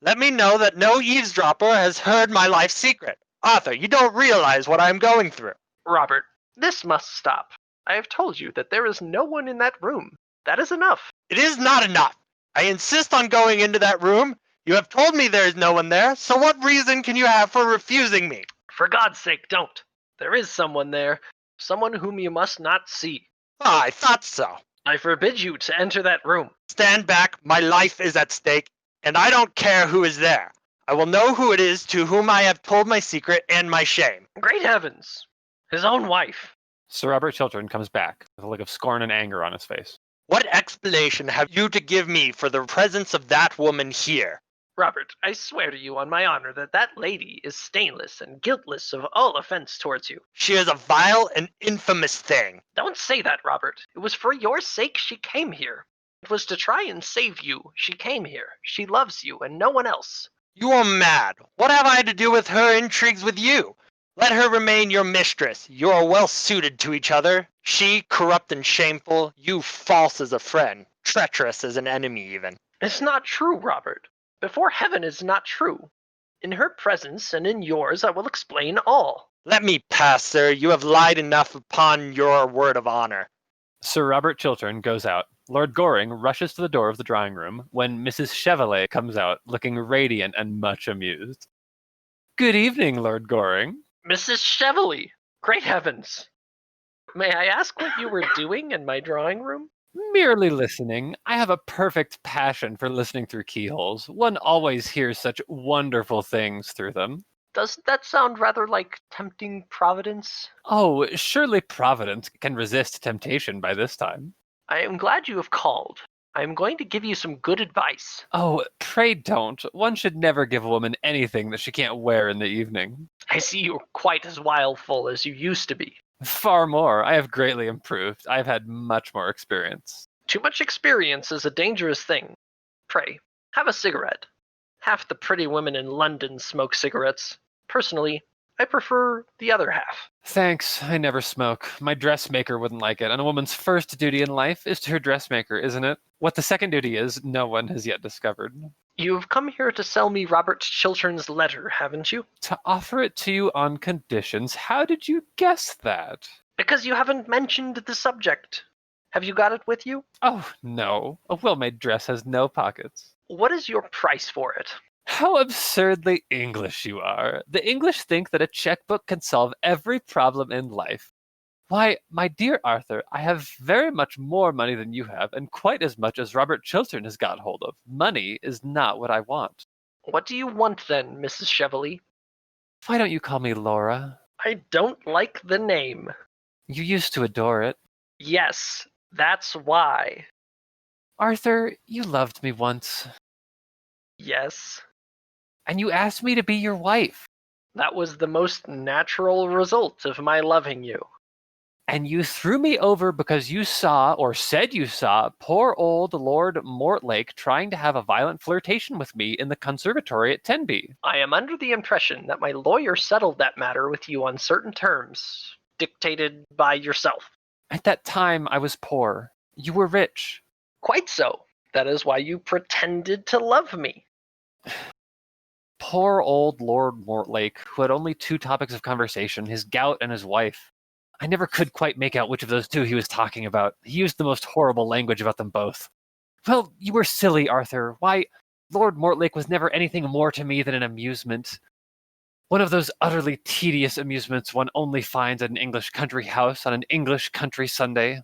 Let me know that no eavesdropper has heard my life's secret. Arthur, you don't realize what I am going through. Robert, this must stop. I have told you that there is no one in that room. That is enough. It is not enough. I insist on going into that room. You have told me there is no one there, so what reason can you have for refusing me? For God's sake, don't. There is someone there. Someone whom you must not see. Ah, I thought so. I forbid you to enter that room. Stand back. My life is at stake, and I don't care who is there. I will know who it is to whom I have told my secret and my shame. Great heavens. His own wife. Sir Robert Chiltern comes back with a look of scorn and anger on his face. What explanation have you to give me for the presence of that woman here? Robert, I swear to you on my honor that that lady is stainless and guiltless of all offense towards you. She is a vile and infamous thing. Don't say that, Robert. It was for your sake she came here. It was to try and save you. She came here. She loves you and no one else. You are mad. What have I to do with her intrigues with you? Let her remain your mistress. You are well suited to each other. She corrupt and shameful, you false as a friend, treacherous as an enemy even. It's not true, Robert. Before heaven, it's not true. In her presence and in yours, I will explain all. Let me pass, sir. You have lied enough upon your word of honor. Sir Robert Chiltern goes out. Lord Goring rushes to the door of the drawing room when Mrs. Cheveley comes out, looking radiant and much amused. Good evening, Lord Goring. Mrs. Cheveley! Great heavens! May I ask what you were doing in my drawing room? Merely listening. I have a perfect passion for listening through keyholes. One always hears such wonderful things through them. Doesn't that sound rather like tempting Providence? Oh, surely Providence can resist temptation by this time. I am glad you have called. I am going to give you some good advice. Oh, pray don't. One should never give a woman anything that she can't wear in the evening. I see you're quite as wileful as you used to be. Far more. I have greatly improved. I have had much more experience. Too much experience is a dangerous thing. Pray, have a cigarette. Half the pretty women in London smoke cigarettes. Personally, I prefer the other half. Thanks, I never smoke. My dressmaker wouldn't like it, and a woman's first duty in life is to her dressmaker, isn't it? What the second duty is, no one has yet discovered. You have come here to sell me Robert Chiltern's letter, haven't you? To offer it to you on conditions. How did you guess that? Because you haven't mentioned the subject. Have you got it with you? Oh, no. A well-made dress has no pockets. What is your price for it? How absurdly English you are. The English think that a checkbook can solve every problem in life. Why, my dear Arthur, I have very much more money than you have, and quite as much as Robert Chiltern has got hold of. Money is not what I want. What do you want then, Mrs. Cheveley? Why don't you call me Laura? I don't like the name. You used to adore it. Yes, that's why. Arthur, you loved me once, Yes, and you asked me to be your wife. that was the most natural result of my loving you. And you threw me over because you saw, or said you saw, poor old Lord Mortlake trying to have a violent flirtation with me in the conservatory at Tenby. I am under the impression that my lawyer settled that matter with you on certain terms, dictated by yourself. At that time, I was poor. You were rich. Quite so. That is why you pretended to love me. Poor old Lord Mortlake, who had only two topics of conversation, his gout and his wife. I never could quite make out which of those two he was talking about. He used the most horrible language about them both. Well, you were silly, Arthur. Why, Lord Mortlake was never anything more to me than an amusement. One of those utterly tedious amusements one only finds at an English country house on an English country Sunday.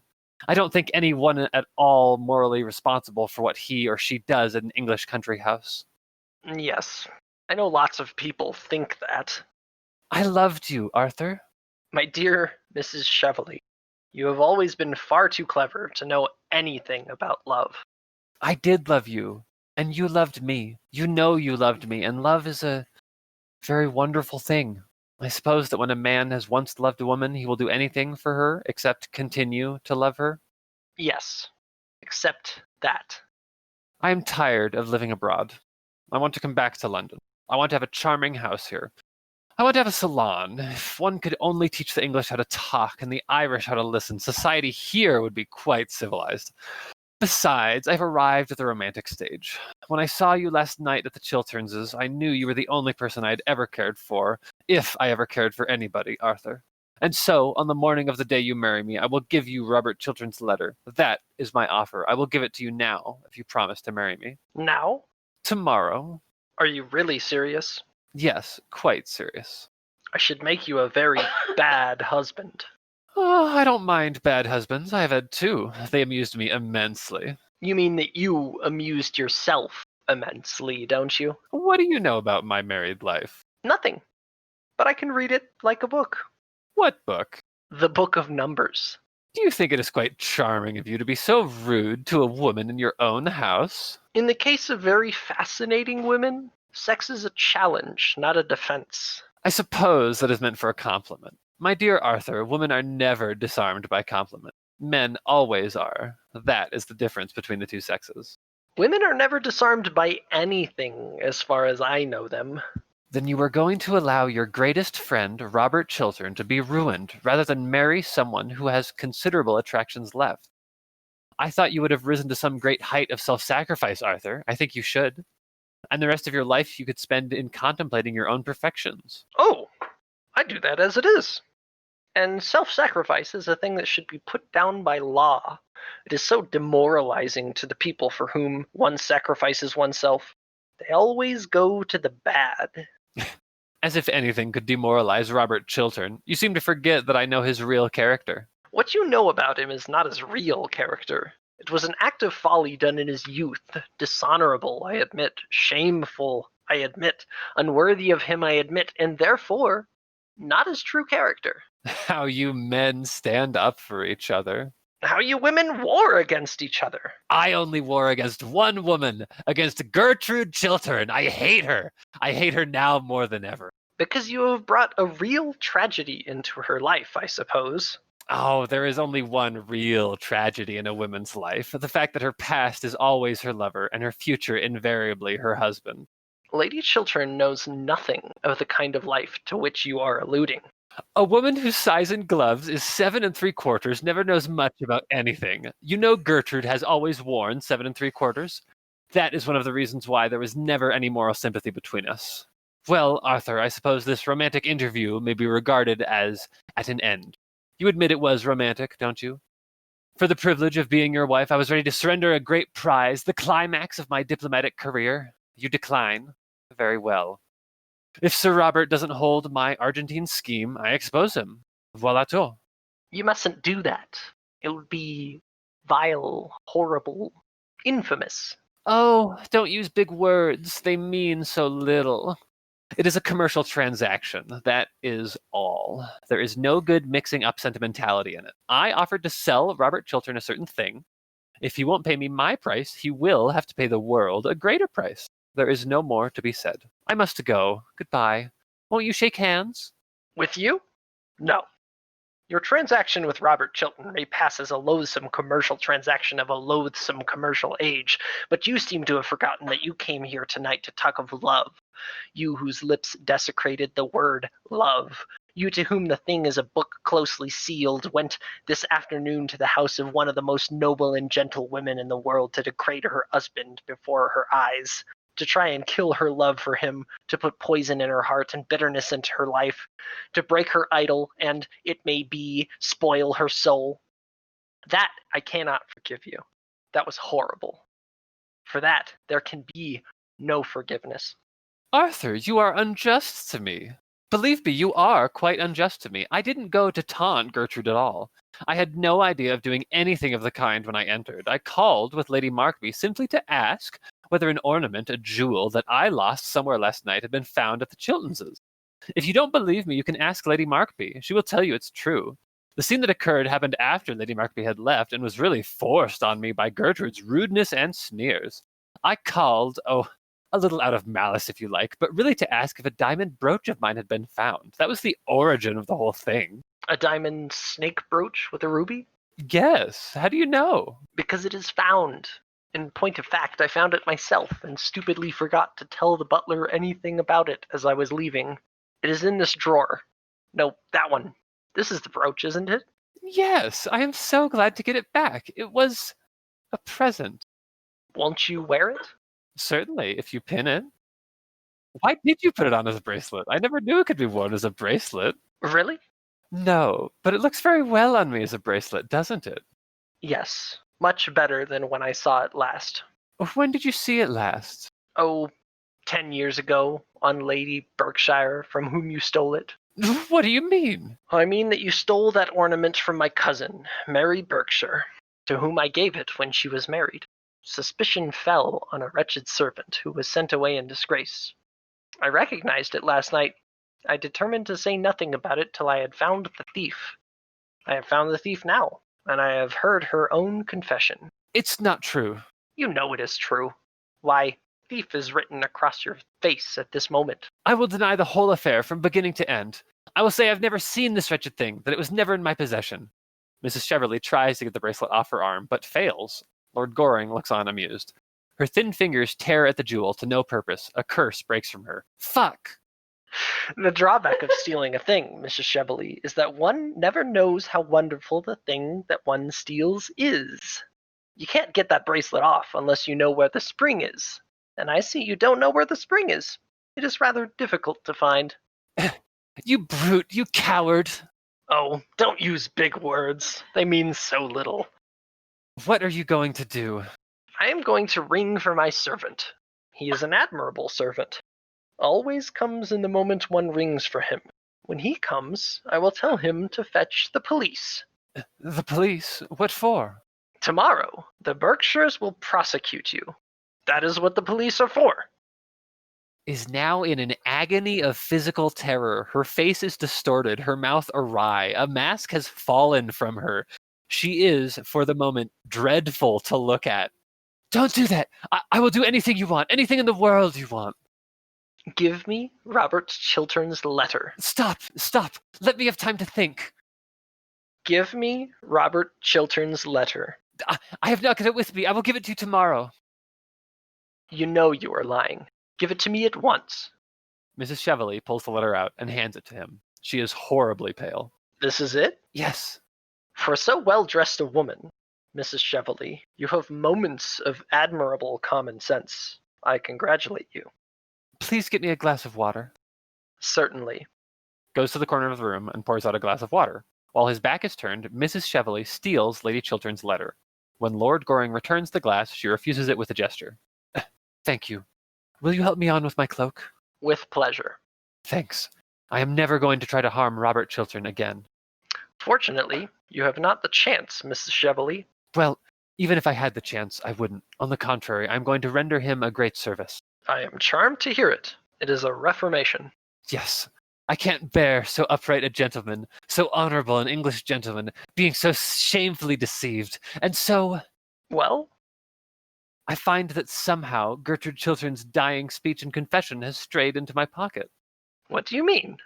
I don't think anyone at all morally responsible for what he or she does at an English country house. Yes, I know lots of people think that. I loved you, Arthur. My dear Mrs. Cheveley, you have always been far too clever to know anything about love. I did love you, and you loved me. You know you loved me, and love is a very wonderful thing. I suppose that when a man has once loved a woman, he will do anything for her except continue to love her. Yes, except that. I am tired of living abroad. I want to come back to London. I want to have a charming house here. I want to have a salon. If one could only teach the English how to talk and the Irish how to listen, society here would be quite civilized. Besides, I've arrived at the romantic stage. When I saw you last night at the Chilterns', I knew you were the only person I had ever cared for, if I ever cared for anybody, Arthur. And so, on the morning of the day you marry me, I will give you Robert Chiltern's letter. That is my offer. I will give it to you now, if you promise to marry me. Now? Tomorrow. Are you really serious? Yes, quite serious. I should make you a very bad husband. Oh, I don't mind bad husbands. I have had two. They amused me immensely. You mean that you amused yourself immensely, don't you? What do you know about my married life? Nothing. But I can read it like a book. What book? The Book of Numbers. Do you think it is quite charming of you to be so rude to a woman in your own house? In the case of very fascinating women, sex is a challenge, not a defense. I suppose that is meant for a compliment. My dear Arthur, women are never disarmed by compliment. Men always are. That is the difference between the two sexes. Women are never disarmed by anything, as far as I know them. Then you are going to allow your greatest friend, Robert Chiltern, to be ruined, rather than marry someone who has considerable attractions left. I thought you would have risen to some great height of self-sacrifice, Arthur. I think you should. And the rest of your life you could spend in contemplating your own perfections. Oh, I do that as it is. And self-sacrifice is a thing that should be put down by law. It is so demoralizing to the people for whom one sacrifices oneself. They always go to the bad. As if anything could demoralize Robert Chiltern. You seem to forget that I know his real character. What you know about him is not his real character. It was an act of folly done in his youth. Dishonorable, I admit. Shameful, I admit. Unworthy of him, I admit. And therefore, not his true character. How you men stand up for each other. how you women war against each other. I only war against one woman, against Gertrude Chiltern. I hate her. I hate her now more than ever. Because you have brought a real tragedy into her life, I suppose. Oh, there is only one real tragedy in a woman's life. The fact that her past is always her lover and her future invariably her husband. Lady Chiltern knows nothing of the kind of life to which you are alluding. A woman whose size in gloves is 7 3/4 never knows much about anything. You know Gertrude has always worn 7 3/4. That is one of the reasons why there was never any moral sympathy between us. Well, Arthur, I suppose this romantic interview may be regarded as at an end. You admit it was romantic, don't you? For the privilege of being your wife, I was ready to surrender a great prize, the climax of my diplomatic career. You decline. Very well. If Sir Robert doesn't hold my Argentine scheme, I expose him. Voilà tout. You mustn't do that. It would be vile, horrible, infamous. Oh, don't use big words. They mean so little. It is a commercial transaction. That is all. There is no good mixing up sentimentality in it. I offered to sell Robert Chiltern a certain thing. If he won't pay me my price, he will have to pay the world a greater price. There is no more to be said. I must go. Goodbye. Won't you shake hands? With you? No. Your transaction with Robert Chiltern may pass as a loathsome commercial transaction of a loathsome commercial age, but you seem to have forgotten that you came here tonight to talk of love. You whose lips desecrated the word love. You to whom the thing is a book closely sealed, went this afternoon to the house of one of the most noble and gentle women in the world to degrade her husband before her eyes, to try and kill her love for him, to put poison in her heart and bitterness into her life, to break her idol and, it may be, spoil her soul. That I cannot forgive you. That was horrible. For that, there can be no forgiveness. Arthur, you are unjust to me. Believe me, you are quite unjust to me. I didn't go to taunt Gertrude at all. I had no idea of doing anything of the kind when I entered. I called with Lady Markby simply to ask whether an ornament, a jewel, that I lost somewhere last night had been found at the Chiltonses. If you don't believe me, you can ask Lady Markby. She will tell you it's true. The scene that occurred happened after Lady Markby had left and was really forced on me by Gertrude's rudeness and sneers. I called, a little out of malice if you like, but really to ask if a diamond brooch of mine had been found. That was the origin of the whole thing. A diamond snake brooch with a ruby? Yes. How do you know? Because it is found. In point of fact, I found it myself and stupidly forgot to tell the butler anything about it as I was leaving. It is in this drawer. No, that one. This is the brooch, isn't it? Yes, I am so glad to get it back. It was a present. Won't you wear it? Certainly, if you pin it. Why did you put it on as a bracelet? I never knew it could be worn as a bracelet. Really? No, but it looks very well on me as a bracelet, doesn't it? Yes. Much better than when I saw it last. When did you see it last? Oh, 10 years ago, on Lady Berkshire, from whom you stole it. What do you mean? I mean that you stole that ornament from my cousin, Mary Berkshire, to whom I gave it when she was married. Suspicion fell on a wretched servant who was sent away in disgrace. I recognized it last night. I determined to say nothing about it till I had found the thief. I have found the thief now, and I have heard her own confession. It's not true. You know it is true. Why, thief is written across your face at this moment. I will deny the whole affair from beginning to end. I will say I've never seen this wretched thing, that it was never in my possession. Mrs. Cheveley tries to get the bracelet off her arm, but fails. Lord Goring looks on amused. Her thin fingers tear at the jewel to no purpose. A curse breaks from her. Fuck! The drawback of stealing a thing, Mrs. Cheveley, is that one never knows how wonderful the thing that one steals is. You can't get that bracelet off unless you know where the spring is. And I see you don't know where the spring is. It is rather difficult to find. You brute, you coward! Oh, don't use big words. They mean so little. What are you going to do? I am going to ring for my servant. He is an admirable servant. Always comes in the moment one rings for him. When he comes, I will tell him to fetch the police. The police? What for? Tomorrow, the Berkshires will prosecute you. That is what the police are for. Is now in an agony of physical terror. Her face is distorted, her mouth awry. A mask has fallen from her. She is, for the moment, dreadful to look at. Don't do that. I will do anything you want, anything in the world you want. Give me Robert Chiltern's letter. Stop. Let me have time to think. Give me Robert Chiltern's letter. I have not got it with me. I will give it to you tomorrow. You know you are lying. Give it to me at once. Mrs. Cheveley pulls the letter out and hands it to him. She is horribly pale. This is it? Yes. For so well-dressed a woman, Mrs. Cheveley, you have moments of admirable common sense. I congratulate you. Please get me a glass of water. Certainly. Goes to the corner of the room and pours out a glass of water. While his back is turned, Mrs. Cheveley steals Lady Chiltern's letter. When Lord Goring returns the glass, she refuses it with a gesture. Thank you. Will you help me on with my cloak? With pleasure. Thanks. I am never going to try to harm Robert Chiltern again. Fortunately, you have not the chance, Mrs. Cheveley. Well, even if I had the chance, I wouldn't. On the contrary, I am going to render him a great service. I am charmed to hear it. It is a reformation. Yes. I can't bear so upright a gentleman, so honorable an English gentleman, being so shamefully deceived, and so... Well? I find that somehow Gertrude Chiltern's dying speech and confession has strayed into my pocket. What do you mean?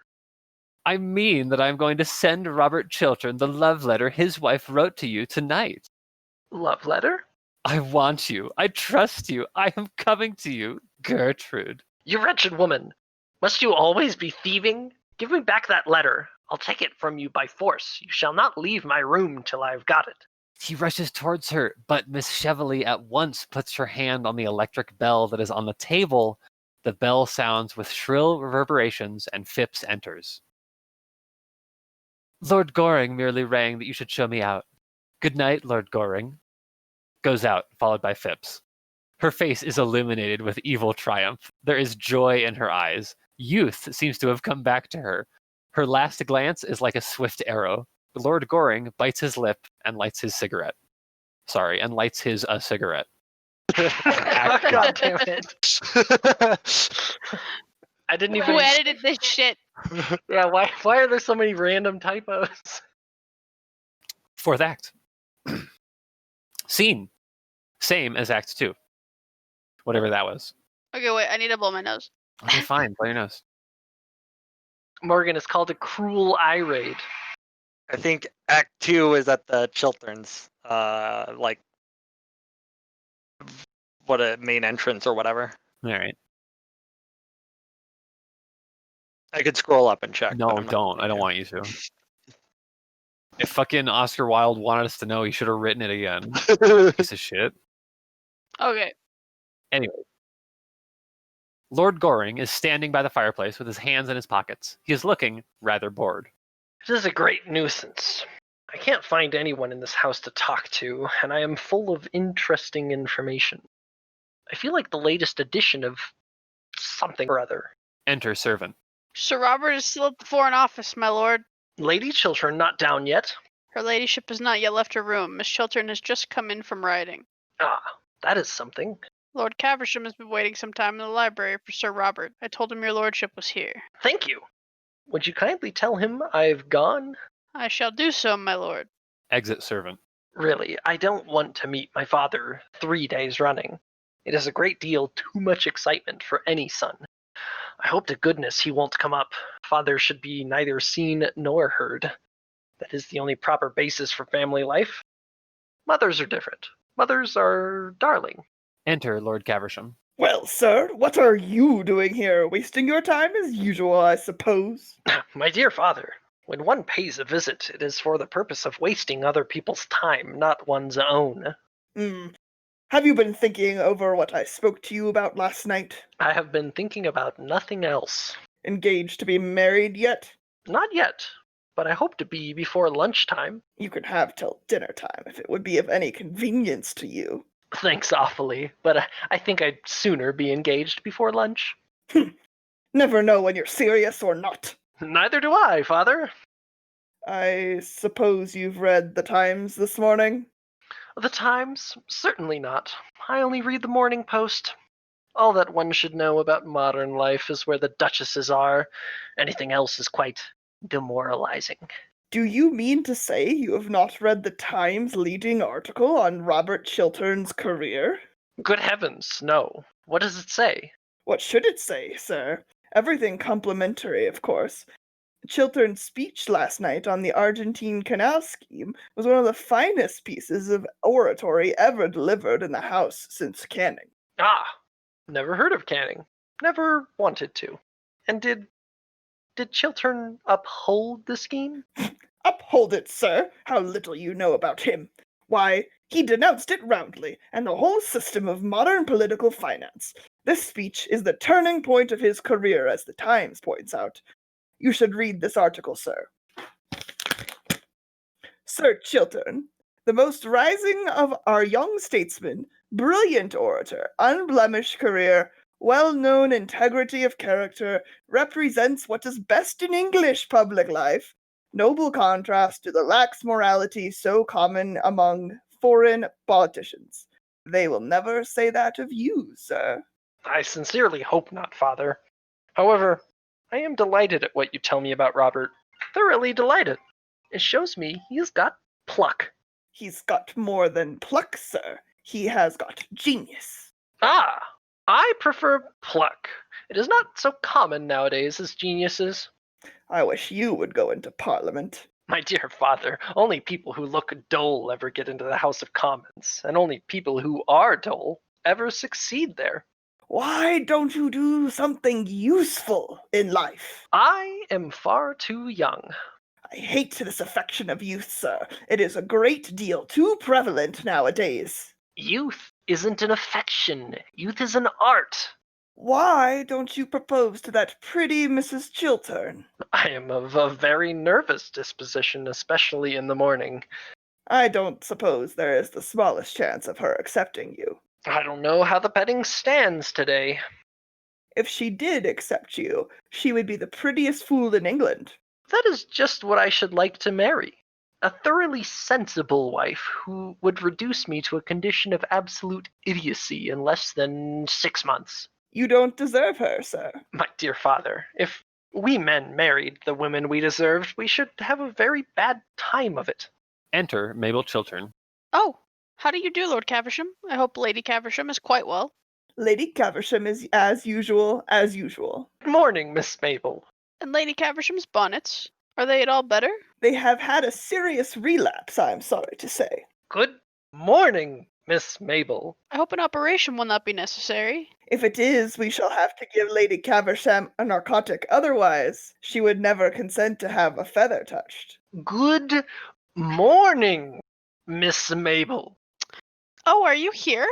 I mean that I'm going to send Robert Chiltern the love letter his wife wrote to you tonight. Love letter? I want you. I trust you. I am coming to you, Gertrude. You wretched woman. Must you always be thieving? Give me back that letter. I'll take it from you by force. You shall not leave my room till I have got it. He rushes towards her, but Miss Cheveley at once puts her hand on the electric bell that is on the table. The bell sounds with shrill reverberations, and Phipps enters. Lord Goring merely rang that you should show me out. Good night, Lord Goring. Goes out, followed by Phipps. Her face is illuminated with evil triumph. There is joy in her eyes. Youth seems to have come back to her. Her last glance is like a swift arrow. Lord Goring bites his lip and lights his cigarette. Sorry, and lights his cigarette. God damn it. I didn't even... Who edited this shit? Yeah, why are there so many random typos? Fourth act. Scene. Same as Act 2. Whatever that was. Okay, wait, I need to blow my nose. Okay, fine. Blow your nose. Morgan, it's called a cruel eye raid. I think Act 2 is at the Chilterns, what a main entrance or whatever. All right. I could scroll up and check. No, don't. I don't want you to. If fucking Oscar Wilde wanted us to know, he should have written it again. Piece of shit. Okay. Anyway. Lord Goring is standing by the fireplace with his hands in his pockets. He is looking rather bored. It is a great nuisance. I can't find anyone in this house to talk to, and I am full of interesting information. I feel like the latest edition of something or other. Enter servant. Sir Robert is still at the Foreign Office, my lord. Lady Chiltern not down yet? Her ladyship has not yet left her room. Miss Chiltern has just come in from riding. Ah, that is something. Lord Caversham has been waiting some time in the library for Sir Robert. I told him your lordship was here. Thank you. Would you kindly tell him I've gone? I shall do so, my lord. Exit servant. Really, I don't want to meet my father 3 days running. It is a great deal too much excitement for any son. I hope to goodness he won't come up. Father should be neither seen nor heard. That is the only proper basis for family life. Mothers are different. Mothers are darling. Enter Lord Caversham. Well, sir, what are you doing here? Wasting your time as usual, I suppose. My dear father, when one pays a visit, it is for the purpose of wasting other people's time, not one's own. Have you been thinking over what I spoke to you about last night? I have been thinking about nothing else. Engaged to be married yet? Not yet, but I hope to be before lunchtime. You can have till dinner time if it would be of any convenience to you. Thanks awfully, but I think I'd sooner be engaged before lunch. Never know when you're serious or not. Neither do I, father. I suppose you've read the Times this morning? The Times? Certainly not. I only read the Morning Post. All that one should know about modern life is where the duchesses are. Anything else is quite demoralizing. Do you mean to say you have not read the Times leading article on Robert Chiltern's career? Good heavens, no. What does it say? What should it say, sir? Everything complimentary, of course. Chiltern's speech last night on the Argentine Canal scheme was one of the finest pieces of oratory ever delivered in the House since Canning. Ah, never heard of Canning. Never wanted to. And did Chiltern uphold the scheme? Uphold it, sir! How little you know about him! Why, he denounced it roundly, and the whole system of modern political finance. This speech is the turning point of his career, as the Times points out. You should read this article, sir. Sir Chiltern, the most rising of our young statesmen, brilliant orator, unblemished career, well-known integrity of character, represents what is best in English public life. Noble contrast to the lax morality so common among foreign politicians. They will never say that of you, sir. I sincerely hope not, Father. However, I am delighted at what you tell me about Robert. Thoroughly delighted. It shows me he's got pluck. He's got more than pluck, sir. He has got genius. Ah, I prefer pluck. It is not so common nowadays as geniuses. I wish you would go into Parliament. My dear father, only people who look dull ever get into the House of Commons, and only people who are dull ever succeed there. Why don't you do something useful in life? I am far too young. I hate this affection of youth, sir. It is a great deal too prevalent nowadays. Youth isn't an affection. Youth is an art. Why don't you propose to that pretty Mrs. Chiltern? I am of a very nervous disposition, especially in the morning. I don't suppose there is the smallest chance of her accepting you. I don't know how the betting stands today. If she did accept you, she would be the prettiest fool in England. That is just what I should like to marry. A thoroughly sensible wife who would reduce me to a condition of absolute idiocy in less than 6 months. You don't deserve her, sir. My dear father, if we men married the women we deserved, we should have a very bad time of it. Enter Mabel Chiltern. Oh, how do you do, Lord Caversham? I hope Lady Caversham is quite well. Lady Caversham is as usual, as usual. Good morning, Miss Mabel. And Lady Caversham's bonnets, are they at all better? They have had a serious relapse, I am sorry to say. Good morning, Miss Mabel. I hope an operation will not be necessary. If it is, we shall have to give Lady Caversham a narcotic. Otherwise, she would never consent to have a feather touched. Good morning, Miss Mabel. Oh, are you here?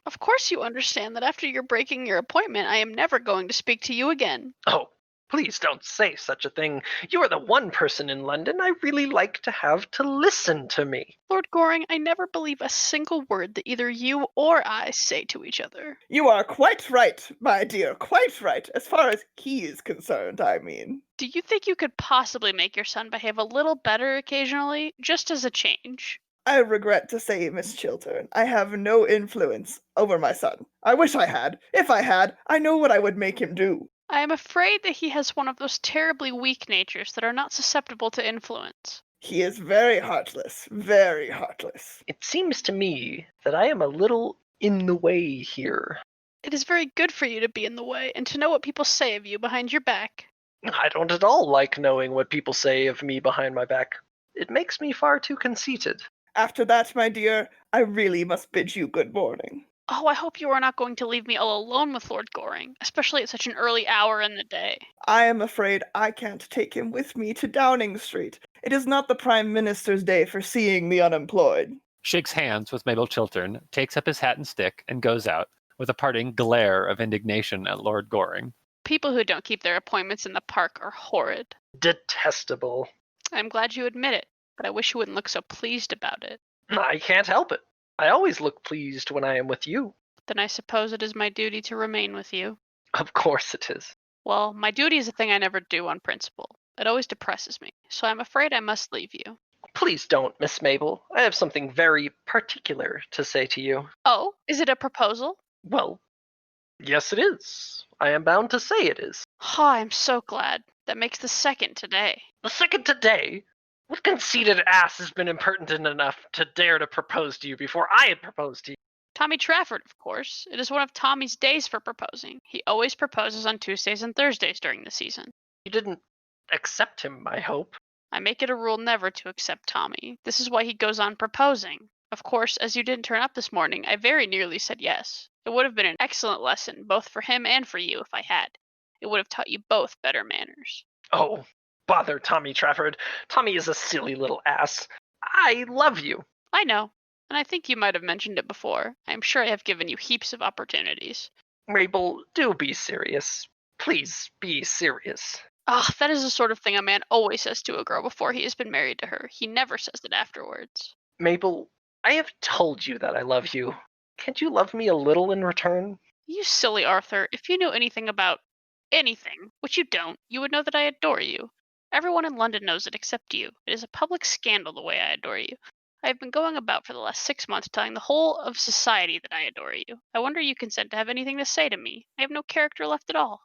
Of course you understand that after your breaking your appointment, I am never going to speak to you again. Oh, please don't say such a thing. You are the one person in London I really like to have to listen to me. Lord Goring, I never believe a single word that either you or I say to each other. You are quite right, my dear, quite right, as far as he is concerned, I mean. Do you think you could possibly make your son behave a little better occasionally, just as a change? I regret to say, Miss Chiltern, I have no influence over my son. I wish I had. If I had, I know what I would make him do. I am afraid that he has one of those terribly weak natures that are not susceptible to influence. He is very heartless, very heartless. It seems to me that I am a little in the way here. It is very good for you to be in the way and to know what people say of you behind your back. I don't at all like knowing what people say of me behind my back. It makes me far too conceited. After that, my dear, I really must bid you good morning. Oh, I hope you are not going to leave me all alone with Lord Goring, especially at such an early hour in the day. I am afraid I can't take him with me to Downing Street. It is not the Prime Minister's day for seeing the unemployed. Shakes hands with Mabel Chiltern, takes up his hat and stick, and goes out, with a parting glare of indignation at Lord Goring. People who don't keep their appointments in the park are horrid. Detestable. I'm glad you admit it, but I wish you wouldn't look so pleased about it. I can't help it. I always look pleased when I am with you. Then I suppose it is my duty to remain with you. Of course it is. Well, my duty is a thing I never do on principle. It always depresses me, so I'm afraid I must leave you. Please don't, Miss Mabel. I have something very particular to say to you. Oh, is it a proposal? Well, yes it is. I am bound to say it is. Oh, I'm so glad. That makes the second today. The second today? What conceited ass has been impertinent enough to dare to propose to you before I had proposed to you? Tommy Trafford, of course. It is one of Tommy's days for proposing. He always proposes on Tuesdays and Thursdays during the season. You didn't accept him, I hope. I make it a rule never to accept Tommy. This is why he goes on proposing. Of course, as you didn't turn up this morning, I very nearly said yes. It would have been an excellent lesson, both for him and for you, if I had. It would have taught you both better manners. Oh, bother Tommy Trafford. Tommy is a silly little ass. I love you. I know, and I think you might have mentioned it before. I am sure I have given you heaps of opportunities. Mabel, do be serious. Please be serious. Ah, that is the sort of thing a man always says to a girl before he has been married to her. He never says it afterwards. Mabel, I have told you that I love you. Can't you love me a little in return? You silly Arthur, if you knew anything about anything, which you don't, you would know that I adore you. Everyone in London knows it except you. It is a public scandal the way I adore you. I have been going about for the last 6 months telling the whole of society that I adore you. I wonder you consent to have anything to say to me. I have no character left at all.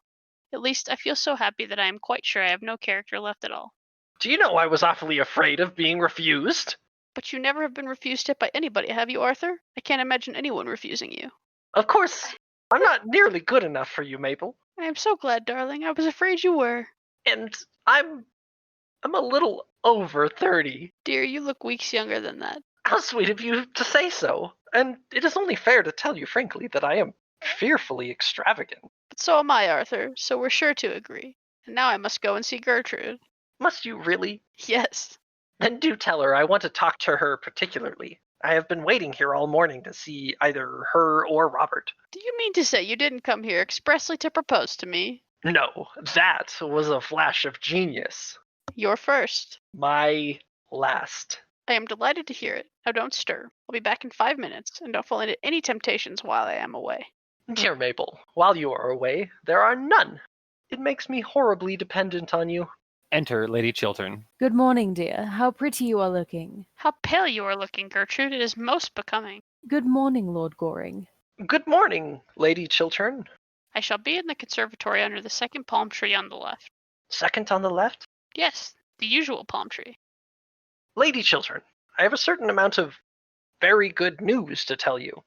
At least, I feel so happy that I am quite sure I have no character left at all. Do you know I was awfully afraid of being refused? But you never have been refused it by anybody, have you, Arthur? I can't imagine anyone refusing you. Of course, I'm not nearly good enough for you, Mabel. I am so glad, darling. I was afraid you were. And I'm a little over 30. Dear, you look weeks younger than that. How sweet of you to say so. And it is only fair to tell you frankly that I am fearfully extravagant. But so am I, Arthur, so we're sure to agree. And now I must go and see Gertrude. Must you really? Yes. Then do tell her I want to talk to her particularly. I have been waiting here all morning to see either her or Robert. Do you mean to say you didn't come here expressly to propose to me? No, that was a flash of genius. You're first. My last. I am delighted to hear it. Now don't stir. I'll be back in 5 minutes, and don't fall into any temptations while I am away. Dear Mabel, while you are away, there are none. It makes me horribly dependent on you. Enter Lady Chiltern. Good morning, dear. How pretty you are looking. How pale you are looking, Gertrude. It is most becoming. Good morning, Lord Goring. Good morning, Lady Chiltern. I shall be in the conservatory under the second palm tree on the left. Second on the left? Yes, the usual palm tree. Lady Chiltern, I have a certain amount of very good news to tell you.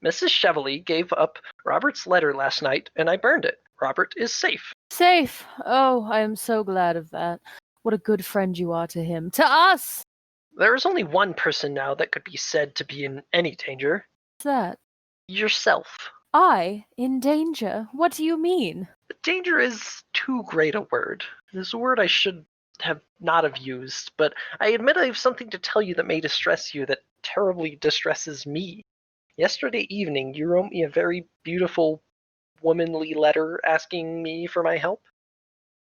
Mrs. Cheveley gave up Robert's letter last night, and I burned it. Robert is safe. Safe! Oh, I am so glad of that. What a good friend you are to him. To us! There is only one person now that could be said to be in any danger. What's that? Yourself. I? In danger? What do you mean? Danger is too great a word. It is a word I should have not have used, but I admit I have something to tell you that may distress you, that terribly distresses me. Yesterday evening, you wrote me a very beautiful, womanly letter asking me for my help.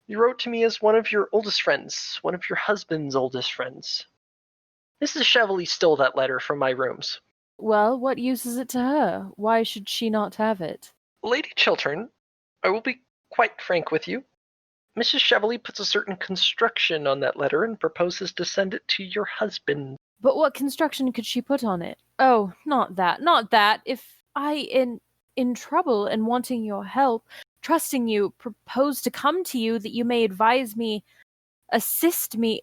You wrote to me as one of your oldest friends, one of your husband's oldest friends. Mrs. Cheveley stole that letter from my rooms. Well, what use is it to her? Why should she not have it? Lady Chiltern, I will be quite frank with you. Mrs. Cheveley puts a certain construction on that letter and proposes to send it to your husband. But what construction could she put on it? Oh, not that, not that. If I, in trouble and wanting your help, trusting you, propose to come to you that you may advise me, assist me.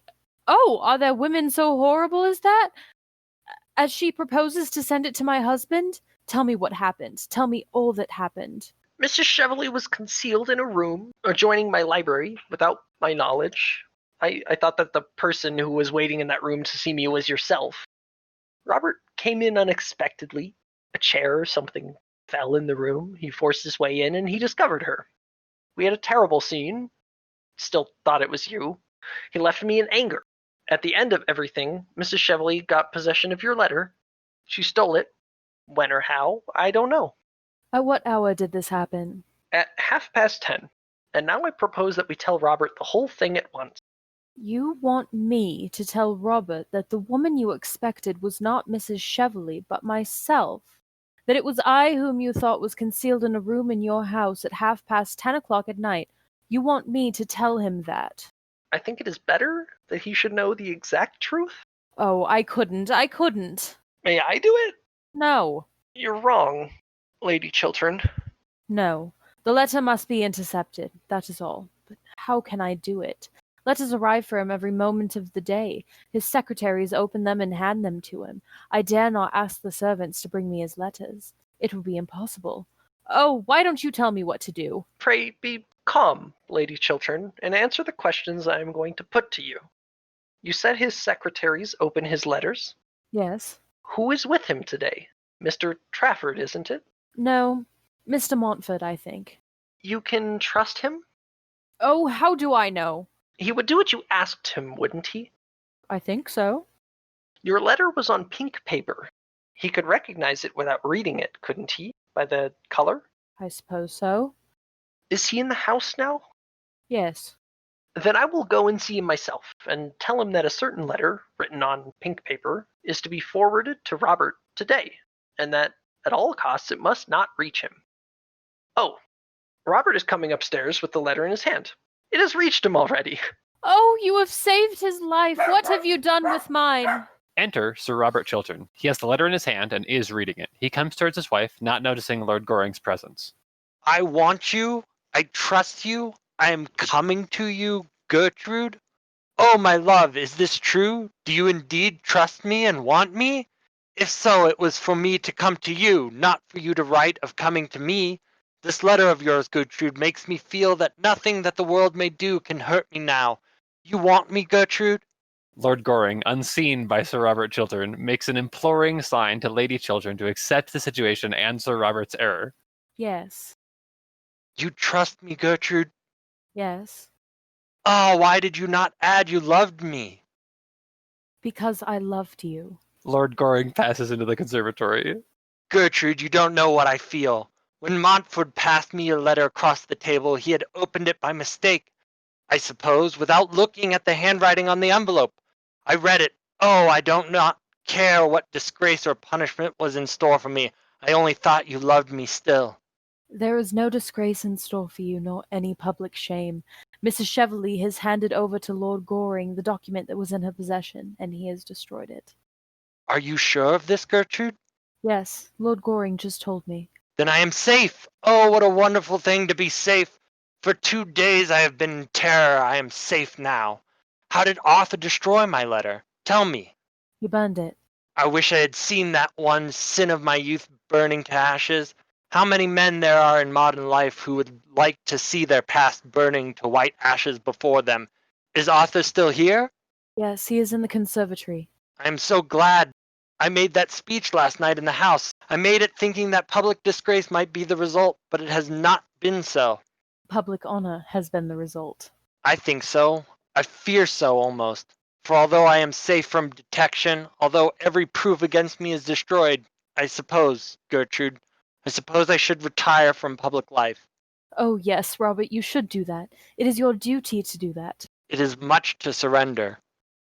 Oh, are there women so horrible as that? As she proposes to send it to my husband? Tell me what happened. Tell me all that happened. Mrs. Cheveley was concealed in a room adjoining my library without my knowledge. I thought that the person who was waiting in that room to see me was yourself. Robert came in unexpectedly. A chair or something fell in the room. He forced his way in and he discovered her. We had a terrible scene. Still thought it was you. He left me in anger. At the end of everything, Mrs. Cheveley got possession of your letter. She stole it. When or how, I don't know. At what hour did this happen? At 10:30. And now I propose that we tell Robert the whole thing at once. You want me to tell Robert that the woman you expected was not Mrs. Cheveley, but myself? That it was I whom you thought was concealed in a room in your house at 10:30 at night? You want me to tell him that? I think it is better that he should know the exact truth. Oh, I couldn't. May I do it? No. You're wrong, Lady Chiltern. No. The letter must be intercepted, that is all. But how can I do it? Letters arrive for him every moment of the day. His secretaries open them and hand them to him. I dare not ask the servants to bring me his letters. It would be impossible. Oh, why don't you tell me what to do? Pray be calm, Lady Chiltern, and answer the questions I am going to put to you. You said his secretaries open his letters? Yes. Who is with him today? Mr. Trafford, isn't it? No, Mr. Montford, I think. You can trust him? Oh, how do I know? He would do what you asked him, wouldn't he? I think so. Your letter was on pink paper. He could recognize it without reading it, couldn't he, by the color? I suppose so. Is he in the house now? Yes. Then I will go and see him myself, and tell him that a certain letter, written on pink paper, is to be forwarded to Robert today, and that, at all costs, it must not reach him. Oh, Robert is coming upstairs with the letter in his hand. It has reached him already. Oh, you have saved his life. What have you done with mine? Enter Sir Robert Chiltern. He has the letter in his hand and is reading it. He comes towards his wife, not noticing Lord Goring's presence. I want you. I trust you. I am coming to you, Gertrude. Oh, my love, is this true? Do you indeed trust me and want me? If so, it was for me to come to you, not for you to write of coming to me. This letter of yours, Gertrude, makes me feel that nothing that the world may do can hurt me now. You want me, Gertrude? Lord Goring, unseen by Sir Robert Chiltern, makes an imploring sign to Lady Chiltern to accept the situation and Sir Robert's error. Yes. You trust me, Gertrude? Yes. Oh, why did you not add you loved me? Because I loved you. Lord Goring passes into the conservatory. Gertrude, you don't know what I feel. When Montford passed me your letter across the table, he had opened it by mistake, I suppose, without looking at the handwriting on the envelope. I read it. Oh, I don't not care what disgrace or punishment was in store for me. I only thought you loved me still. There is no disgrace in store for you, nor any public shame. Mrs. Cheveley has handed over to Lord Goring the document that was in her possession, and he has destroyed it. Are you sure of this, Gertrude? Yes, Lord Goring just told me. Then I am safe. Oh, what a wonderful thing to be safe. For 2 days I have been in terror. I am safe now. How did Arthur destroy my letter? Tell me. He burned it. I wish I had seen that one sin of my youth burning to ashes. How many men there are in modern life who would like to see their past burning to white ashes before them. Is Arthur still here? Yes, he is in the conservatory. I am so glad. I made that speech last night in the house. I made it thinking that public disgrace might be the result, but it has not been so. Public honor has been the result. I think so. I fear so almost. For although I am safe from detection, although every proof against me is destroyed, I suppose, Gertrude, I suppose I should retire from public life. Oh yes, Robert, you should do that. It is your duty to do that. It is much to surrender.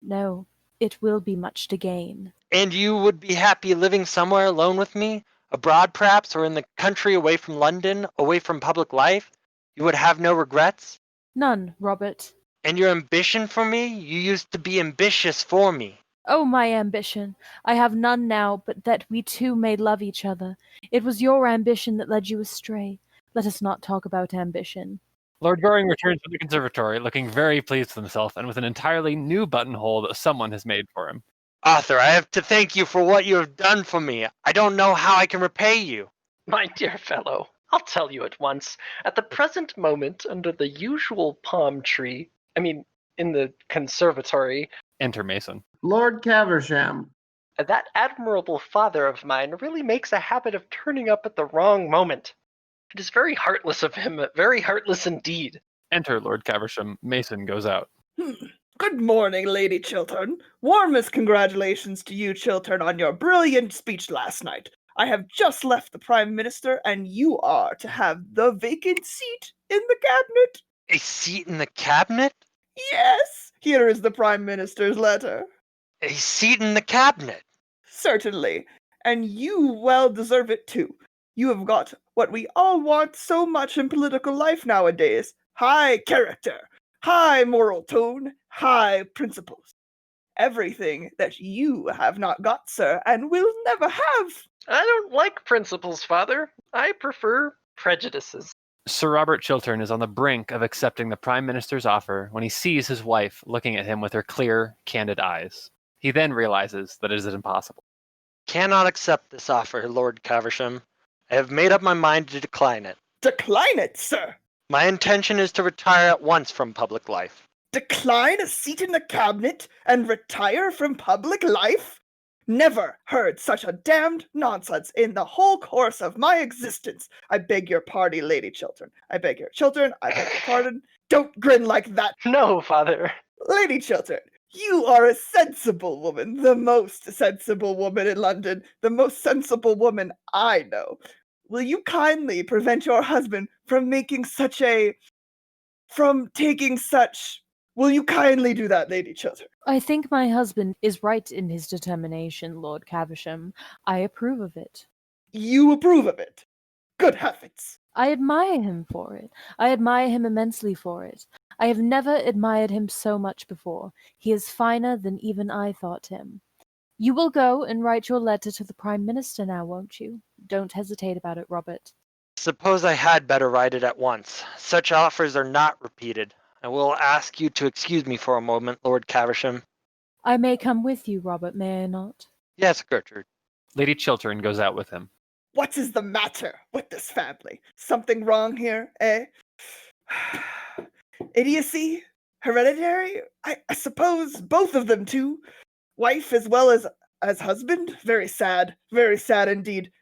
No, it will be much to gain. And you would be happy living somewhere alone with me? Abroad perhaps, or in the country away from London, away from public life? You would have no regrets? None, Robert. And your ambition for me? You used to be ambitious for me. Oh, my ambition! I have none now, but that we two may love each other. It was your ambition that led you astray. Let us not talk about ambition. Lord Goring returns to the conservatory, looking very pleased with himself and with an entirely new buttonhole that someone has made for him. Arthur, I have to thank you for what you have done for me. I don't know how I can repay you. My dear fellow, I'll tell you at once. At the present moment, under the usual palm tree, in the conservatory, Enter Mason. Lord Caversham. that admirable father of mine really makes a habit of turning up at the wrong moment. It is very heartless of him, very heartless indeed. Enter Lord Caversham. Mason goes out. Good morning, Lady Chiltern. Warmest congratulations to you, Chiltern, on your brilliant speech last night. I have just left the Prime Minister, and you are to have the vacant seat in the cabinet. A seat in the cabinet? Yes, here is the Prime Minister's letter. A seat in the cabinet? Certainly, and you well deserve it too. You have got what we all want so much in political life nowadays: high character, high moral tone, high principles. Everything that you have not got, sir, and will never have. I don't like principles, father. I prefer prejudices. Sir Robert Chiltern is on the brink of accepting the Prime Minister's offer when he sees his wife looking at him with her clear, candid eyes. He then realizes that it is impossible. Cannot accept this offer, Lord Caversham. I have made up my mind to decline it. Decline it, sir! My intention is to retire at once from public life. Decline a seat in the cabinet and retire from public life? Never heard such a damned nonsense in the whole course of my existence. I beg your pardon, Lady Chiltern. I beg your pardon. Don't grin like that. No, father. Lady Chiltern, you are a sensible woman, the most sensible woman in London, the most sensible woman I know. Will you kindly prevent your husband from taking such... Will you kindly do that, Lady Chiltern? I think my husband is right in his determination, Lord Caversham. I approve of it. You approve of it? Good heavens! I admire him for it. I admire him immensely for it. I have never admired him so much before. He is finer than even I thought him. You will go and write your letter to the Prime Minister now, won't you? Don't hesitate about it, Robert. Suppose I had better write it at once. Such offers are not repeated. I will ask you to excuse me for a moment, Lord Caversham. I may come with you, Robert, may I not? Yes, Gertrude. Lady Chiltern goes out with him. What is the matter with this family? Something wrong here, eh? Idiocy? Hereditary? I suppose both of them too. Wife as well as husband? Very sad indeed.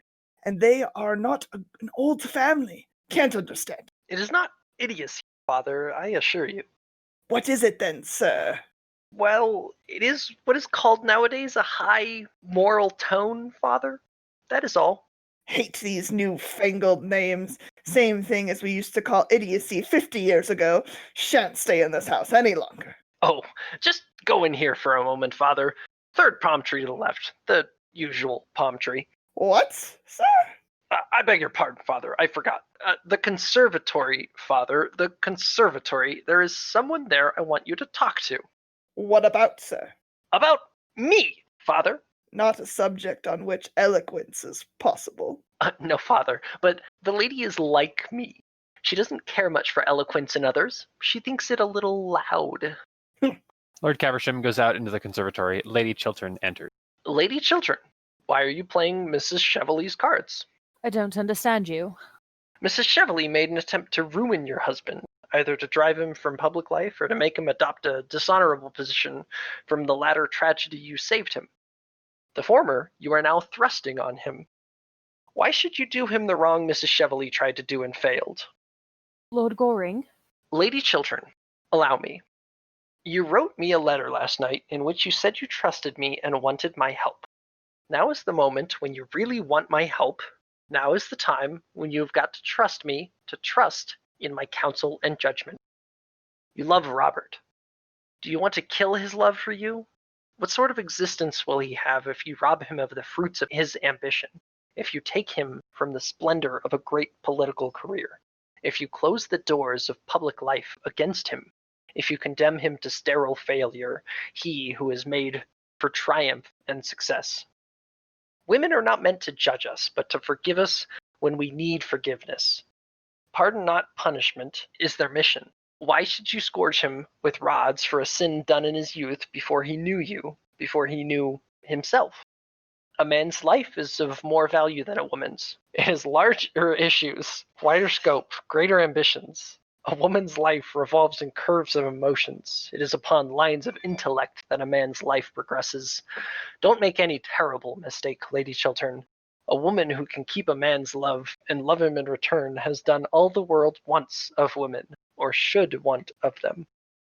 And they are not an old family. Can't understand. It is not idiocy, father, I assure you. What is it then, sir? Well, it is what is called nowadays a high moral tone, father. That is all. Hate these new-fangled names. Same thing as we used to call idiocy 50 years ago. Shan't stay in this house any longer. Oh, just go in here for a moment, father. Third palm tree to the left. The usual palm tree. What, sir? I beg your pardon, father. I forgot. The conservatory, father. The conservatory. There is someone there I want you to talk to. What about, sir? About me, father. Not a subject on which eloquence is possible. No, father, but the lady is like me. She doesn't care much for eloquence in others. She thinks it a little loud. Lord Caversham goes out into the conservatory. Lady Chiltern enters. Lady Chiltern, why are you playing Mrs. Cheveley's cards? I don't understand you. Mrs. Cheveley made an attempt to ruin your husband, either to drive him from public life or to make him adopt a dishonorable position from the latter tragedy you saved him. The former you are now thrusting on him. Why should you do him the wrong Mrs. Cheveley tried to do and failed? Lord Goring? Lady Chiltern, allow me. You wrote me a letter last night in which you said you trusted me and wanted my help. Now is the moment when you really want my help. Now is the time when you have got to trust me, to trust in my counsel and judgment. You love Robert. Do you want to kill his love for you? What sort of existence will he have if you rob him of the fruits of his ambition? If you take him from the splendor of a great political career? If you close the doors of public life against him? If you condemn him to sterile failure, he who is made for triumph and success? Women are not meant to judge us, but to forgive us when we need forgiveness. Pardon not punishment is their mission. Why should you scourge him with rods for a sin done in his youth before he knew you, before he knew himself? A man's life is of more value than a woman's. It has larger issues, wider scope, greater ambitions. A woman's life revolves in curves of emotions. It is upon lines of intellect that a man's life progresses. Don't make any terrible mistake, Lady Chiltern. A woman who can keep a man's love and love him in return has done all the world wants of women, or should want of them.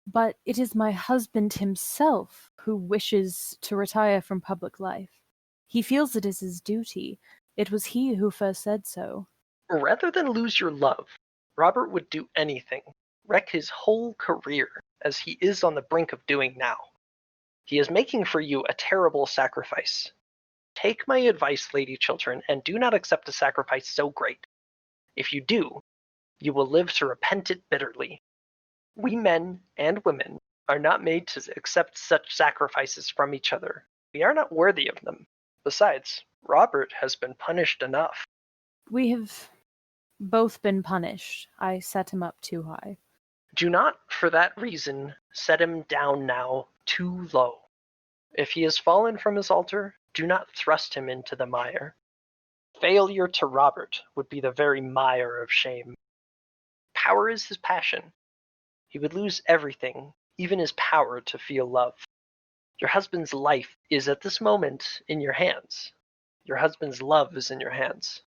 But it is my husband himself who wishes to retire from public life. He feels it is his duty. It was he who first said so. Rather than lose your love, Robert would do anything, wreck his whole career, as he is on the brink of doing now. He is making for you a terrible sacrifice. Take my advice, Lady Chiltern, and do not accept a sacrifice so great. If you do, you will live to repent it bitterly. We men and women are not made to accept such sacrifices from each other. We are not worthy of them. Besides, Robert has been punished enough. We have Both been punished. I set him up too high. Do not, for that reason, set him down now too low. If he has fallen from his altar, do not thrust him into the mire. Failure to Robert would be the very mire of shame. Power is his passion. He would lose everything, even his power to feel love. Your husband's life is at this moment in your hands. Your husband's love is in your hands.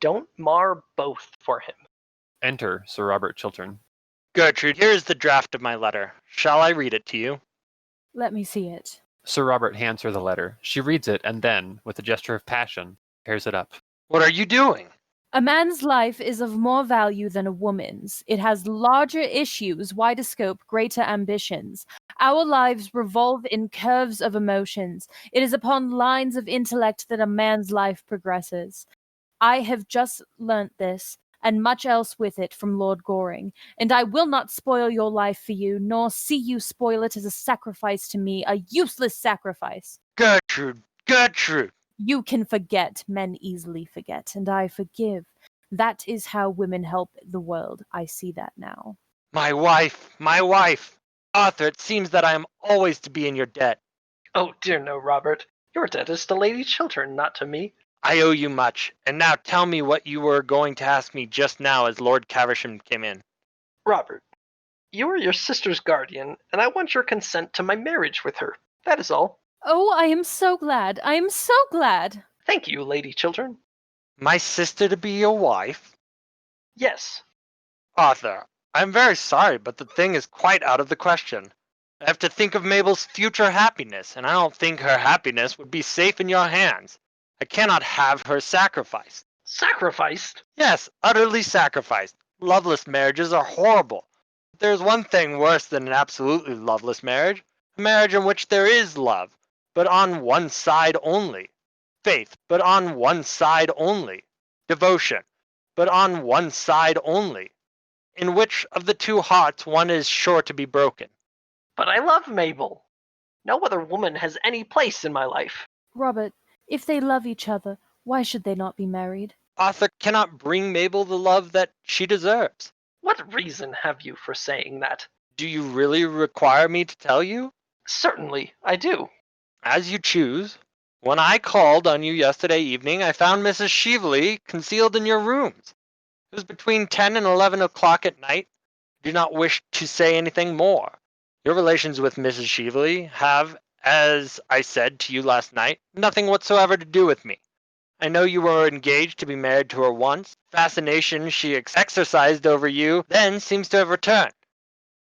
Don't mar both for him. Enter Sir Robert Chiltern. Gertrude, here is the draft of my letter. Shall I read it to you? Let me see it. Sir Robert hands her the letter. She reads it and then, with a gesture of passion, tears it up. What are you doing? A man's life is of more value than a woman's. It has larger issues, wider scope, greater ambitions. Our lives revolve in curves of emotions. It is upon lines of intellect that a man's life progresses. I have just learnt this, and much else with it from Lord Goring, and I will not spoil your life for you, nor see you spoil it as a sacrifice to me, a useless sacrifice. Gertrude, Gertrude! You can forget. Men easily forget, and I forgive. That is how women help the world. I see that now. My wife, my wife! Arthur, it seems that I am always to be in your debt. Oh, dear no, Robert. Your debt is to Lady Chiltern, not to me. I owe you much, and now tell me what you were going to ask me just now as Lord Caversham came in. Robert, you are your sister's guardian, and I want your consent to my marriage with her. That is all. Oh, I am so glad. I am so glad. Thank you, Lady Chiltern. My sister to be your wife? Yes. Arthur, I am very sorry, but the thing is quite out of the question. I have to think of Mabel's future happiness, and I don't think her happiness would be safe in your hands. I cannot have her sacrificed. Sacrificed? Yes, utterly sacrificed. Loveless marriages are horrible. But there is one thing worse than an absolutely loveless marriage, a marriage in which there is love, but on one side only. Faith, but on one side only. Devotion, but on one side only. In which of the two hearts one is sure to be broken. But I love Mabel. No other woman has any place in my life. Robert, if they love each other, why should they not be married? Arthur cannot bring Mabel the love that she deserves. What reason have you for saying that? Do you really require me to tell you? Certainly, I do. As you choose. When I called on you yesterday evening, I found Mrs. Cheveley concealed in your rooms. It was between 10 and 11 o'clock at night. I do not wish to say anything more. Your relations with Mrs. Cheveley have, as I said to you last night, nothing whatsoever to do with me. I know you were engaged to be married to her once. Fascination she exercised over you then seems to have returned.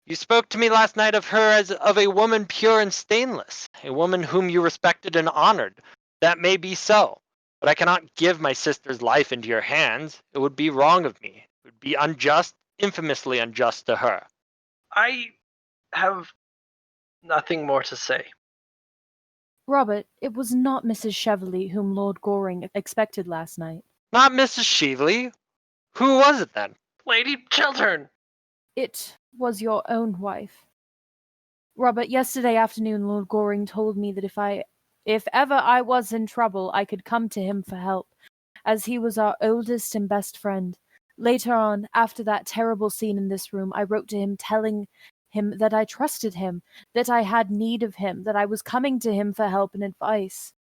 You spoke to me last night of her as of a woman pure and stainless, a woman whom you respected and honored. That may be so, but I cannot give my sister's life into your hands. It would be wrong of me. It would be unjust, infamously unjust to her. I have nothing more to say. Robert, it was not Mrs. Cheveley whom Lord Goring expected last night. Not Mrs. Cheveley? Who was it then? Lady Chiltern! It was your own wife. Robert, yesterday afternoon Lord Goring told me that if ever I was in trouble, I could come to him for help, as he was our oldest and best friend. Later on, after that terrible scene in this room, I wrote to him telling him that I trusted him, that I had need of him, that I was coming to him for help and advice.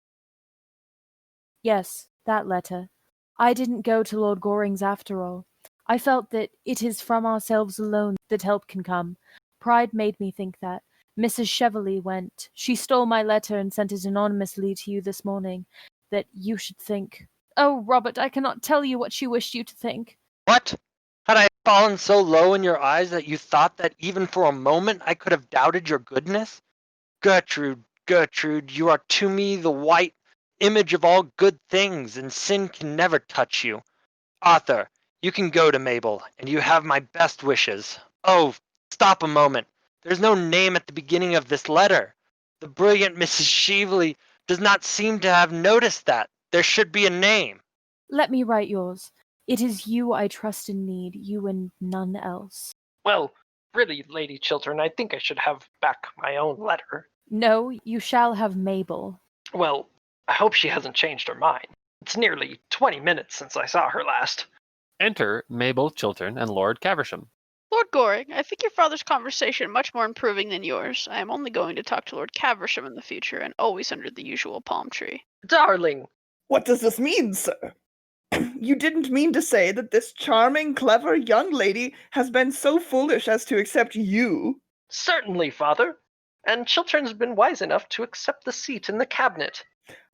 Yes, that letter. I didn't go to Lord Goring's after all. I felt that it is from ourselves alone that help can come. Pride made me think that. Mrs. Cheveley went. She stole my letter and sent it anonymously to you this morning, that you should think. Oh, Robert, I cannot tell you what she wished you to think. What? Had I fallen so low in your eyes that you thought that even for a moment I could have doubted your goodness? Gertrude, Gertrude, you are to me the white image of all good things, and sin can never touch you. Arthur, you can go to Mabel, and you have my best wishes. Oh, stop a moment. There's no name at the beginning of this letter. The brilliant Mrs. Cheveley does not seem to have noticed that. There should be a name. Let me write yours. It is you I trust and need, you and none else. Well, really, Lady Chiltern, I think I should have back my own letter. No, you shall have Mabel. Well, I hope she hasn't changed her mind. It's nearly 20 minutes since I saw her last. Enter Mabel, Chiltern, and Lord Caversham. Lord Goring, I think your father's conversation much more improving than yours. I am only going to talk to Lord Caversham in the future, and always under the usual palm tree. Darling, What does this mean, sir? You didn't mean to say that this charming, clever young lady has been so foolish as to accept you? certainly, father. And Chiltern's been wise enough to accept the seat in the cabinet.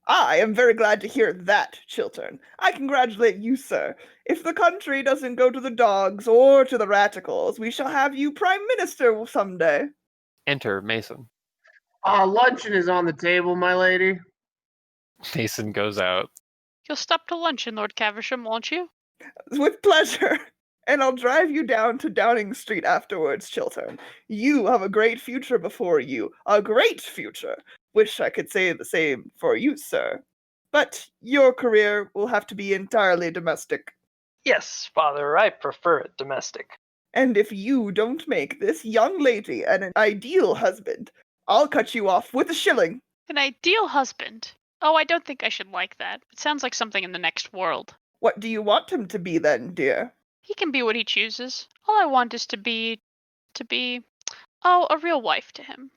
I am very glad to hear that, Chiltern. I congratulate you, sir. If the country doesn't go to the dogs or to the radicals, we shall have you Prime Minister someday. Enter Mason. Luncheon is on the table, my lady. Mason goes out. You'll stop to luncheon, Lord Caversham, won't you? With pleasure. And I'll drive you down to Downing Street afterwards, Chiltern. You have a great future before you. A great future. Wish I could say the same for you, sir. But your career will have to be entirely domestic. Yes, father, I prefer it domestic. And if you don't make this young lady an ideal husband, I'll cut you off with a shilling. An ideal husband. Oh, I don't think I should like that. It sounds like something in the next world. What do you want him to be then, dear? He can be what he chooses. All I want is to be, a real wife to him.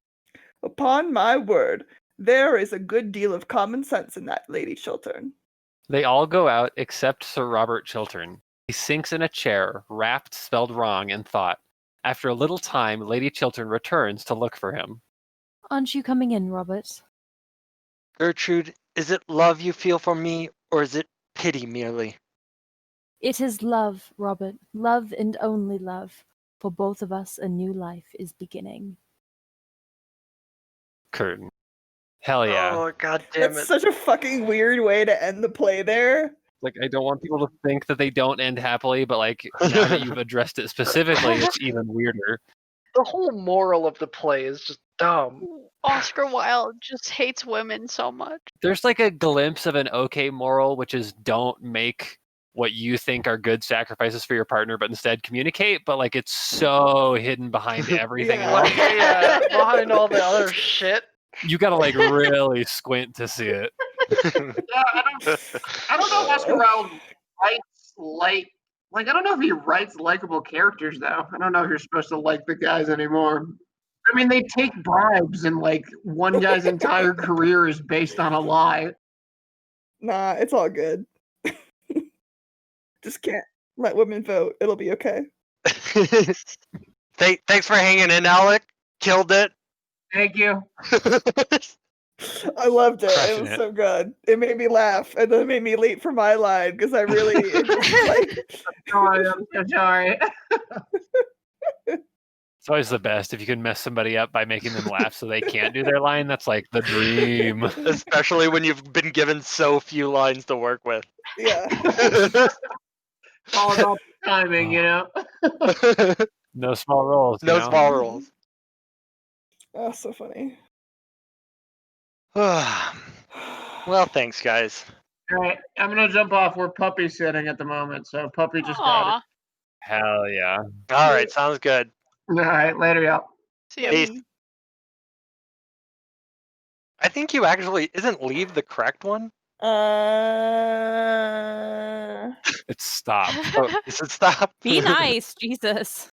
Upon my word, there is a good deal of common sense in that, Lady Chiltern. They all go out except Sir Robert Chiltern. He sinks in a chair, rapt spelled wrong, in thought. After a little time, Lady Chiltern returns to look for him. Aren't you coming in, Robert? Gertrude, is it love you feel for me, or is it pity merely? It is love, Robert. Love and only love. For both of us, a new life is beginning. Curtain. Hell yeah. Oh, god damn That's it. such a fucking weird way to end the play there. Like, I don't want people to think that they don't end happily, but like, now that you've addressed it specifically, it's even weirder. The whole moral of the play is just dumb. Oscar Wilde just hates women so much. There's like a glimpse of an okay moral, which is don't make what you think are good sacrifices for your partner, but instead communicate. But like, it's so hidden behind everything Yeah. else. Yeah, behind all the other shit. You gotta like really squint to see it. Yeah, I don't know if Oscar Wilde writes I don't know if he writes likable characters though. I don't know if you're supposed to like the guys anymore. I mean, they take bribes, and like one guy's entire career is based on a lie. Nah, it's all good. Just can't let women vote. It'll be okay. Thanks for hanging in, Alec. Killed it. Thank you. I loved it. Crushing It was it. so good. It made me laugh, and then it made me late for my line because I really it just, like. Sorry, I'm so sorry. It's always the best if you can mess somebody up by making them laugh so they can't do their line. That's like the dream. Especially when you've been given so few lines to work with. Yeah. All about the timing, you know. No small roles. No you know? small roles. Oh, so funny. Well, thanks, guys. All right, I'm gonna jump off. We're puppy sitting at the moment, so puppy just got Aw. Hell yeah. All right, sounds good. it. All right, later, y'all. See ya. Peace. I think you actually isn't leave the correct one. Uh. It's stopped. Oh, is it stop? Be nice, Jesus.